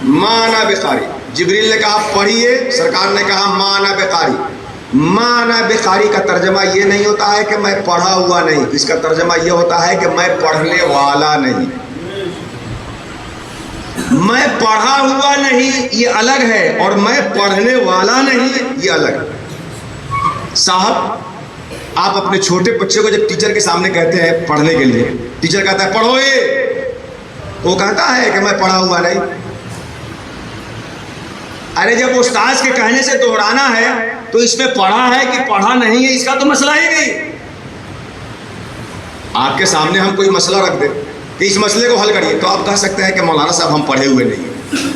ما انا بقاری, جبریل نے کہا پڑھیے, سرکار نے کہا ما انا بقاری. ما انا بقاری کا ترجمہ یہ نہیں ہوتا ہے کہ میں پڑھا ہوا نہیں, اس کا ترجمہ یہ ہوتا ہے کہ میں پڑھنے والا نہیں. میں پڑھا ہوا نہیں یہ الگ ہے, اور میں پڑھنے والا نہیں یہ الگ ہے. صاحب آپ اپنے چھوٹے بچے کو جب ٹیچر کے سامنے کہتے ہیں پڑھنے کے لیے, ٹیچر کہتا ہے پڑھو یہ, وہ کہتا ہے کہ میں پڑھا ہوا نہیں. ارے جب استاذ کے کہنے سے دہرانا ہے تو اس میں پڑھا ہے کہ پڑھا نہیں ہے, اس کا تو مسئلہ ہی نہیں. آپ کے سامنے ہم کوئی مسئلہ رکھ دیں کہ اس مسئلے کو حل کریے تو آپ کہہ سکتے ہیں کہ مولانا صاحب ہم پڑھے ہوئے نہیں.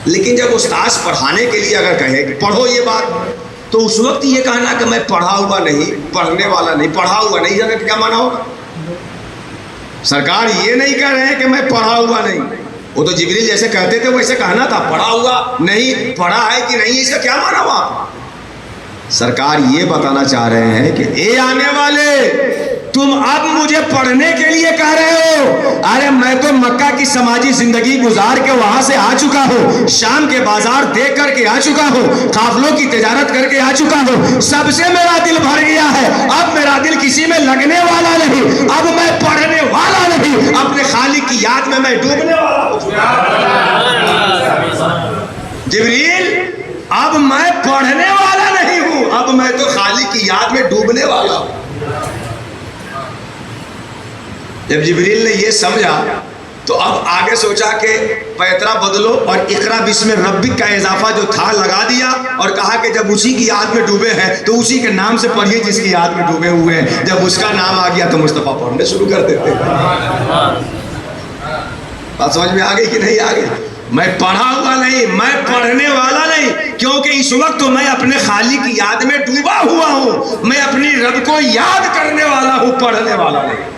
لیکن جب استاذ پڑھانے کے لیے اگر کہے کہ پڑھو یہ بات, تو اس وقت یہ کہنا کہ میں پڑھا ہوا نہیں, پڑھنے والا نہیں, پڑھا ہوا نہیں, جگہ کیا مانا ہوگا؟ سرکار یہ نہیں کہہ رہے ہیں کہ میں پڑھا ہوا نہیں. وہ تو جبریل جیسے کہتے تھے ویسے کہنا تھا, پڑھا ہوا نہیں, پڑھا ہے کہ نہیں, اس کا کیا مانا ہوا؟ سرکار یہ بتانا چاہ رہے ہیں کہ اے آنے والے, تم اب مجھے پڑھنے کے لیے کہہ رہے ہو. ارے میں تو مکہ کی سماجی زندگی گزار کے وہاں سے آ چکا ہوں, شام کے بازار دیکھ کر کے آ چکا ہوں, قافلوں کی تجارت کر کے آ چکا ہوں, سب سے میرا دل بھر گیا ہے. اب میرا دل کسی میں لگنے والا نہیں, اب میں پڑھنے والا نہیں, اپنے خالق کی یاد میں ڈوبنے والا ہوں. جبریل اب میں پڑھنے والا نہیں ہوں, اب میں تو خالق کی یاد میں ڈوبنے والا ہوں. جب جبریل نے یہ سمجھا تو اب آگے سوچا کہ پیترا بدلو اور اقرا بسم ربک کا اضافہ جو تھا لگا دیا, اور کہا کہ جب اسی کی یاد میں ڈوبے ہیں تو اسی کے نام سے پڑھیے جس کی یاد میں ڈوبے ہوئے ہیں. جب اس کا نام آ گیا تو مصطفیٰ پڑھنے شروع کر دیتے ہیں. بات سمجھ میں آ گئی کہ نہیں آ گئی؟ میں پڑھا ہوا نہیں, میں پڑھنے والا نہیں, کیونکہ اس وقت تو میں اپنے خالق کی یاد میں ڈوبا ہوا ہوں. میں اپنی رب کو یاد کرنے والا ہوں, پڑھنے والا نہیں.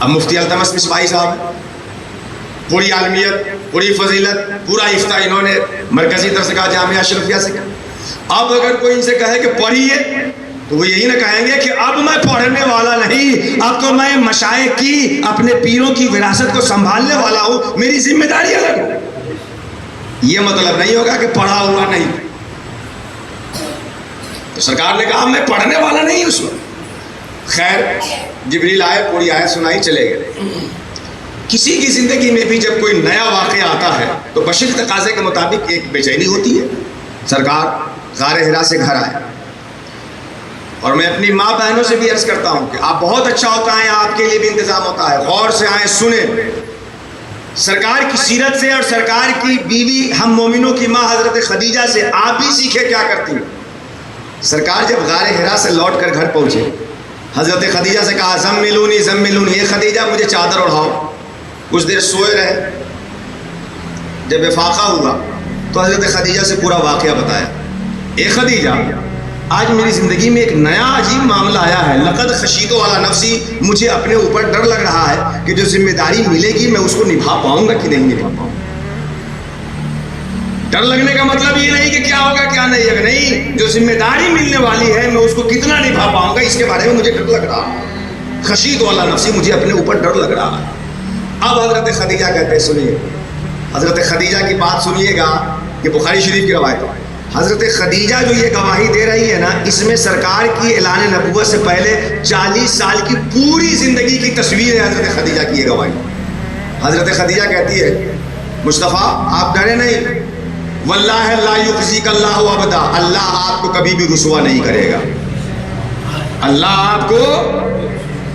اب مفتی التمس مصباحی صاحب پوری عالمیت, پوری فضیلت, پورا افتاء انہوں نے مرکزی درسگاہ جامعہ اشرفیہ سے کہا. اب اگر کوئی ان سے کہے کہ پڑھیے تو وہ یہی نہ کہیں گے کہ اب میں پڑھنے والا نہیں, اب تو میں مشائخ کی, اپنے پیروں کی وراثت کو سنبھالنے والا ہوں, میری ذمہ داری الگ ہے. یہ مطلب نہیں ہوگا کہ پڑھا ہوا نہیں. تو سرکار نے کہا میں پڑھنے والا نہیں اس وقت. خیر جبریل آئے, پوری آیت سنائی, چلے گئے. کسی کی زندگی میں بھی جب کوئی نیا واقعہ آتا ہے تو بشری تقاضے کے مطابق ایک بے چینی ہوتی ہے. سرکار غار حرا سے گھر آئے, اور میں اپنی ماں بہنوں سے بھی عرض کرتا ہوں کہ آپ بہت اچھا ہوتا ہے, آپ کے لیے بھی انتظام ہوتا ہے, غور سے آئیں, سنیں. سرکار کی سیرت سے اور سرکار کی بیوی ہم مومنوں کی ماں حضرت خدیجہ سے آپ بھی سیکھے کیا کرتی ہیں. سرکار جب غار حرا سے لوٹ کر گھر پہنچے, حضرت خدیجہ سے کہا زملونی زملونی, یہ خدیجہ مجھے چادر اڑھاؤ. کچھ دیر سوئے رہے. جب افاقہ ہوا تو حضرت خدیجہ سے پورا واقعہ بتایا. اے خدیجہ, آج میری زندگی میں ایک نیا عجیب معاملہ آیا ہے. لقد خشیت علی نفسی, مجھے اپنے اوپر ڈر لگ رہا ہے کہ جو ذمہ داری ملے گی میں اس کو نبھا پاؤں گا کہ نہیں نبھا پاؤں. ڈر لگنے کا مطلب یہ نہیں کہ کیا ہوگا کیا نہیں ہے, نہیں, جو ذمہ داری ملنے والی ہے میں اس کو کتنا نبھا پاؤں گا اس کے بارے میں مجھے ڈر لگ رہا ہے. خشیت علی نفسی, مجھے اپنے اوپر ڈر لگ رہا ہے. اب حضرت خدیجہ کہتے ہیں, سنیے, حضرت خدیجہ کی بات سنیے گا یہ بخاری شریف کی روایت ہے. حضرت خدیجہ جو یہ گواہی دے رہی ہے نا، اس میں سرکار کی اعلان نبوت سے پہلے 40 سال کی پوری زندگی کی تصویر ہے حضرت خدیجہ کی یہ گواہی. حضرت خدیجہ کہتی ہے مصطفیٰ آپ ڈرے نہیں، واللہ لا یخزیک اللہ ابدا، اللہ آپ کو کبھی بھی رسوا نہیں کرے گا، اللہ آپ کو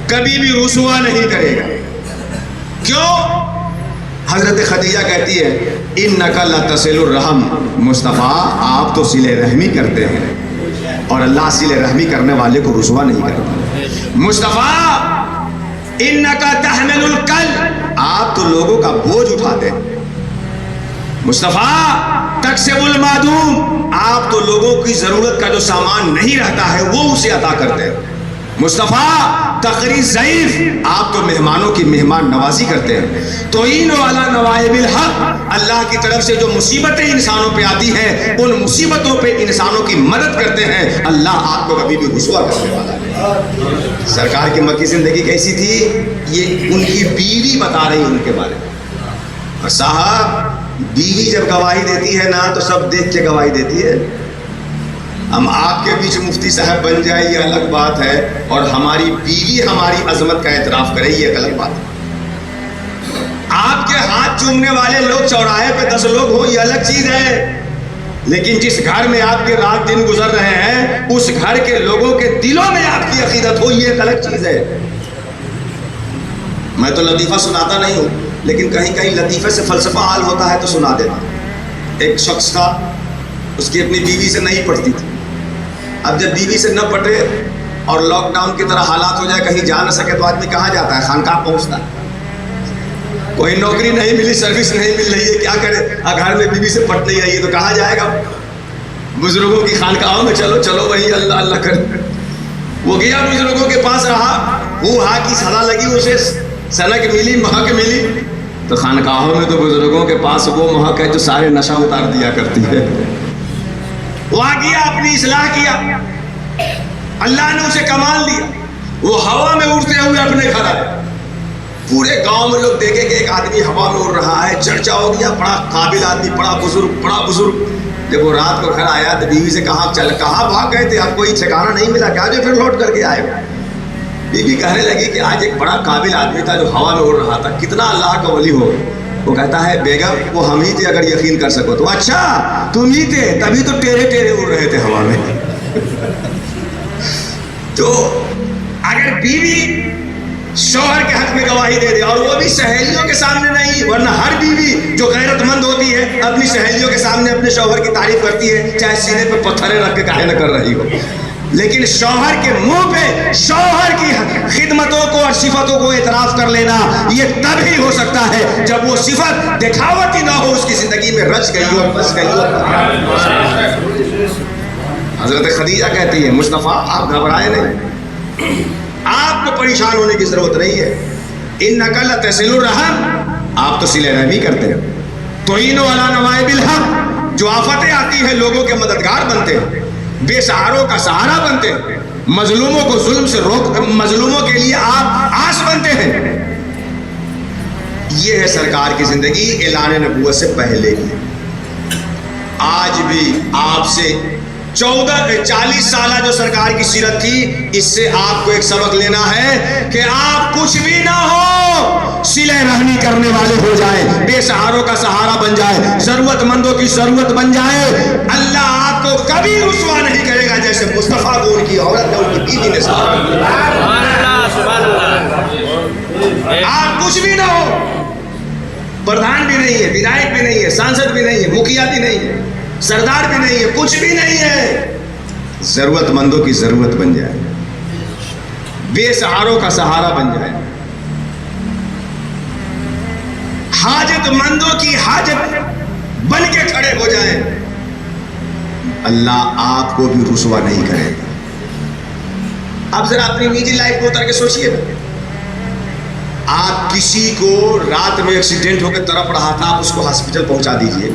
کبھی بھی رسوا نہیں کرے گا. کیوں؟ حضرت خدیجہ کہتی ہے انک لتصل الرحم، مصطفیٰ آپ تو صلہ رحمی کرتے ہیں اور اللہ صلہ رحمی کرنے والے کو رسوا نہیں کرتا. مصطفیٰ انک تحمل الکل، آپ تو لوگوں کا بوجھ اٹھاتے ہیں. مصطفیٰ تکسب المعدوم، آپ تو لوگوں کی ضرورت کا جو سامان نہیں رہتا ہے وہ اسے عطا کرتے ہیں. مصطفیٰ تقری ضعیف، آپ تو مہمانوں کی مہمان نوازی کرتے ہیں. تعین علی نوائب الحق، اللہ کی طرف سے جو مصیبتیں انسانوں پہ آتی ہیں ان مصیبتوں پہ انسانوں کی مدد کرتے ہیں، اللہ آپ کو کبھی بھی رسوا کرنے والا ہے. سرکار کی مکی زندگی کیسی تھی یہ ان کی بیوی بتا رہی ان کے بارے میں. اور صاحب بیوی جب گواہی دیتی ہے نا تو سب دیکھ کے گواہی دیتی ہے. ہم آپ کے بیچ مفتی صاحب بن جائے یہ الگ بات ہے، اور ہماری بیوی ہماری عظمت کا اعتراف کرے یہ ایک الگ بات ہے. آپ کے ہاتھ چومنے والے لوگ چوراہے پہ 10 لوگ ہوں یہ الگ چیز ہے، لیکن جس گھر میں آپ کے رات دن گزر رہے ہیں اس گھر کے لوگوں کے دلوں میں آپ کی عقیدت ہو یہ ایک الگ چیز ہے. میں تو لطیفہ سناتا نہیں ہوں، لیکن کہیں کہیں لطیفے سے فلسفہ حال ہوتا ہے تو سنا دیتا. ایک شخص تھا، اس کی اپنی بیوی سے نہیں پڑتی تھی. اب جب بیوی سے نہ پٹے اور لاک ڈاؤن کی طرح حالات ہو جائے کہیں جا نہ سکے تو آدمی کہاں جاتا ہے؟ خانقاہ پہنچتا ہے. کوئی نوکری نہیں ملی، سروس نہیں مل رہی ہے، کیا کرے؟ گھر میں بیوی سے پٹ نہیں رہی ہے تو کہاں جائے گا؟ بزرگوں کی خانقاہوں میں چلو چلو وہی اللہ اللہ کر. وہ گیا بزرگوں کے پاس رہا، وہ ہاں کی سزا لگی، اسے سنک ملی، مہک ملی. تو خانقاہوں میں تو بزرگوں کے پاس وہ مہک ہے جو سارے نشہ اتار دیا کرتی ہے. وہاں گیا، اپنی اصلاح کیا، اللہ نے اسے کمال دیا. وہ ہوا میں اڑتے ہوئے اپنے گھر آئے. پورے گاؤں میں لوگ دیکھے کہ ایک آدمی ہوا میں اڑ رہا ہے، چرچا ہو گیا، بڑا قابل آدمی، بڑا بزرگ. جب وہ رات کو گھر آیا تو بیوی سے کہاں بھاگ گئے تھے؟ آپ کو ٹھکانا نہیں ملا کیا جو پھر لوٹ کر کے آئے؟ بیوی کہنے لگی کہ آج ایک بڑا قابل آدمی تھا جو ہوا میں اڑ رہا تھا، کتنا اللہ کا ولی ہو. وہ کہتا ہے بیگم وہ ہم ہی تھے اگر یقین کر سکو تو. اچھا تم ہی تھے، تبھی تو ٹیرے ٹیرے اڑ رہے تھے ہوا میں. تو اگر بیوی شوہر کے حق میں گواہی دے دے اور وہ بھی سہیلیوں کے سامنے نہیں، ورنہ ہر بیوی جو غیرت مند ہوتی ہے اپنی سہیلیوں کے سامنے اپنے شوہر کی تعریف کرتی ہے، چاہے سینے پہ پتھریں رکھ کے کاہے نہ کر رہی ہو. لیکن شوہر کے منہ پہ شوہر کی خدمتوں کو اور صفتوں کو اعتراف کر لینا یہ تب ہی ہو سکتا ہے جب وہ صفت دکھاوتی نہ ہو، اس کی زندگی میں رچ گئی ہو، بس گئی ہو. حضرت خدیجہ کہتی ہے مصطفیٰ آپ گھبرائے نہیں، آپ کو پریشان ہونے کی ضرورت نہیں ہے. انک لتصل الرحم، آپ تو صلہ رحمی کرتے ہیں. تعین علی نوائب الحق، جو آفتیں آتی ہیں لوگوں کے مددگار بنتے ہیں، بے سہاروں کا سہارا بنتے ہیں، مظلوموں کو ظلم سے روک، مظلوموں کے لیے آپ آس بنتے ہیں. یہ ہے سرکار کی زندگی اعلان نبوت سے پہلے کی. آج بھی آپ سے 40 سالہ جو سرکار کی سیرت تھی، اس سے آپ کو ایک سبق لینا ہے کہ آپ کچھ بھی نہ ہو، صلہ رحمی کرنے والے ہو جائیں، بے سہاروں کا سہارا بن جائے، ضرورت مندوں کی ضرورت بن جائے. اللہ آپ کو کبھی رسوا نہیں کرے گا جیسے مصطفیٰ کو ان کی عورت نے، ان کی بیوی نے سہارا. آپ کچھ بھی نہ ہو، پردھان بھی نہیں ہے، ودھائک بھی نہیں ہے، سانسد بھی نہیں ہے، مکھیا بھی نہیں ہے، سردار بھی نہیں ہے، کچھ بھی نہیں ہے. ضرورت مندوں کی ضرورت بن جائے، بے سہاروں کا سہارا بن جائے، حاجت مندوں کی حاجت بن کے کھڑے ہو جائیں. اللہ آپ کو بھی رسوا نہیں کرے گا. اب ذرا اپنی نجی لائف کو اتر کے سوچئے نا. آپ کسی کو رات میں ایکسیڈنٹ ہو کے تڑپ رہا تھا، آپ اس کو ہاسپٹل پہنچا دیجئے،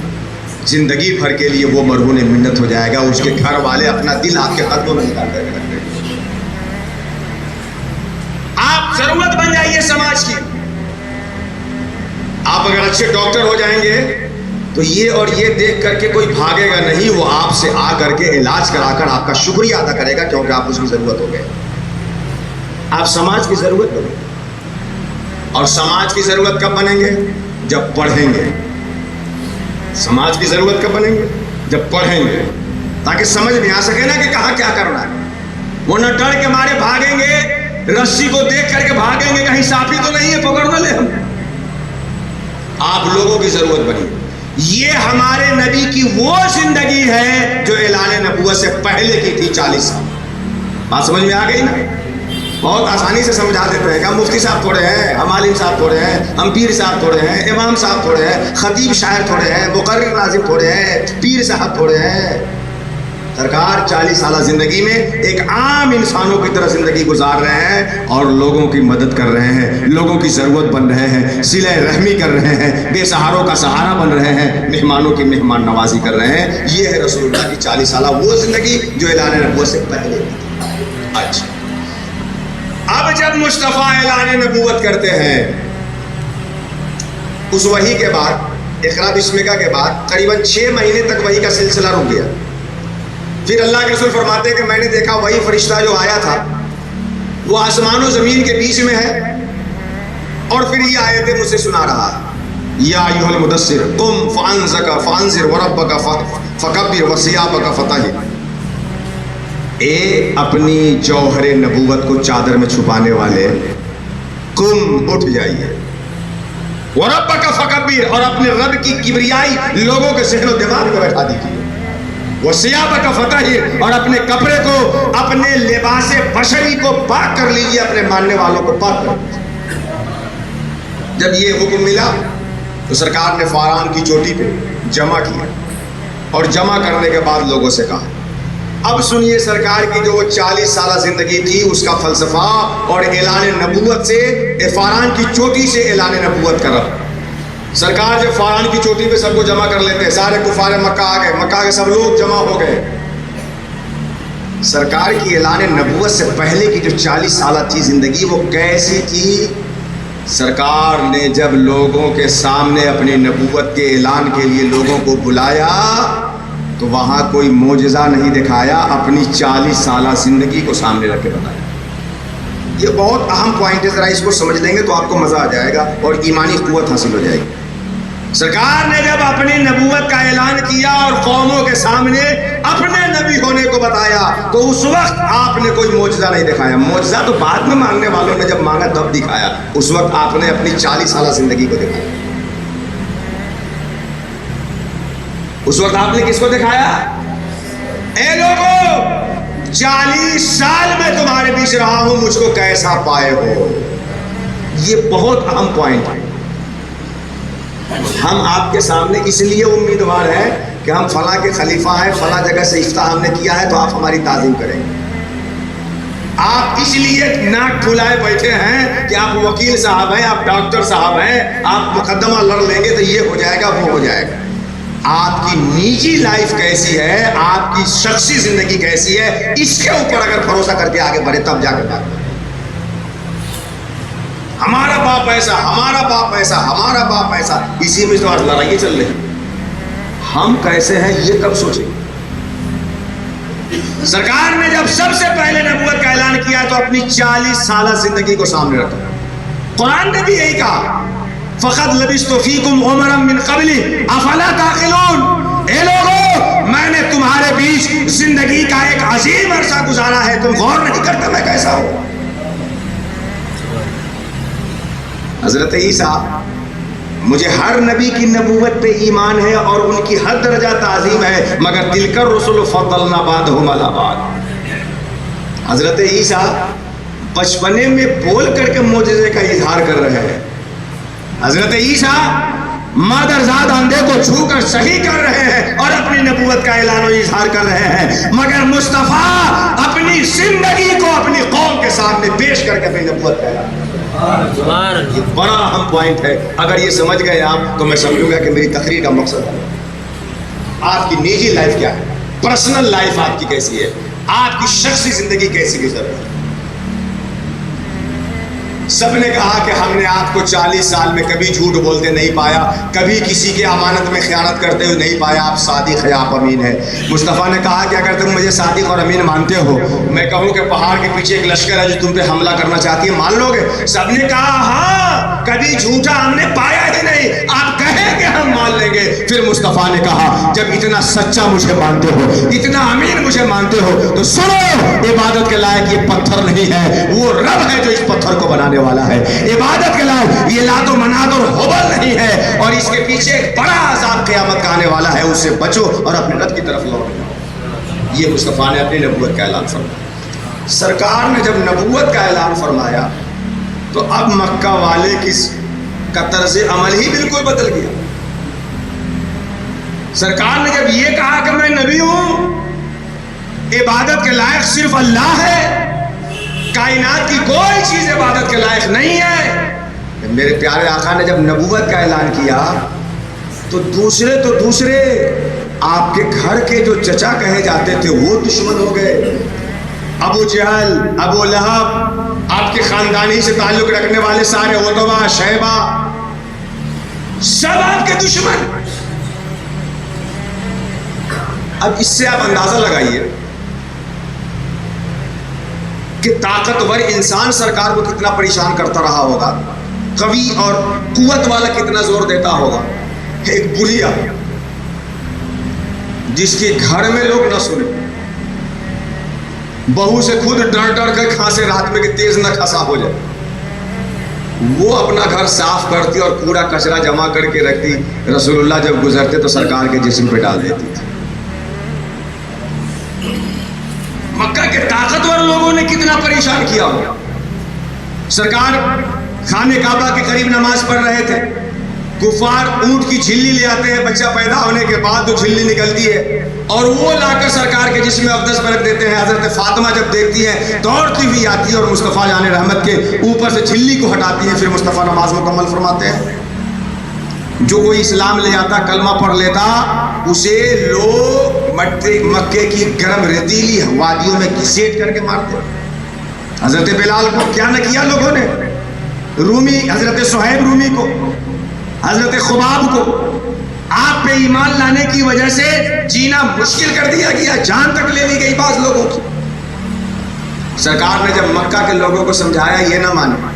زندگی بھر کے لیے وہ مرہون منت ہو جائے گا. اس کے گھر والے اپنا دل آپ کے قدموں میں نکال کر کے رکھ دیں گے. آپ ضرورت بن جائیے سماج کی. آپ اگر اچھے ڈاکٹر ہو جائیں گے تو یہ اور یہ دیکھ کر کے کوئی بھاگے گا نہیں، وہ آپ سے آ کر کے علاج کرا کر آپ کا شکریہ ادا کرے گا، کیونکہ آپ اس کی ضرورت ہو گئے. آپ سماج کی ضرورت بنیں. اور سماج کی ضرورت کب بنیں گے؟ جب پڑھیں گے. سماج کی ضرورت کب بنیں گے؟ جب پڑھیں گے، تاکہ سمجھ میں آ سکے نا کہ کہاں کیا کرنا ہے. وہ نہ ڈر کے مارے بھاگیں گے، رسی کو دیکھ کر کے بھاگیں گے کہیں سانپی تو نہیں ہے پکڑ نہ لے ہم. آپ لوگوں کی ضرورت بنی. یہ ہمارے نبی کی وہ زندگی ہے جو اعلان نبوت سے پہلے کی تھی 40 سال. بات سمجھ میں آ گئی نا؟ بہت آسانی سے سمجھا دیتے ہیں کہ ہم مفتی صاحب تھوڑے ہیں، ہم عالم صاحب تھوڑے ہیں، ہم پیر صاحب تھوڑے ہیں، امام صاحب تھوڑے ہیں، خطیب شاعر تھوڑے ہیں، مقرر ناظم تھوڑے ہیں، پیر صاحب تھوڑے ہیں. سرکار 40 سالہ زندگی میں ایک عام انسانوں کی طرح زندگی گزار رہے ہیں اور لوگوں کی مدد کر رہے ہیں، لوگوں کی ضرورت بن رہے ہیں، صلہ رحمی کر رہے ہیں، بے سہاروں کا سہارا بن رہے ہیں، مہمانوں کی مہمان نوازی کر رہے ہیں. یہ ہے رسول اللہ کی 40 سالہ وہ زندگی جو اعلان نبوت سے پہلے تھی. اچھا، اب جب مصطفیٰ اعلان نبوت کرتے ہیں، اس وحی کے بعد، اقرا بسمکا کے بعد قریباً 6 مہینے تک وحی کا سلسلہ رک گیا. پھر اللہ کے رسول فرماتے ہیں کہ میں نے دیکھا وہی فرشتہ جو آیا تھا وہ آسمان و زمین کے بیچ میں ہے، اور پھر یہ آیتیں مجھ سے سنا رہا ہے. یا ایھا المدثر قم فانذر وربک فکبر وثیابک فطہر. اے اپنی جوہر نبوت کو چادر میں چھپانے والے، قم اٹھ جائیے، وربک فکبر، اور اپنے رب کی کبریائی لوگوں کے ذہن و دماغ میں بیٹھا دیجیے. وثیابک فطہر، اور اپنے کپڑے کو، اپنے لباس بشری کو پاک کر لیجیے، اپنے ماننے والوں کو پاک کر لیجیے. جب یہ حکم ملا تو سرکار نے فاران کی چوٹی پہ جمع کیا، اور جمع کرنے کے بعد لوگوں سے کہا اب سنیے سرکار کی جو 40 سالہ زندگی تھی اس کا فلسفہ اور اعلان نبوت سے، فاران کی چوٹی سے اعلان نبوت کا ربط. سرکار جب فاران کی چوٹی پہ سب کو جمع کر لیتے ہیں، سارے کفار مکہ آ گئے، مکہ کے سب لوگ جمع ہو گئے. سرکار کی اعلان نبوت سے پہلے کی جو 40 سالہ تھی زندگی وہ کیسی تھی؟ سرکار نے جب لوگوں کے سامنے اپنی نبوت کے اعلان کے لیے لوگوں کو بلایا تو وہاں کوئی معجزہ نہیں دکھایا، اپنی 40 سالہ زندگی کو سامنے رکھ کے بتایا. یہ بہت اہم پوائنٹ ہے، ذرا اس کو سمجھ لیں گے تو آپ کو مزہ آ جائے گا اور ایمانی قوت حاصل ہو جائے گی. سرکار نے جب اپنی نبوت کا اعلان کیا اور قوموں کے سامنے اپنے نبی ہونے کو بتایا تو اس وقت آپ نے کوئی معجزہ نہیں دکھایا. معجزہ تو بعد میں مانگنے والوں نے جب مانگا تب دکھایا، اس وقت آپ نے اپنی 40 سالہ زندگی کو دکھایا. اس وقت آپ نے کس کو دکھایا؟ اے لوگوں، 40 سال میں تمہارے بیچ رہا ہوں، مجھ کو کیسا پائے ہو. یہ بہت اہم پوائنٹ ہے. ہم آپ کے سامنے اس لیے امیدوار ہیں کہ ہم فلاں کے خلیفہ ہیں، فلاں جگہ سے افتتاح ہم نے کیا ہے تو آپ ہماری تعظیم کریں گے. آپ اس لیے ناک پھلائے بیٹھے ہیں کہ آپ وکیل صاحب ہیں، آپ ڈاکٹر صاحب ہیں، آپ مقدمہ لڑ لیں گے تو یہ ہو جائے گا وہ ہو جائے گا. آپ کی نجی لائف کیسی ہے، آپ کی شخصی زندگی کیسی ہے، اس کے اوپر اگر بھروسہ کر کے آگے بڑھے تب جا کر بات کریں. ہمارا باپ ایسا، ہمارا باپ ایسا، ہمارا باپ ایسا، اسی میں تو آج لڑائیاں چل رہی. ہم کیسے ہیں یہ کب سوچیں. سرکار نے جب سب سے پہلے نبوت کا اعلان کیا تو اپنی 40 سالہ زندگی کو سامنے رکھا. قرآن نے بھی یہی کہا فَقَدْ لَبِثْتُ فِيكُمْ عُمَرًا مِّن قَبْلِ أَفَلَا تَعْقِلُونَ. اے لوگو، میں نے تمہارے بیچ زندگی کا ایک عظیم عرصہ گزارا ہے، تم غور نہیں کرتے میں کیسا ہوں. حضرت عیسیٰ، مجھے ہر نبی کی نبوت پہ ایمان ہے اور ان کی ہر درجہ تعظیم ہے، مگر تِلْكَ الرُّسُلُ فَضَّلْنَا بَعْضَهُمْ عَلَىٰ بَعْضٍ. حضرت عیسیٰ بچپنے میں بول کر کے معجزے کا اظہار کر رہے ہیں. حضرت عیسیٰ مادرزاد اندھے کو چھو کر صحیح کر رہے ہیں اور اپنی نبوت کا اعلان و اظہار کر رہے ہیں، مگر مصطفیٰ اپنی زندگی کو اپنی قوم کے سامنے پیش کر کے اپنی نبوت کا اعلان. یہ بڑا اہم پوائنٹ ہے. اگر یہ سمجھ گئے آپ تو میں سمجھوں گا کہ میری تقریر کا مقصد ہے. آپ کی نجی لائف کیا ہے، پرسنل لائف آپ کی کیسی ہے، آپ کی شخصی زندگی کیسی گزر رہی ہے. سب نے کہا کہ ہم نے آپ کو 40 سال میں کبھی جھوٹ بولتے نہیں پایا، کبھی کسی کے امانت میں خیانت کرتے ہوئے نہیں پایا، آپ صادق ہیں، آپ امین ہیں۔ مصطفیٰ نے کہا کہ اگر تم مجھے صادق اور امین مانتے ہو، میں کہوں کہ پہاڑ کے پیچھے ایک لشکر ہے جو تم پہ حملہ کرنا چاہتی ہے، مان لو گے؟ سب نے کہا ہاں، کبھی جھوٹا ہم نے پایا ہی نہیں، آپ کہیں کہ ہم مان لیں گے۔ پھر مصطفیٰ نے کہا جب اتنا سچا مجھے مانتے ہو، اتنا امین مجھے مانتے ہو، تو سنو، عبادت کے لائق یہ پتھر نہیں ہے، وہ رب ہے جو اس پتھر کو بنانے والا ہے۔ عبادت کے لائق یہ لات و منات اور حبل نہیں ہے، اور اس کے پیچھے ایک بڑا عذاب قیامت کا آنے والا ہے، اس سے بچو اور اپنے رب کی طرف لوٹ جاؤ۔ یہ مصطفیٰ نے اپنی نبوت کا اعلان فرمایا۔ سرکار نے جب نبوت کا اعلان فرمایا تو اب مکہ والے کا طرز عمل ہی بالکل بدل گیا۔ سرکار نے جب یہ کہا کہ میں نبی ہوں، عبادت کے لائق صرف اللہ ہے، کائنات کی کوئی چیز عبادت کے لائق نہیں ہے، میرے پیارے آقا نے جب نبوت کا اعلان کیا تو دوسرے آپ کے گھر کے جو چچا کہے جاتے تھے وہ دشمن ہو گئے۔ ابو جہل، ابو لہب، آپ کے خاندانی سے تعلق رکھنے والے سارے عتبہ، شیبہ، سب آپ کے دشمن۔ اب اس سے آپ اندازہ لگائیے کہ طاقتور انسان سرکار کو کتنا پریشان کرتا رہا ہوگا، قوی اور قوت والا کتنا زور دیتا ہوگا۔ ایک بڑھیا جس کے گھر میں لوگ نہ سنے، بہو سے خود ڈر کر کھانسے رات میں کہ تیز نہ کھسا ہو جائے، وہ اپنا گھر صاف کرتی اور کوڑا کچرا جمع کر کے رکھتی، رسول اللہ جب گزرتے تو سرکار کے جسم پہ ڈال دیتی تھی۔ مکہ کے طاقتور لوگوں نے کتنا پریشان کیا ہو۔ سرکار خانہ کعبہ کے قریب نماز پڑھ رہے تھے، کفار اونٹ کی جھلی لے آتے ہیں، بچہ پیدا ہونے کے بعد جو جھلی نکلتی ہے اور وہ لا کر سرکار کے جسم میں اقدس پر رکھ دیتے ہیں۔ حضرت فاطمہ جب دیکھتی ہیں دوڑتی ہوئی آتی ہے اور مصطفیٰ جان رحمت کے اوپر سے جھلی کو ہٹاتی ہے، پھر مصطفیٰ نماز مکمل فرماتے ہیں۔ جو کوئی اسلام لے آتا، کلمہ پڑھ لیتا، اسے لوگ مکے کی گرم ریتیلی وادیوں میں گھسیٹ کر کے مارتے۔ حضرت بلال کو کیا نہ کیا لوگوں نے، رومی، حضرت صہیب رومی کو، حضرت خباب کو، آپ پہ ایمان لانے کی وجہ سے جینا مشکل کر دیا گیا، جان تک لے لی گئی بعض لوگوں کی۔ سرکار نے جب مکہ کے لوگوں کو سمجھایا یہ نہ مانے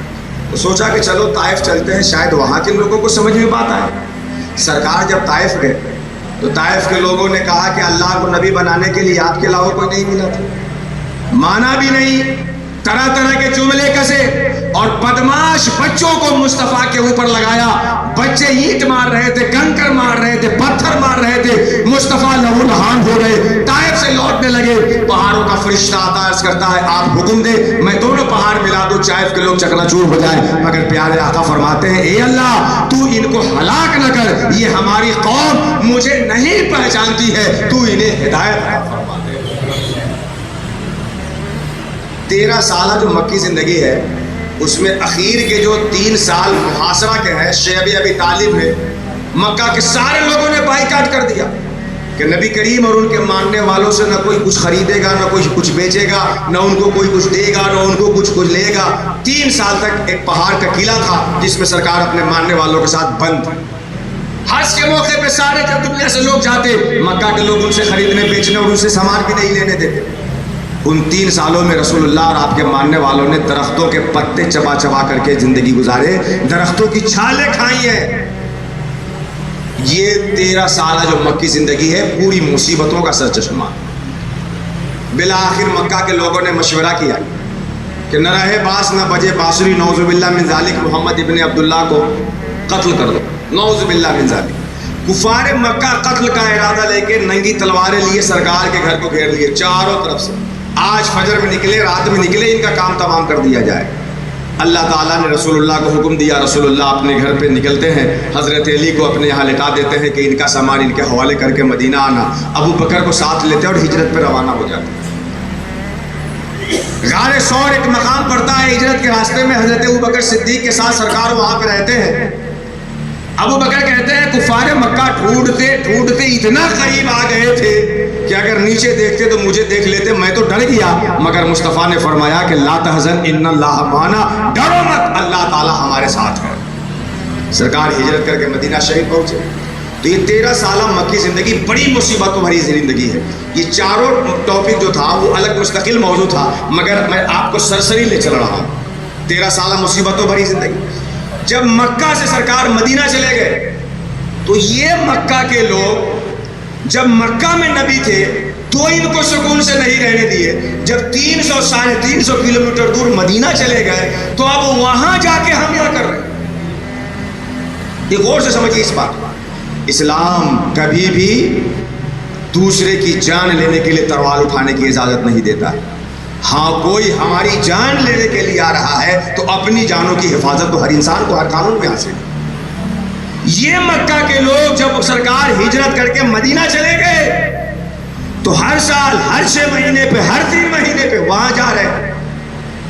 تو سوچا کہ چلو طائف چلتے ہیں، شاید وہاں کے لوگوں کو سمجھ میں بات آئے۔ سرکار جب طائف گئے تو طائف کے لوگوں نے کہا کہ اللہ کو نبی بنانے کے لیے آپ کے علاوہ کوئی نہیں ملا تھا، مانا بھی نہیں، طرح طرح کے جملے کسے اور بدماش بچوں کو مصطفیٰ کے اوپر لگایا۔ بچے اینٹ مار رہے تھے، کنکر مار رہے تھے، پتھر مار رہے تھے، مصطفیٰ لہو لہان ہو گئے، طائف سے لوٹنے لگے۔ پہاڑوں کا فرشتہ آتا ہے، عرض کرتا ہے آپ حکم دے میں دونوں پہاڑ ملا دوں، طائف کے لوگ چکنا چور ہو جائیں، مگر پیارے آقا فرماتے ہیں اے اللہ تو ان کو ہلاک نہ کر، یہ ہماری قوم مجھے نہیں پہچانتی ہے، تو انہیں ہدایت عطا فرما دے۔ 13 سالہ جو مکی زندگی ہے اس میں اخیر کے جو 3 سال محاصرہ کے ہیں، شیب ابی طالب نے مکہ کے سارے لوگوں نے بائیکاٹ کر دیا کہ نبی کریم اور ان کے ماننے والوں سے نہ کوئی کچھ خریدے گا، نہ کوئی کچھ بیچے گا، نہ ان کو کوئی کچھ دے گا، نہ ان کو کچھ لے گا۔ 3 سال تک ایک پہاڑ کا قلعہ تھا جس میں سرکار اپنے ماننے والوں کے ساتھ بند تھے۔ حج کے موقع پہ سارے جب دنیا سے لوگ جاتے، مکہ کے لوگ ان سے خریدنے بیچنے اور ان سے سامان بھی نہیں لینے دیتے۔ ان 3 سالوں میں رسول اللہ اور آپ کے ماننے والوں نے درختوں کے پتے چبا چبا کر کے زندگی گزارے، درختوں کی چھالیں کھائی ہیں۔ یہ 13 سالہ جو مکی زندگی ہے پوری مصیبتوں کا سرچشمہ۔ بالآخر مکہ کے لوگوں نے مشورہ کیا کہ نہ رہے باس نہ بجے بانسری، نعوذ باللہ من ذالک، محمد ابن عبداللہ کو قتل کر دو، نعوذ باللہ من ذالک۔ کفار مکہ قتل کا ارادہ لے کے ننگی تلواریں لیے سرکار کے گھر کو گھیر لیے چاروں طرف سے۔ آج فجر میں نکلے، رات میں نکلے، ان کا کام تمام کر دیا جائے۔ اللہ تعالیٰ نے رسول اللہ کو حکم دیا، رسول اللہ اپنے گھر پہ نکلتے ہیں، حضرت علی کو اپنے یہاں لٹا دیتے ہیں کہ ان کا سامان ان کے حوالے کر کے مدینہ آنا، ابو بکر کو ساتھ لیتے اور ہجرت پہ روانہ ہو جاتے ہیں۔ غار ثور ایک مقام پڑتا ہے ہجرت کے راستے میں، حضرت ابو بکر صدیق کے ساتھ سرکار وہاں پہ رہتے ہیں۔ ابو بکر کہتے ہیں کفار مکہ ڈھونڈتے ڈھونڈتے اتنا قریب آ گئے تھے کہ اگر نیچے دیکھتے تو مجھے دیکھ لیتے، میں تو ڈر گیا، مگر مصطفیٰ نے فرمایا کہ لا تحزن ان اللہ معنا، ڈرو مت، اللہ تعالیٰ ہمارے ساتھ ہے۔ سرکار ہجرت کر کے مدینہ شریف پہنچے تو یہ 13 سالہ مکی زندگی بڑی مصیبتوں بھری زندگی ہے۔ یہ چاروں ٹاپک جو تھا وہ الگ مستقل موضوع تھا، مگر میں آپ کو سرسری لے چل رہا ہوں۔ 13 سالہ مصیبتوں بھری زندگی۔ جب مکہ سے سرکار مدینہ چلے گئے تو یہ مکہ کے لوگ جب مکہ میں نبی تھے تو ان کو سکون سے نہیں رہنے دیے، جب 300 ساڑھے 300 کلومیٹر دور مدینہ چلے گئے تو اب وہاں جا کے حملہ کر رہے ہیں۔ یہ غور سے سمجھیے اس بات کو، اسلام کبھی بھی دوسرے کی جان لینے کے لیے تلوار اٹھانے کی اجازت نہیں دیتا ہے۔ ہاں کوئی ہماری جان لینے کے لیے آ رہا ہے تو اپنی جانوں کی حفاظت تو ہر انسان کو ہر قانون میں حاصل ہے۔ یہ مکہ کے لوگ جب سرکار ہجرت کر کے مدینہ چلے گئے تو ہر سال ہر 6 مہینے پہ ہر 3 مہینے پہ وہاں جا رہے ہیں۔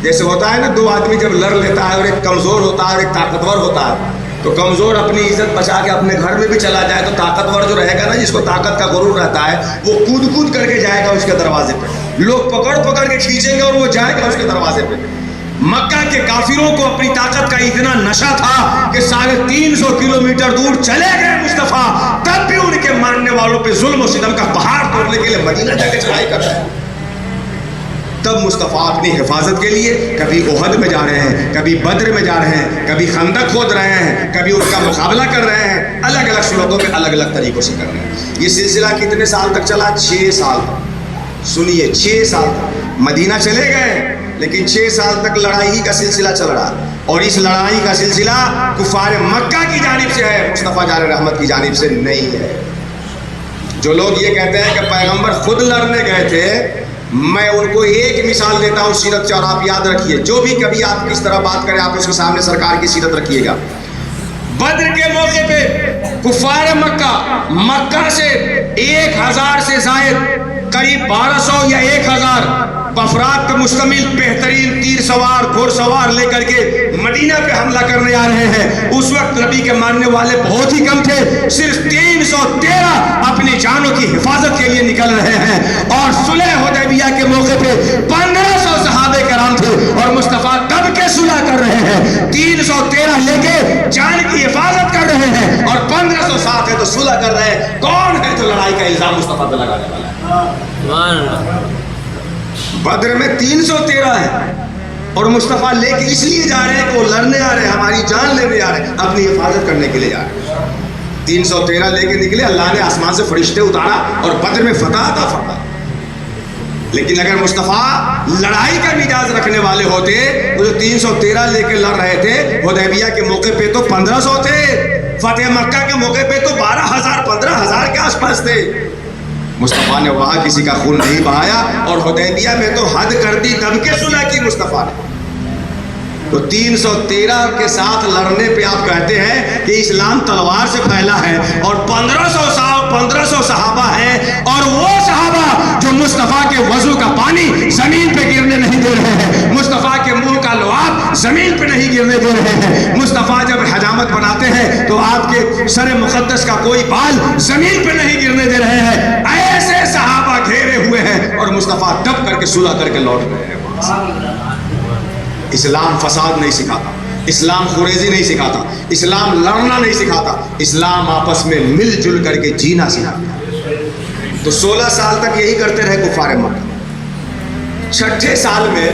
جیسے ہوتا ہے نا، 2 آدمی جب لڑ لیتا ہے اور ایک کمزور ہوتا ہے اور ایک طاقتور ہوتا ہے، تو کمزور اپنی عزت بچا کے اپنے گھر میں بھی چلا جائے تو طاقتور جو رہے گا نا، جس کو طاقت کا غرور رہتا ہے، وہ کود کود کر کے جائے گا اس کے دروازے پہ، لوگ پکڑ پکڑ کے کھینچیں گے اور وہ جائے گا اس کے دروازے پہ۔ مکہ کے کافروں کو اپنی طاقت کا اتنا نشہ تھا کہ 350 کلومیٹر دور چلے گئے مصطفیٰ، تب بھی ان کے ماننے والوں پہ ظلم و ستم کا پہاڑ توڑنے کے لیے مدینہ جا کے چڑھائی کر رہے ہیں۔ تب مصطفیٰ اپنی حفاظت کے لیے کبھی احد میں جا رہے ہیں، کبھی بدر میں جا رہے ہیں، کبھی خندق کھود رہے ہیں، کبھی ان کا مقابلہ کر رہے ہیں، الگ الگ صورتوں میں الگ الگ طریقوں سے کر رہے ہیں۔ یہ سلسلہ کتنے سال تک چلا؟ 6 سال تک۔ سنیے، 6 سال تک مدینہ چلے گئے لیکن 6 سال تک لڑائی کا سلسلہ چل رہا، اور اس لڑائی کا سلسلہ کفار مکہ کی جانب سے ہے، مصطفیٰ جان رحمت کی جانب سے نہیں ہے۔ جو لوگ یہ کہتے ہیں کہ پیغمبر خود لڑنے گئے تھے، میں ان کو ایک مثال دیتا ہوں سیرت سے، اور آپ یاد رکھیے، جو بھی کبھی آپ کس طرح بات کریں آپ اس کے سامنے سرکار کی سیرت رکھیے گا۔ بدر کے موقع پہ کفار مکہ سے 1000 سے زائد قریب 1200 یا 1000 افراد پر مشتمل بہترین تیر سوار گھوڑ سوار لے کر کے مدینہ پہ حملہ کرنے آ رہے ہیں۔ اس وقت نبی کے ماننے والے بہت ہی کم تھے، صرف 313 اپنی جانوں کی حفاظت کے لیے نکل رہے ہیں، اور صلح حدیبیہ کے موقع پہ 1500 صحابہ کرام تھے، اور مصطفیٰ تب کے صلح کر رہے ہیں، 313 لے کے جان کی حفاظت کر رہے ہیں اور 1500 ساتھ ہے تو صلح کر رہے ہیں۔ کون ہے جو لڑائی کا الزام مصطفیٰ پہ لگانے والا ہے؟ بدر میں 313 ہے اور مصطفیٰ لے کے اس لیے جا رہے ہیں کہ وہ لڑنے آ رہے ہیں، ہماری جان لینے آ رہے ہیں، اپنی حفاظت کرنے کے لیے جا رہے ہیں۔ 313 لے کے نکلے، اللہ نے آسمان سے فرشتے اتارا اور بدر میں فتح عطا فرمائی۔ لیکن اگر مصطفیٰ لڑائی کا مزاج رکھنے والے ہوتے، وہ جو 313 لے کے لڑ رہے تھے، حدیبیہ کے موقع پہ تو 1500 تھے، فتح مکہ کے موقع پہ تو 12000 15000 کے آس پاس تھے۔ مصطفیٰ نے وہاں کسی کا خون نہیں بہایا، اور حدیبیہ میں تو حد کر دی، دب کے صلح کی مصطفیٰ نے۔ تو 313 کے ساتھ لڑنے پہ آپ کہتے ہیں کہ اسلام تلوار سے پھیلا ہے، اور 1500 صحابہ ہیں، اور وہ صحابہ جو مصطفیٰ کے وضو کا پانی زمین پہ گرنے نہیں دے رہے ہیں، مصطفیٰ کے منہ کا لعاب زمین پہ نہیں گرنے دے رہے ہیں۔ مصطفیٰ جب حجامت بناتے ہیں تو آپ کے سر مقدس کا کوئی بال زمین پہ نہیں گرنے دے رہے ہیں۔ ایسے صحابہ گھیرے ہوئے ہیں اور مصطفیٰ دب کر کے صلح کر کے لوٹ گئے ہیں۔ اسلام فساد نہیں سکھاتا، اسلام خوریزی نہیں سکھاتا، اسلام لڑنا نہیں سکھاتا، اسلام آپس میں مل جل کر کے جینا سکھاتا۔ تو 16 سال تک یہی کرتے رہے کفار مکہ۔ 6ٹھے سال میں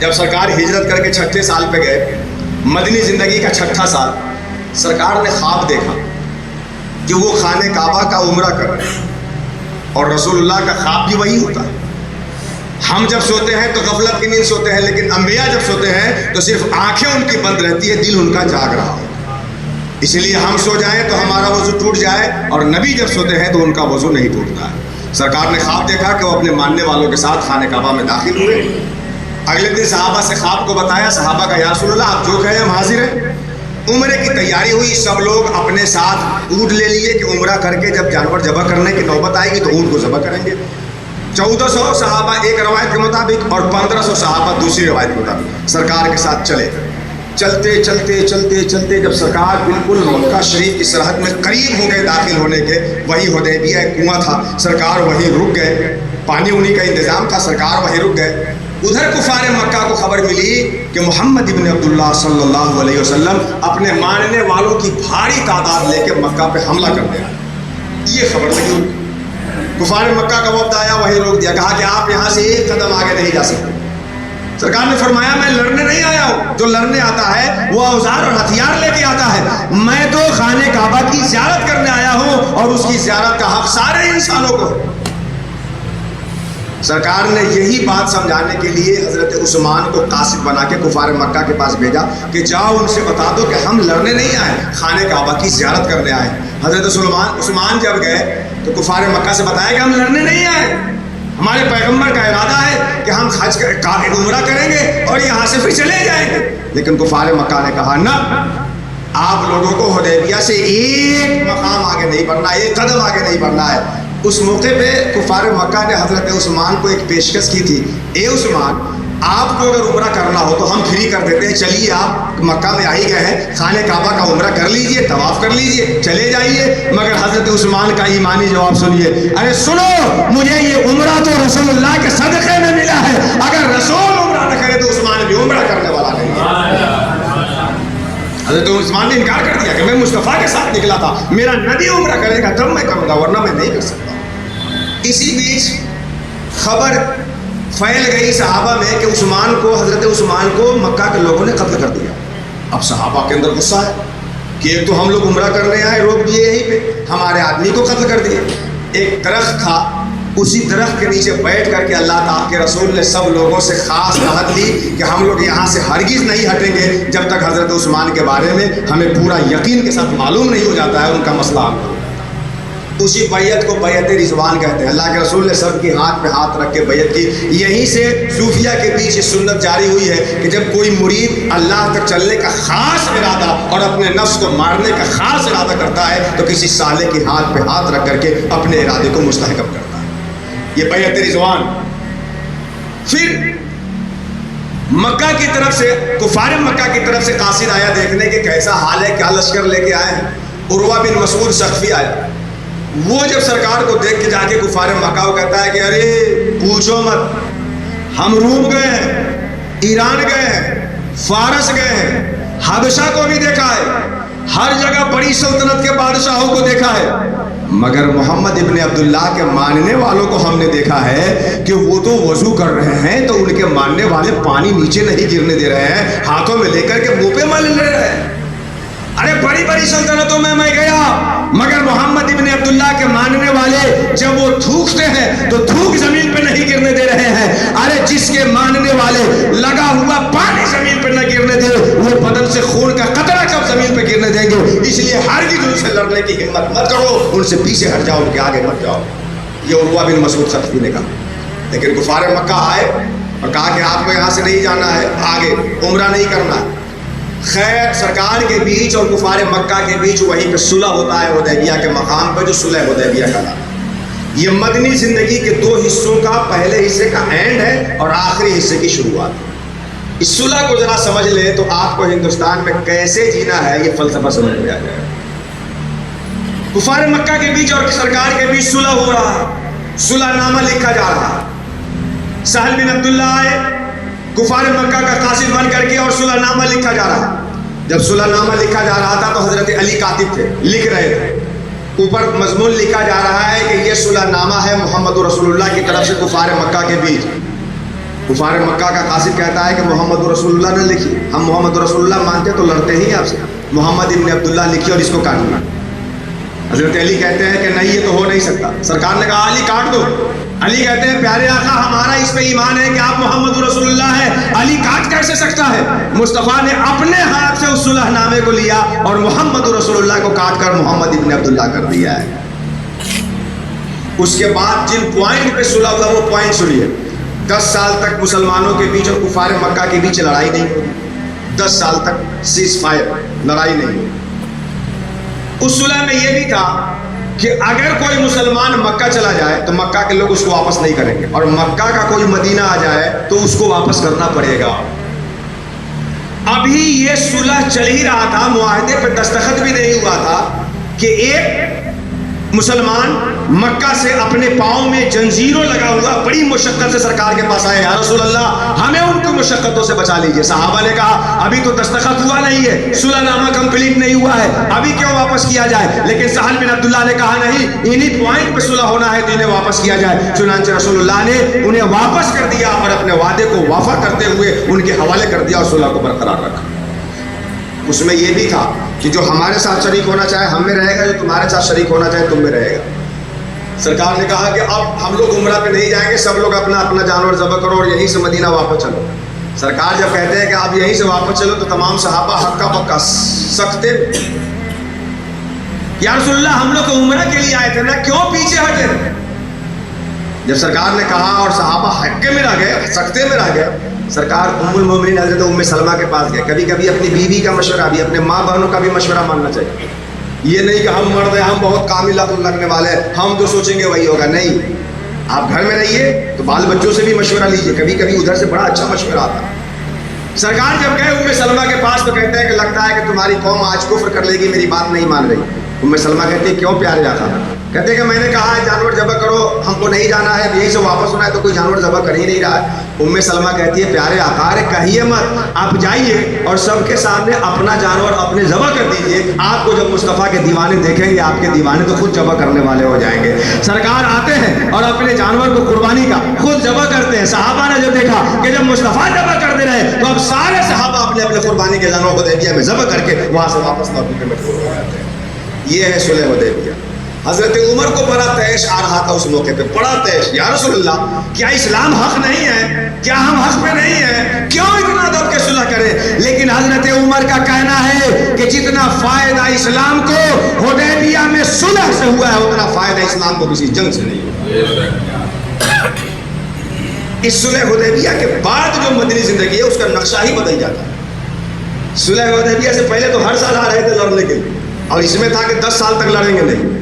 جب سرکار ہجرت کر کے 6ٹھے سال پہ گئے، مدنی زندگی کا 6ٹھا سال، سرکار نے خواب دیکھا کہ وہ خانہ کعبہ کا عمرہ کر رہے ہیں، اور رسول اللہ کا خواب بھی وہی ہوتا ہے۔ ہم جب سوتے ہیں تو غفلت کی نیند سوتے ہیں، لیکن انبیاء جب سوتے ہیں تو صرف آنکھیں ان کی بند رہتی ہے، دل ان کا جاگ رہا ہوتا ہے۔ اس لیے ہم سو جائیں تو ہمارا وضو ٹوٹ جائے، اور نبی جب سوتے ہیں تو ان کا وضو نہیں ٹوٹتا ہے۔ سرکار نے خواب دیکھا کہ وہ اپنے ماننے والوں کے ساتھ خانہ کعبہ میں داخل ہوئے۔ اگلے دن صحابہ سے خواب کو بتایا، صحابہ کا یا رسول اللہ آپ جو کہیں ہم حاضر ہیں۔ عمرے کی تیاری ہوئی، سب لوگ اپنے ساتھ اونٹ لے لیے کہ عمرہ کر کے جب جانور ذبح کرنے کی نوبت آئے گی تو اونٹ کو ذبح کریں گے۔ 1400 صحابہ ایک روایت کے مطابق اور 1500 صحابہ دوسری روایت کے مطابق سرکار کے ساتھ چلے۔ چلتے چلتے چلتے چلتے جب سرکار بالکل مکہ شریف کی سرحد میں قریب ہو گئے داخل ہونے کے، وہی حدیبیہ ایک کنواں تھا، سرکار وہیں رک گئے، پانی وانی کا انتظام تھا، سرکار وہیں رک گئے۔ ادھر کفار مکہ کو خبر ملی کہ محمد ابن عبداللہ صلی اللہ علیہ وسلم اپنے ماننے والوں کی بھاری تعداد لے کے مکہ پہ حملہ کرنے آئے، یہ خبر لگی۔ کفار مکہ کا وفد آیا، وہیں روک دیا، کہا کہ آپ یہاں سے ایک قدم آگے نہیں جا سکتے۔ سرکار نے فرمایا میں لڑنے نہیں آیا ہوں، جو لڑنے آتا ہے وہ اوزار اور ہتھیار لے کے آتا ہے، میں تو خانہ کعبہ کی زیارت کرنے آیا ہوں اور اس کی زیارت کا حق سارے انسانوں کو ہے۔ سرکار نے یہی بات سمجھانے کے لیے حضرت عثمان کو قاصد بنا کے کفار مکہ کے پاس بھیجا کہ جاؤ ان سے بتا دو کہ ہم لڑنے نہیں آئے، خانہ کعبہ کی زیارت کرنے آئے۔ حضرت عثمان جب گئے تو کفار مکہ سے بتایا کہ ہم لڑنے نہیں آئے، ہمارے پیغمبر کا ارادہ ہے کہ ہم حج عمرہ کریں گے اور یہاں سے پھر چلے جائیں گے۔ لیکن کفار مکہ نے کہا نہ، آپ لوگوں کو حدیبیہ سے ایک مقام آگے نہیں بڑھنا، ایک قدم آگے نہیں بڑھنا ہے۔ اس موقع پہ کفار مکہ نے حضرت عثمان کو ایک پیشکش کی تھی، اے عثمان آپ کو اگر عمرہ کرنا ہو تو ہم فری کر دیتے ہیں، چلیے آپ مکہ میں آ ہی گئے ہیں، خانہ کعبہ کا عمرہ کر لیجئے، طواف کر لیجئے، چلے جائیے۔ مگر حضرت عثمان کا ایمانی جواب سنیے، ارے سنو، مجھے یہ عمرہ تو رسول اللہ کے صدقے میں ملا ہے، اگر رسول عمرہ نہ کرے تو عثمان بھی عمرہ کرنے والا نہیں ہے۔ حضرت عثمان نے انکار کر دیا کہ میں مصطفیٰ کے ساتھ نکلا تھا، میرا نبی عمرہ کرے گا تب میں کروں گا، ورنہ میں نہیں کر سکتا۔ اسی بیچ خبر پھیل گئی صحابہ میں کہ حضرت عثمان کو مکہ کے لوگوں نے قتل کر دیا۔ اب صحابہ کے اندر غصہ ہے کہ ایک تو ہم لوگ عمرہ کرنے آئے، روک دیے یہیں پہ، ہمارے آدمی کو قتل کر دیا۔ ایک درخت تھا، اسی درخت کے نیچے بیٹھ کر کے اللہ تعالیٰ کے رسول نے سب لوگوں سے خاص عہد لی کہ ہم لوگ یہاں سے ہرگز نہیں ہٹیں گے جب تک حضرت عثمان کے بارے میں ہمیں پورا یقین کے ساتھ معلوم نہیں ہو جاتا ہے ان کا مسئلہ۔ اسی بیعت کو بیعت رضوان کہتے ہیں۔ اللہ کے رسول نے سب کے ہاتھ پہ ہاتھ رکھ کے بیعت کی۔ یہیں سے صوفیہ کے بیچ یہ سنت جاری ہوئی ہے کہ جب کوئی مرید اللہ تک چلنے کا خاص ارادہ اور اپنے نفس کو مارنے کا خاص ارادہ کرتا ہے تو کسی صالح کے ہاتھ پہ ہاتھ رکھ کر کے اپنے ارادے کو مستحکم کرتا ہے، یہ بیعت رضوان۔ پھر مکہ کی طرف سے، کفار مکہ کی طرف سے قاصد آیا دیکھنے کہ کیسا حال ہے، کیا لشکر لے کے آئے ہیں۔ عروہ بن مسعود ثقفی آیا، وہ جب سرکار کو دیکھ کے جا کے کفار مکہ کو کہتا ہے کہ ارے پوچھو مت، ہم روم گئے ہیں، ایران گئے ہیں، فارس گئے ہیں، حبشہ کو بھی دیکھا ہے، ہر جگہ بڑی سلطنت کے بادشاہوں کو دیکھا ہے، مگر محمد ابن عبداللہ کے ماننے والوں کو ہم نے دیکھا ہے کہ وہ تو وضو کر رہے ہیں تو ان کے ماننے والے پانی نیچے نہیں گرنے دے رہے ہیں، ہاتھوں میں لے کر کے منہ پہ مل لے رہے ہیں۔ ارے بڑی بڑی سلطنتوں میں گیا، مگر محمد ابن عبداللہ کے ماننے والے جب وہ تھوکتے ہیں تو تھوک زمین پہ نہیں گرنے دے رہے ہیں۔ ارے جس کے ماننے والے لگا ہوا پانی زمین پہ نہ گرنے دے، وہ بدن سے خون کا قطرہ کب زمین پہ گرنے دیں گے؟ اس لیے ہرگز ان سے لڑنے کی ہمت مت کرو، ان سے پیچھے ہٹ جاؤ، ان کے آگے مت جاؤ۔ یہ عروہ بن مسعود ثقفی نے کہا۔ لیکن کفار مکہ آئے اور کہا کہ آپ کو یہاں سے نہیں جانا ہے، آگے عمرہ نہیں کرنا ہے۔ خیر سرکار کے بیچ اور کفار مکہ کے بیچ وہیں پہ صلح ہوتا ہے حدیبیہ کے مقام پہ، جو صلح حدیبیہ کا نام۔ یہ مدنی زندگی کے دو حصوں کا پہلے حصے کا اینڈ ہے اور آخری حصے کی شروعات۔ اس صلح کو ذرا سمجھ لیں تو آپ کو ہندوستان میں کیسے جینا ہے یہ فلسفہ سمجھ میں آ جائے گا۔ کفار مکہ کے بیچ اور سرکار کے بیچ صلح ہو رہا ہے، صلح نامہ لکھا جا رہا ہے۔ سہل بن عبداللہ آئے کفار مکہ کا قاصد بن کر کے اور صلح نامہ لکھا جا رہا ہے۔ جب صلح نامہ لکھا جا رہا تھا تو حضرت علی کاتب تھے، لکھ رہے تھے۔ اوپر مضمون لکھا جا رہا ہے کہ یہ صلح نامہ ہے محمد رسول اللہ کی طرف سے کفار مکہ کے بیچ۔ کفار مکہ کا قاصد کہتا ہے کہ محمد رسول اللہ نے لکھی، ہم محمد رسول اللہ مانتے تو لڑتے ہی آپ سے، محمد ابن عبداللہ لکھی اور اس کو کاٹنا۔ حضرت علی کہتے ہیں کہ نہیں یہ تو ہو نہیں سکتا۔ سرکار نے کہا علی کاٹ دو۔ علی کہتے ہیں پیارے آقا ہمارا اس پہ ایمان ہے کہ آپ محمد رسول اللہ ہے، علی کاٹ کیسے سکتا ہے؟ مصطفیٰ نے اپنے ہاتھ سے اس صلح نامے کو لیا اور محمد رسول اللہ کو کاٹ کر محمد ابن عبداللہ کر دیا ہے۔ اس کے بعد جن پوائنٹ پہ صلح ہوا وہ پوائنٹ سنیے۔ 10 سال تک مسلمانوں کے بیچ اور کفار مکہ کے بیچ لڑائی نہیں ہوئی، 10 سال تک سیز فائر، لڑائی نہیں ہوئی۔ اس صلح میں یہ بھی تھا کہ اگر کوئی مسلمان مکہ چلا جائے تو مکہ کے لوگ اس کو واپس نہیں کریں گے، اور مکہ کا کوئی مدینہ آ جائے تو اس کو واپس کرنا پڑے گا۔ ابھی یہ صلح چل ہی رہا تھا, معاہدے پہ دستخط بھی نہیں ہوا تھا کہ ایک مسلمان مکہ سے اپنے پاؤں میں جنجیروں لگا ہوا بڑی مشقت سے سرکار کے پاس آئے, یا رسول اللہ ہمیں ان کی مشقتوں سے بچا لیجئے. صحابہ نے کہا ابھی تو دستخط ہوا نہیں ہے, صلح نامہ کمپلیٹ نہیں ہوا ہے, ابھی کیوں واپس کیا جائے؟ لیکن سہل بن عبداللہ نے کہا نہیں, انہی پوائنٹ پہ صلح ہونا ہے تو انہیں واپس کیا جائے. چنانچہ رسول اللہ نے انہیں واپس کر دیا اور اپنے وعدے کو وفا کرتے ہوئے ان کے حوالے کر دیا اور صلح کو برقرار رکھا. اس میں یہ بھی تھا کہ جو ہمارے ساتھ شریک ہونا چاہے ہم میں رہے گا, جو تمہارے ساتھ شریک ہونا چاہے تم میں رہے گا. سرکار نے کہا کہ اب ہم لوگ عمرہ پہ نہیں جائیں گے, سب لوگ اپنا اپنا جانور ذبح کرو اور یہیں سے مدینہ واپس چلو. سرکار جب کہتے ہیں کہ آپ یہیں سے واپس چلو تو تمام صحابہ ہکا بکا سکتے, یا رسول اللہ ہم لوگ عمرہ کے لیے آئے تھے نا, کیوں پیچھے ہٹے؟ جب سرکار نے کہا اور صحابہ ہکے میں رہ گئے, سکتے میں رہ گئے, سرکار ام المومنین حضرت ام سلمہ کے پاس گئے. کبھی کبھی اپنی بیوی کا مشورہ بھی, اپنے ماں بہنوں کا بھی مشورہ ماننا چاہیے. یہ نہیں کہ ہم مرد ہیں, ہم بہت کامل عقل رکھنے والے ہیں, ہم جو سوچیں گے وہی ہوگا. نہیں, آپ گھر میں رہیے تو بال بچوں سے بھی مشورہ لیجیے, کبھی کبھی ادھر سے بڑا اچھا مشورہ آتا ہے. سرکار جب گئے ام سلمہ کے پاس تو کہتے ہیں کہ لگتا ہے کہ تمہاری قوم آج کفر کر لے گی, میری بات نہیں مان رہی. ام سلمہ کہتی ہے کیوں پیارے آقا؟ کہتے ہیں کہ میں نے کہا ہے جانور ذبح کرو, ہم کو نہیں جانا ہے, یہیں سے واپس ہونا ہے, تو کوئی جانور ذبح کر ہی نہیں رہا ہے. ام سلمہ کہتی ہے پیارے آقا ارے کہیے مت, آپ جائیے اور سب کے سامنے اپنا جانور اپنے ذبح کر دیجیے. آپ کو جب مصطفیٰ کے دیوانے دیکھیں گے, آپ کے دیوانے تو خود ذبح کرنے والے ہو جائیں گے. سرکار آتے ہیں اور اپنے جانور کو قربانی کا خود ذبح کرتے ہیں. صحابہ نے جب دیکھا کہ جب مصطفیٰ ذبح کر دے رہے تو اب سارے صحابہ اپنے اپنے قربانی کے جانوروں کو حدیبیہ میں ذبح کر کے وہاں سے واپس لوٹنے میں مجبور ہو جاتے ہیں. یہ ہے صلح حدیبیہ. حضرت عمر کو بڑا تیش آ رہا تھا اس موقع پہ, بڑا تیش. یا رسول اللہ کیا اسلام حق نہیں ہے؟ کیا ہم حق پہ نہیں ہیں؟ کیوں اتنا دب کے صلح کریں؟ لیکن حضرت عمر کا کہنا ہے کہ جتنا فائدہ اسلام کو حدیبیہ میں صلح سے ہوا ہے اتنا فائدہ اسلام کو کسی جنگ سے نہیں ہوا. اس صلح حدیبیہ کے بعد جو مدنی زندگی ہے اس کا نقشہ ہی بدل جاتا ہے. صلح حدیبیہ سے پہلے تو ہر سال آ رہے تھے لڑنے کے لیے, اور اس میں تھا کہ 10 سال تک لڑیں گے نہیں.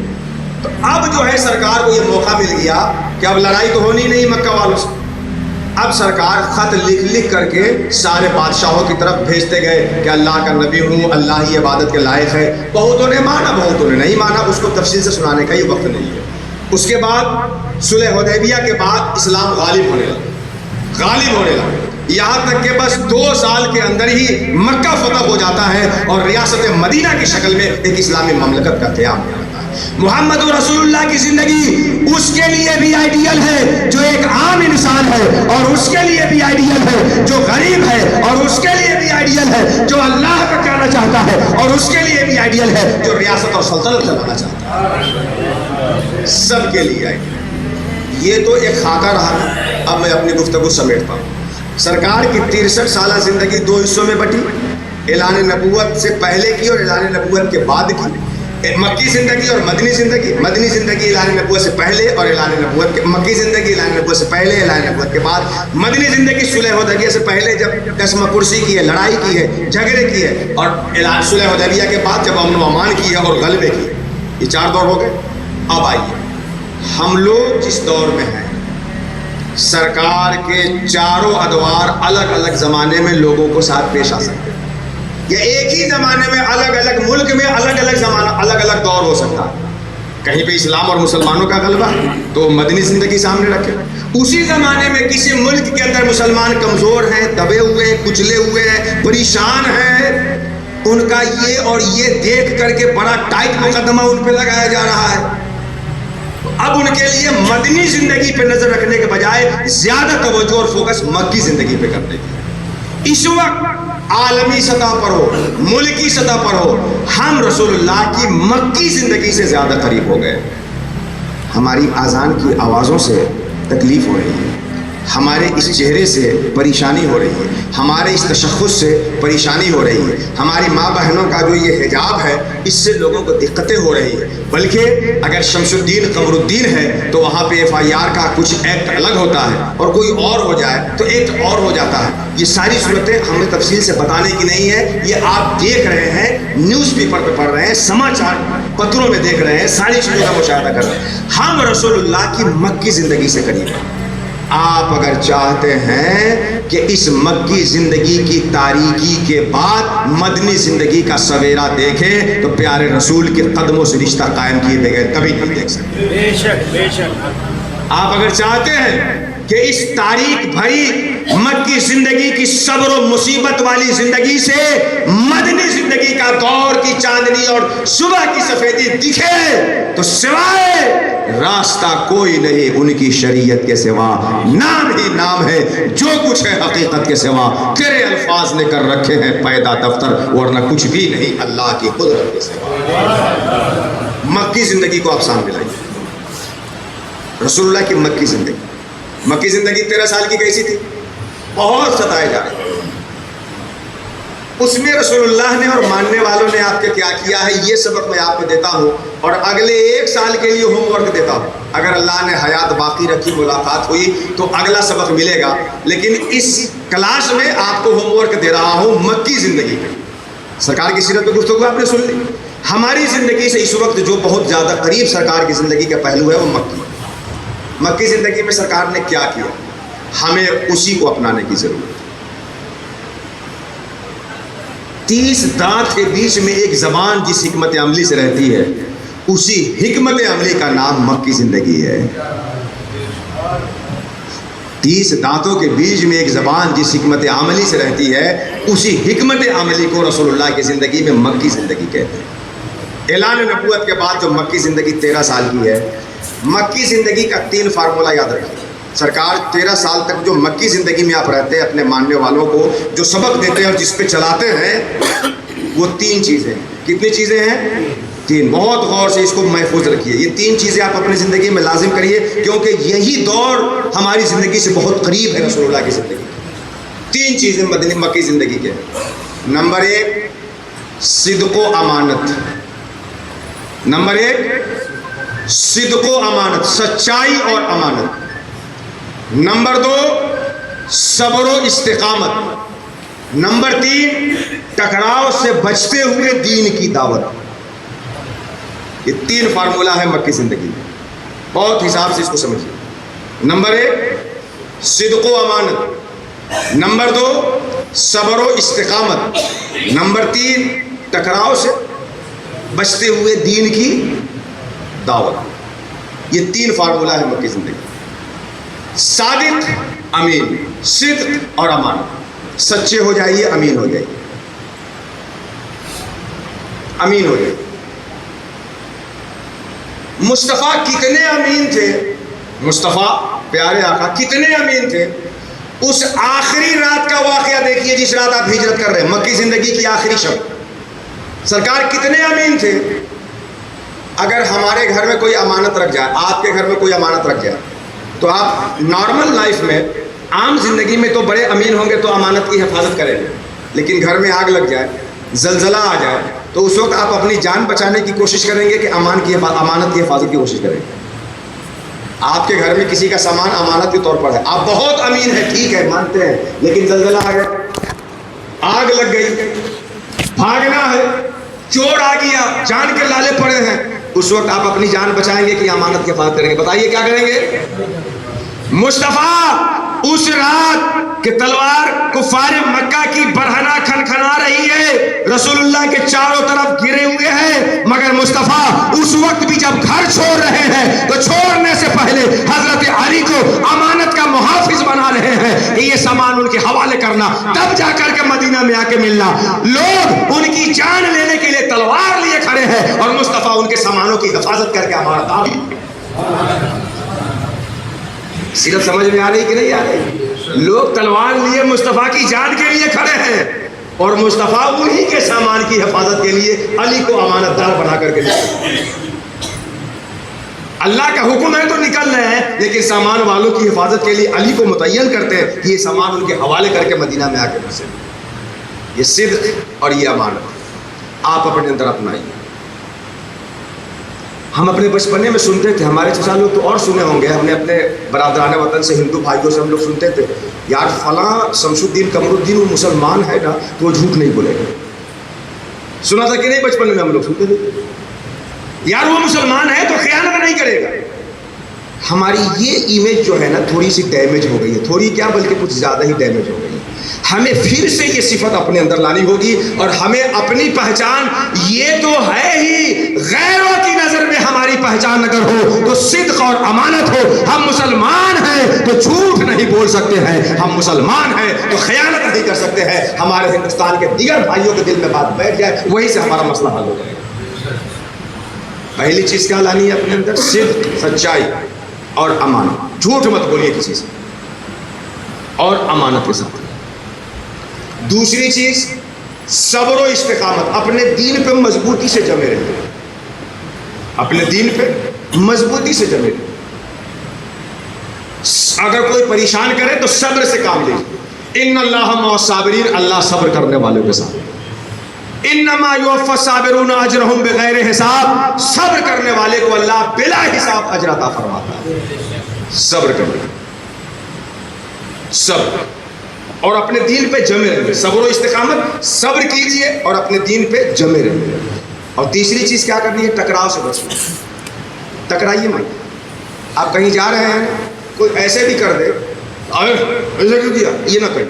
تو اب جو ہے سرکار کو یہ موقع مل گیا کہ اب لڑائی تو ہونی نہیں مکہ والوں سے. اب سرکار خط لکھ کر کے سارے بادشاہوں کی طرف بھیجتے گئے کہ اللہ کا نبی ہوں, اللہ ہی عبادت کے لائق ہے. بہتوں نے مانا, بہتوں نے نہیں مانا, اس کو تفصیل سے سنانے کا یہ وقت نہیں ہے. اس کے بعد صلح حدیبیہ کے بعد اسلام غالب ہونے لگا, یہاں تک کہ بس 2 سال کے اندر ہی مکہ فتح ہو جاتا ہے اور ریاست مدینہ کی شکل میں ایک اسلامی مملکت کا قیام ہو جاتا ہے. محمد رسول اللہ کی زندگی اس کے لیے بھی آئیڈیل ہے جو ایک عام انسان ہے, اور اس کے لیے بھی آئیڈیل ہے جو غریب ہے, اور اس کے لیے بھی آئیڈیل ہے جو اللہ کا کرنا چاہتا ہے, اور اس کے لیے بھی آئیڈیل ہے جو ریاست اور سلطنت چلانا چاہتا ہے. سب کے لیے آئیڈیل. یہ تو ایک خاکہ رہا. اب میں اپنی گفتگو سمیٹتا ہوں. سرکار کی 63 سالہ زندگی 2 حصوں میں بٹی, اعلان نبوت سے پہلے کی اور اعلان نبوت کے بعد کی. مکی زندگی اور مدنی زندگی. مدنی زندگی اعلان نبوت سے پہلے اور اعلان نبوت کے, مکی زندگی اعلان نبوت سے پہلے, اعلان نبوت کے بعد. مدنی زندگی صلح حدیبیہ سے پہلے جب قسم کرسی کی ہے, لڑائی کی ہے, جھگڑے کی ہے, اور اعلان صلح حدیبیہ کے بعد جب امن و امان کی ہے اور غلبے کی. یہ 4 دور ہو گئے. اب آئیے ہم لوگ جس دور میں ہیں, سرکار کے چاروں ادوار الگ الگ زمانے میں لوگوں کو ساتھ پیش آ سکتے ہیں, یا ایک ہی زمانے میں الگ الگ ملک میں الگ الگ زمانہ الگ الگ دور ہو سکتا ہے. کہیں پہ اسلام اور مسلمانوں کا غلبہ تو مدنی زندگی سامنے رکھے. اسی زمانے میں کسی ملک کے اندر مسلمان کمزور ہیں, دبے ہوئے ہیں, کچلے ہوئے ہیں, پریشان ہیں, ان کا یہ اور یہ دیکھ کر کے بڑا ٹائٹ مقدمہ ان پہ لگایا جا رہا ہے. اب ان کے لیے مدنی زندگی پہ نظر رکھنے کے بجائے زیادہ توجہ اور فوکس مکی زندگی پہ کرنے کی. اس وقت عالمی سطح پر ہو, ملکی سطح پر ہو, ہم رسول اللہ کی مکی زندگی سے زیادہ قریب ہو گئے. ہماری اذان کی آوازوں سے تکلیف ہو رہی ہے, ہمارے اس چہرے سے پریشانی ہو رہی ہے, ہمارے اس تشخص سے پریشانی ہو رہی ہے, ہماری ماں بہنوں کا جو یہ حجاب ہے اس سے لوگوں کو دقتیں ہو رہی ہیں. بلکہ اگر شمس الدین قمر الدین ہے تو وہاں پہ FIR کا کچھ ایکٹ الگ ہوتا ہے, اور کوئی اور ہو جائے تو ایکٹ اور ہو جاتا ہے. یہ ساری صورتیں ہمیں تفصیل سے بتانے کی نہیں ہے, یہ آپ دیکھ رہے ہیں, نیوز پیپر پہ پڑھ رہے ہیں, سماچار پتروں میں دیکھ رہے ہیں, ساری چیزوں کا مشاہدہ کر رہے ہیں. ہم رسول اللہ کی مکی زندگی سے قریب ہیں. آپ اگر چاہتے ہیں کہ اس مکی زندگی کی تاریکی کے بعد مدنی زندگی کا سویرا دیکھیں تو پیارے رسول کے قدموں سے رشتہ قائم کیے بغیر کبھی نہیں دیکھ سکتے. بے شک بے شک. آپ اگر چاہتے ہیں کہ اس تاریخ بھری مکی زندگی کی صبر و مصیبت والی زندگی سے مدنی زندگی کا دور کی چاندنی اور صبح کی سفیدی دکھے تو سوائے راستہ کوئی نہیں ان کی شریعت کے سوا. نام ہی نام ہے, جو کچھ ہے حقیقت کے سوا تیرے الفاظ نے کر رکھے ہیں پیدا دفتر, ورنہ کچھ بھی نہیں اللہ کی قدرت کے سوا. مکی زندگی کو آپ سامنے لائیے. رسول اللہ کی مکی زندگی 13 سال کی کیسی تھی؟ بہت ستائے جا رہے. اس میں رسول اللہ نے اور ماننے والوں نے آپ کے کیا کیا ہے یہ سبق میں آپ کو دیتا ہوں, اور اگلے 1 سال کے لیے ہوم ورک دیتا ہوں. اگر اللہ نے حیات باقی رکھی, ملاقات ہوئی تو اگلا سبق ملے گا, لیکن اس کلاس میں آپ کو ہوم ورک دے رہا ہوں مکی زندگی پہ. سرکار کی سیرت پہ گفتگو آپ نے سن لی. ہماری زندگی سے اس وقت جو بہت زیادہ قریب سرکار کی زندگی کا پہلو ہے وہ مکی زندگی میں سرکار نے کیا کیا, ہمیں اسی کو اپنانے کی ضرورت ہے. 30 دانت کے بیچ میں ایک زبان جس حکمت عملی سے رہتی ہے, اسی حکمت عملی کا نام مکی زندگی ہے. 30 دانتوں کے بیچ میں ایک زبان جس حکمت عملی سے رہتی ہے, اسی حکمت عملی کو رسول اللہ کی زندگی میں مکی زندگی کہتے ہیں. اعلان نبوت کے بعد جو مکی زندگی 13 سال کی ہے, مکی زندگی کا 3 فارمولہ یاد رکھیں. سرکار 13 سال تک جو مکی زندگی میں آپ رہتے ہیں, اپنے ماننے والوں کو جو سبق دیتے ہیں اور جس پہ چلاتے ہیں, وہ 3 چیزیں. کتنی چیزیں ہیں؟ 3. بہت غور سے اس کو محفوظ رکھیے. یہ 3 چیزیں آپ اپنی زندگی میں لازم کریے, کیونکہ یہی دور ہماری زندگی سے بہت قریب ہے رسول اللہ کی زندگی. 3 چیزیں مکی زندگی کے. نمبر 1 صدق و امانت. نمبر 1 صدق و امانت, سچائی اور امانت. نمبر 2 صبر و استقامت. نمبر 3 ٹکراؤ سے بچتے ہوئے دین کی دعوت. یہ 3 فارمولہ ہے مکی زندگی میں, بہت حساب سے اس کو سمجھیے. نمبر 1 صدق و امانت. نمبر 2 صبر و استقامت. نمبر 3 ٹکراؤ سے بچتے ہوئے دین کی دعوت. یہ 3 فارمولہ ہے مکی زندگی. صادق, امین, صدق اور امانت. سچے ہو جائیے, امین ہو جائیے, امین ہو جائیے. مصطفیٰ کتنے امین تھے, مصطفیٰ پیارے آقا کتنے امین تھے. اس آخری رات کا واقعہ دیکھیے جس رات آپ ہجرت کر رہے ہیں, مکی زندگی کی آخری شب. سرکار کتنے امین تھے. اگر ہمارے گھر میں کوئی امانت رکھ جائے, آپ کے گھر میں کوئی امانت رکھ جائے, تو آپ نارمل لائف میں عام زندگی میں تو بڑے امین ہوں گے تو امانت کی حفاظت کریں گے, لیکن گھر میں آگ لگ جائے, زلزلہ آ جائے, تو اس وقت آپ اپنی جان بچانے کی کوشش کریں گے کہ امانت کی حفاظت کی کوشش کریں گے. آپ کے گھر میں کسی کا سامان امانت کے طور پر ہے, آپ بہت امین ہیں, ٹھیک ہے مانتے ہیں, لیکن زلزلہ آ گیا, آگ لگ گئی, بھاگنا ہے, چور آ گیا, جان کے لالے پڑے ہیں, اس وقت آپ اپنی جان بچائیں گے کہ امانت کی حفاظت کریں گے؟ بتائیے کیا کریں گے؟ مصطفیٰ اس رات کہ تلوار کفار مکہ کی برہنہ کھنکھنا رہی ہے, رسول اللہ کے چاروں طرف گرے ہوئے ہیں, مگر مصطفیٰ اس وقت بھی جب گھر چھوڑ رہے ہیں تو چھوڑنے سے پہلے حضرت علی کو امانت کا محافظ بنا رہے ہیں کہ یہ سامان ان کے حوالے کرنا, تب جا کر کے مدینہ میں آ کے ملنا. لوگ ان کی جان لینے کے لیے تلوار لیے کھڑے ہیں اور مصطفیٰ ان کے سامانوں کی حفاظت کر کے امانت آ گئی. سیرت سمجھ میں آ رہی کہ نہیں آ رہی؟ لوگ تلوار لیے مصطفیٰ کی جان کے لیے کھڑے ہیں اور مصطفیٰ انہی کے سامان کی حفاظت کے لیے علی کو امانت دار بنا کر کے اللہ کا حکم ہے تو نکل رہے ہیں, لیکن سامان والوں کی حفاظت کے لیے علی کو متعین کرتے ہیں کہ یہ سامان ان کے حوالے کر کے مدینہ میں آ کے بسے. یہ صدق اور یہ امانت آپ اپنے اندر اپنائیے. ہم اپنے بچپنے میں سنتے تھے, ہمارے چچا لوگ تو اور سنے ہوں گے, ہم نے اپنے برادران وطن سے ہندو بھائیوں سے ہم لوگ سنتے تھے, یار فلاں شمس الدین قمر الدین وہ مسلمان ہے نا تو وہ جھوٹ نہیں بولے گا. سنا تھا کہ نہیں بچپن میں ہم لوگ سنتے تھے, یار وہ مسلمان ہے تو خیانت نہیں کرے گا. ہماری یہ امیج جو ہے نا تھوڑی سی ڈیمیج ہو گئی ہے، تھوڑی کیا بلکہ کچھ زیادہ ہی ڈیمیج ہو گئی ہے۔ ہمیں پھر سے یہ صفت اپنے اندر لانی ہوگی، اور ہمیں اپنی پہچان یہ تو ہے ہی، غیروں کی نظر میں ہماری پہچان اگر ہو تو صدق اور امانت ہو۔ ہم مسلمان ہیں تو جھوٹ نہیں بول سکتے ہیں، ہم مسلمان ہیں تو خیانت نہیں کر سکتے ہیں۔ ہمارے ہندوستان کے دیگر بھائیوں کے دل میں بات بیٹھ جائے، وہی سے ہمارا مسئلہ حل ہو جائے گا۔ پہلی چیز کیا لانی ہے اپنے اندر؟ صدق، سچائی اور امانت۔ جھوٹ مت بولیے کسی سے، اور امانت کے ساتھ۔ دوسری چیز صبر و استقامت، اپنے دین پہ مضبوطی سے جمے رہے، اپنے دین پہ مضبوطی سے جمے رہے۔ اگر کوئی پریشان کرے تو صبر سے کام لے۔ ان اللہ مع الصابرین، اللہ صبر کرنے والوں کے ساتھ۔ انما یوفی الصابرون اجرهم بغیر حساب، صبر کرنے والے کو اللہ بلا حساب اجر عطا فرماتا ہے۔ صبر کرنا، صبر، اور اپنے دین پہ جمے رہیے۔ صبر و استقامت، صبر کیجئے اور اپنے دین پہ جمے رہیے۔ اور تیسری چیز کیا کرنی ہے؟ ٹکراؤ سے بچنا۔ ٹکرائیے مت۔ آپ کہیں جا رہے ہیں، کوئی ایسے بھی کر دے، ایسے کیوں کیا، یہ نہ کریں،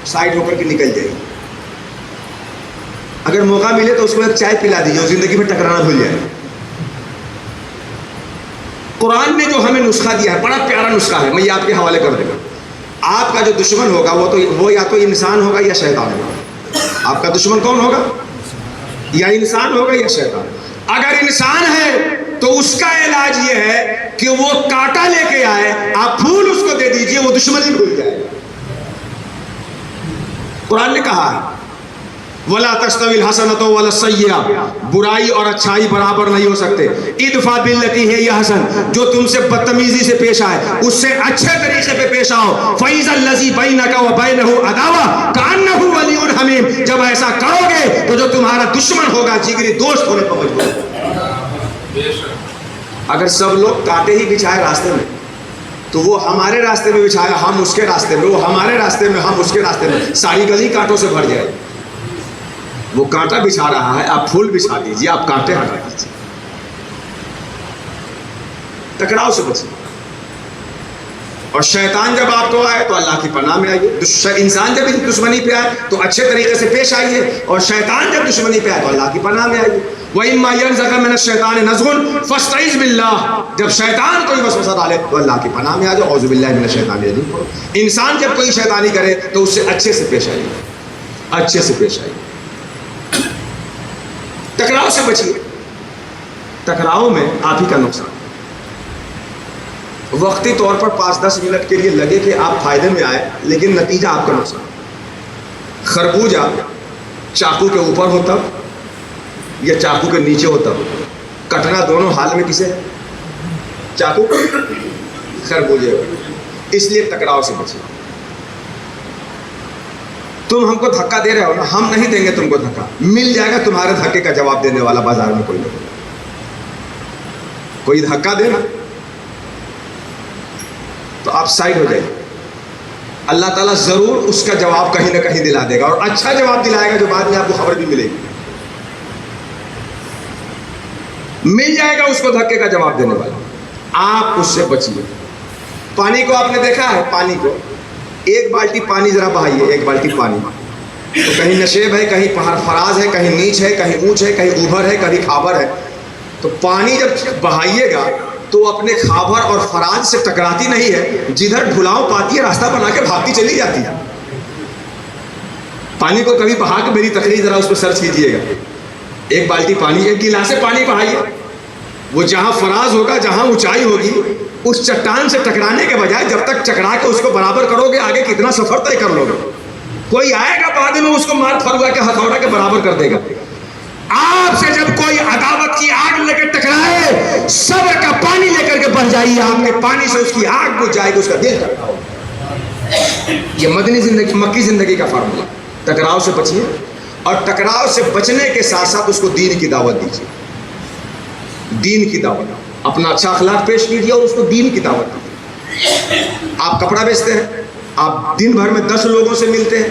سائڈ ہو کر کے نکل جائے۔ اگر موقع ملے تو اس کو ایک چائے پلا دیجیے، زندگی میں ٹکرانا بھول جائے۔ قرآن نے جو ہمیں نسخہ دیا ہے، بڑا پیارا نسخہ ہے، میں یہ آپ کے حوالے کر دوں گا۔ آپ کا جو دشمن ہوگا وہ یا تو انسان ہوگا یا شیطان ہوگا۔ آپ کا دشمن کون ہوگا؟ یا انسان ہوگا یا شیطان۔ اگر انسان ہے تو اس کا علاج یہ ہے کہ وہ کانٹا لے کے آئے، آپ پھول اس کو دے دیجئے، وہ دشمن ہی بھول جائے۔ قرآن نے کہا ہے وَلَا تَسْتَوِي الْحَسَنَةُ وَلَا السَّيِّئَةُ، برائی اور اچھائی برابر نہیں ہو سکتے۔ اِدْفَعْ بِالَّتِی ہِیَ احسن، جو تم سے بدتمیزی سے پیش آئے اس سے اچھے طریقے پہ پیش آؤ۔ فَإِذَا الَّذِی بَیْنَکَ وَبَیْنَهُ عَدَاوَةٌ کَأَنَّهُ وَلِیٌّ حَمِیمٌ، جب ایسا کرو گے تو جو تمہارا دشمن ہوگا جگری دوست ہونے پر مجبور ہوگا۔ اگر سب لوگ کانٹے ہی بچھائے راستے میں تو وہ ہمارے راستے میں بچھائے، ہم اس کے راستے میں، وہ ہمارے راستے میں، ہم اس کے راستے میں، ساری گلی کانٹوں سے بھر جائے۔ وہ کانٹا بچھا رہا ہے، آپ پھول بچھا دیجیے، آپ کانٹے ہٹا دیجیے۔ ٹکراؤ سے بچیے۔ اور شیطان جب آپ کو آئے تو اللہ کی پناہ میں آئیے۔ انسان جب دشمنی پہ آئے تو اچھے طریقے سے پیش آئیے، اور شیطان جب دشمنی پہ آئے تو اللہ کی پناہ میں آئیے۔ وَإِمَّا يَنزَغَ مِنَ الشَّيْطَانِ نَزْغٌ فَاسْتَعِذْ بِاللَّهِ، جب شیطان کوئی وسوسہ ڈالے تو اللہ کی پناہ میں آ جاؤ، اعوذ باللہ من الشیطان الرجیم۔ انسان جب کوئی شیطانی کرے تو اس سے اچھے سے پیش آئیے، اچھے سے پیش آئیے۔ ٹکراؤ سے بچیے۔ ٹکراؤ میں آپ ہی کا نقصان۔ وقتی طور پر 5-10 منٹ کے لیے لگے کہ آپ فائدے میں آئے، لیکن نتیجہ آپ کا نقصان۔ خربوزہ چاقو کے اوپر ہوتا یا چاقو کے نیچے ہوتا، کٹنا دونوں حال میں کسے؟ چاقو، خربوزے۔ اس لیے ٹکراؤ سے بچیے۔ تم ہم کو دھکا دے رہے ہو نا، ہم نہیں دیں گے تم کو دھکا، مل جائے گا تمہارے دھکے کا جواب دینے والا بازار میں کوئی دھکا دے نا تو آپ سائڈ ہو جائیں۔ اللہ تعالیٰ ضرور اس کا جواب کہیں نہ کہیں دلا دے گا، اور اچھا جواب دلائے گا جو بعد میں آپ کو خبر بھی ملے گی۔ مل جائے گا اس کو دھکے کا جواب دینے والا، آپ اس سے بچیے۔ پانی کو آپ نے دیکھا ہے، پانی کو ایک بالٹی پانی ذرا بہائیے، ایک بالٹی پانی تو کہیں نشیب ہے، کہیں پہاڑ فراز ہے، کہیں نیچ ہے، کہیں اونچ ہے، کہیں اوبھر ہے، کہیں کھابر ہے۔ تو پانی جب بہائیے گا تو اپنے کھابر اور فراز سے ٹکراتی نہیں ہے، جدھر ڈھلاؤ پاتی ہے راستہ بنا کے بھاگتی چلی جاتی ہے۔ پانی کو کبھی بہا کے میری تقریر ذرا اس پہ سرچ کیجئے گا۔ ایک بالٹی پانی، ایک گلاس پانی بہائیے، وہ جہاں فراز ہوگا، جہاں اونچائی ہوگی، اس چٹان سے ٹکرانے کے بجائے جب تک چکرا کے اس کو برابر کرو گے آگے کتنا سفر طے کر لو گے۔ کوئی آئے گا بعد میں اس کو مار پھڑوا کے ہتھوڑا کے برابر کر دے گا۔ آپ سے جب کوئی عداوت کی آگ لے کے ٹکرائے، صبر کا پانی لے کر کے بڑھ جائیے، آپ کے پانی سے اس کی آگ بجھ جائے گی، اس کا دل ٹکرا ہوگا۔ یہ مدنی زندگی، مکی زندگی کا فارمولا۔ ٹکراؤ سے بچیے، اور ٹکراؤ سے بچنے کے ساتھ ساتھ اس کو دین کی دعوت دیجیے۔ دین کی دعوت، اپنا اچھا اخلاق پیش کیجیے اور اس کو دین کی دعوت دیجیے۔ آپ کپڑا بیچتے ہیں، آپ دن بھر میں 10 لوگوں سے ملتے ہیں،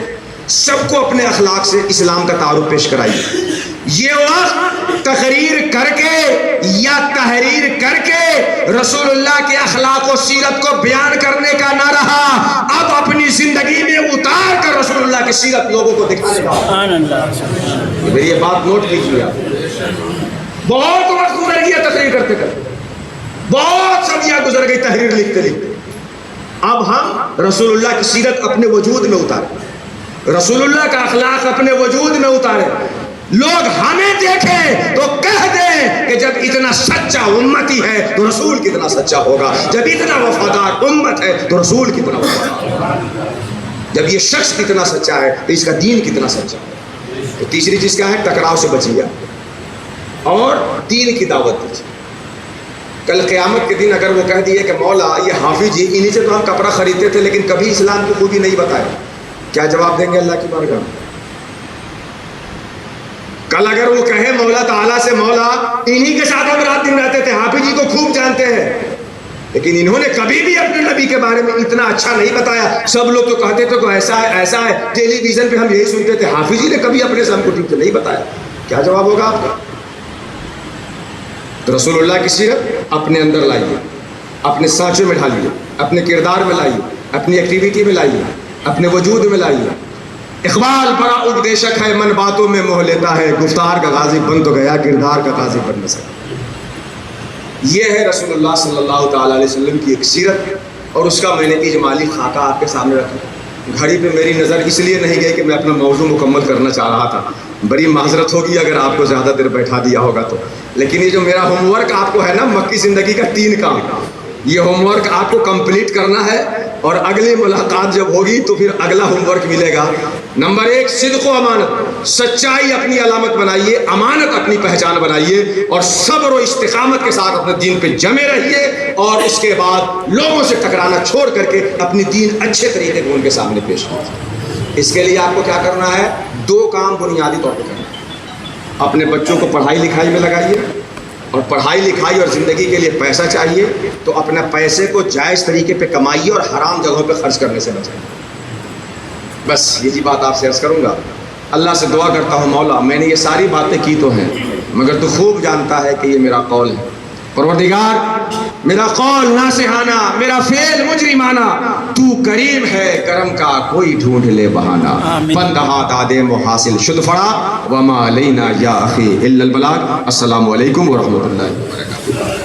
سب کو اپنے اخلاق سے اسلام کا تعارف پیش کرائیے۔ یہ وقت تقریر کر کے یا تحریر کر کے رسول اللہ کے اخلاق و سیرت کو بیان کرنے کا نہ رہا، اب اپنی زندگی میں اتار کر رسول اللہ کی سیرت لوگوں کو دکھانے کا۔ میری یہ بات نوٹ کیجیے آپ، بہت وقت گزر گیا تقریر کرتے کرتے، بہت صدیاں گزر گئی تحریر لکھتے لکھتے، اب ہم رسول اللہ کی سیرت اپنے وجود میں اتاریں، رسول اللہ کا اخلاق اپنے وجود میں اتاریں، لوگ ہمیں دیکھیں تو کہہ دیں کہ جب اتنا سچا امتی ہے تو رسول کتنا سچا ہوگا، جب اتنا وفادار امت ہے تو رسول کتنا وفادار ہوگا، جب یہ شخص کتنا سچا ہے تو اس کا دین کتنا سچا ہے۔ تو تیسری چیز کیا ہے؟ ٹکراؤ سے بچیے اور دین کی دعوت دیجیے۔ کل قیامت کے دن اگر وہ کہہ دیے کہ مولا یہ حافظ جی انہی سے تو ہم کپڑا خریدتے تھے لیکن کبھی اسلام کی خوبی نہیں بتائے، کیا جواب دیں گے اللہ کی بارگاہ میں؟ کل اگر وہ کہے مولا تعالیٰ سے مولا انہی کے ساتھ ہم رات دن رہتے تھے، حافظ جی کو خوب جانتے ہیں لیکن انہوں نے کبھی بھی اپنے نبی کے بارے میں اتنا اچھا نہیں بتایا، سب لوگ تو کہتے تھے کہ ایسا ہے ایسا ہے، ٹیلی ویژن پہ ہم یہی سنتے تھے، حافظ جی نے کبھی اپنے سے ہم کو ٹھیک سے نہیں بتایا، کیا جواب ہوگا آپ کا؟ تو رسول اللہ کی سیرت اپنے اندر لائیے، اپنے سانچے میں ڈھالیے، اپنے کردار میں لائیے، اپنی ایکٹیویٹی میں لائیے، اپنے وجود میں لائیے۔ اقبال بڑا اپدیشک ہے، من باتوں میں موہ لیتا ہے، گفتار کا غازی بن تو گیا، کردار کا غازی بن نہ سکا۔ یہ ہے رسول اللہ صلی اللہ تعالیٰ علیہ وسلم کی ایک سیرت، اور اس کا میں نے اجمالی خاکہ آپ کے سامنے رکھا۔ گھڑی پہ میری نظر اس لیے نہیں گئی کہ میں اپنا موضوع مکمل کرنا چاہ رہا تھا، بڑی معذرت ہوگی اگر آپ کو زیادہ دیر بیٹھا دیا ہوگا تو، لیکن یہ جو میرا ہوم ورک آپ کو ہے نا، مکی زندگی کا 3 کام، یہ ہوم ورک آپ کو کمپلیٹ کرنا ہے، اور اگلی ملاقات جب ہوگی تو پھر اگلا ہوم ورک ملے گا۔ نمبر 1 صدق و امانت، سچائی اپنی علامت بنائیے، امانت اپنی پہچان بنائیے، اور صبر و استقامت کے ساتھ اپنے دین پہ جمے رہیے، اور اس کے بعد لوگوں سے ٹکرانا چھوڑ کر کے اپنی دین اچھے طریقے سے ان کے سامنے پیش کیجیے۔ اس کے لیے آپ کو کیا کرنا ہے؟ 2 کام بنیادی طور پہ کرنا ہے۔ اپنے بچوں کو پڑھائی لکھائی میں لگائیے، اور پڑھائی لکھائی اور زندگی کے لیے پیسہ چاہیے تو اپنے پیسے کو جائز طریقے پہ کمائیے اور حرام جگہوں پہ خرچ کرنے سے بچائیے۔ بس یہی بات آپ سے عرض کروں گا۔ اللہ سے دعا کرتا ہوں مولا میں نے یہ ساری باتیں کی تو ہیں مگر تو خوب جانتا ہے کہ یہ میرا قول ہے، پروردگار میرا قول ناصحانہ، میرا فعل مجرمانہ، تو کریم ہے کرم کا کوئی ڈھونڈ لے بہانہ، بندہا دادے محاصل شد فڑا وما علینا یا اخی الا البلاغ۔ السلام علیکم ورحمۃ اللہ وبرکاتہ۔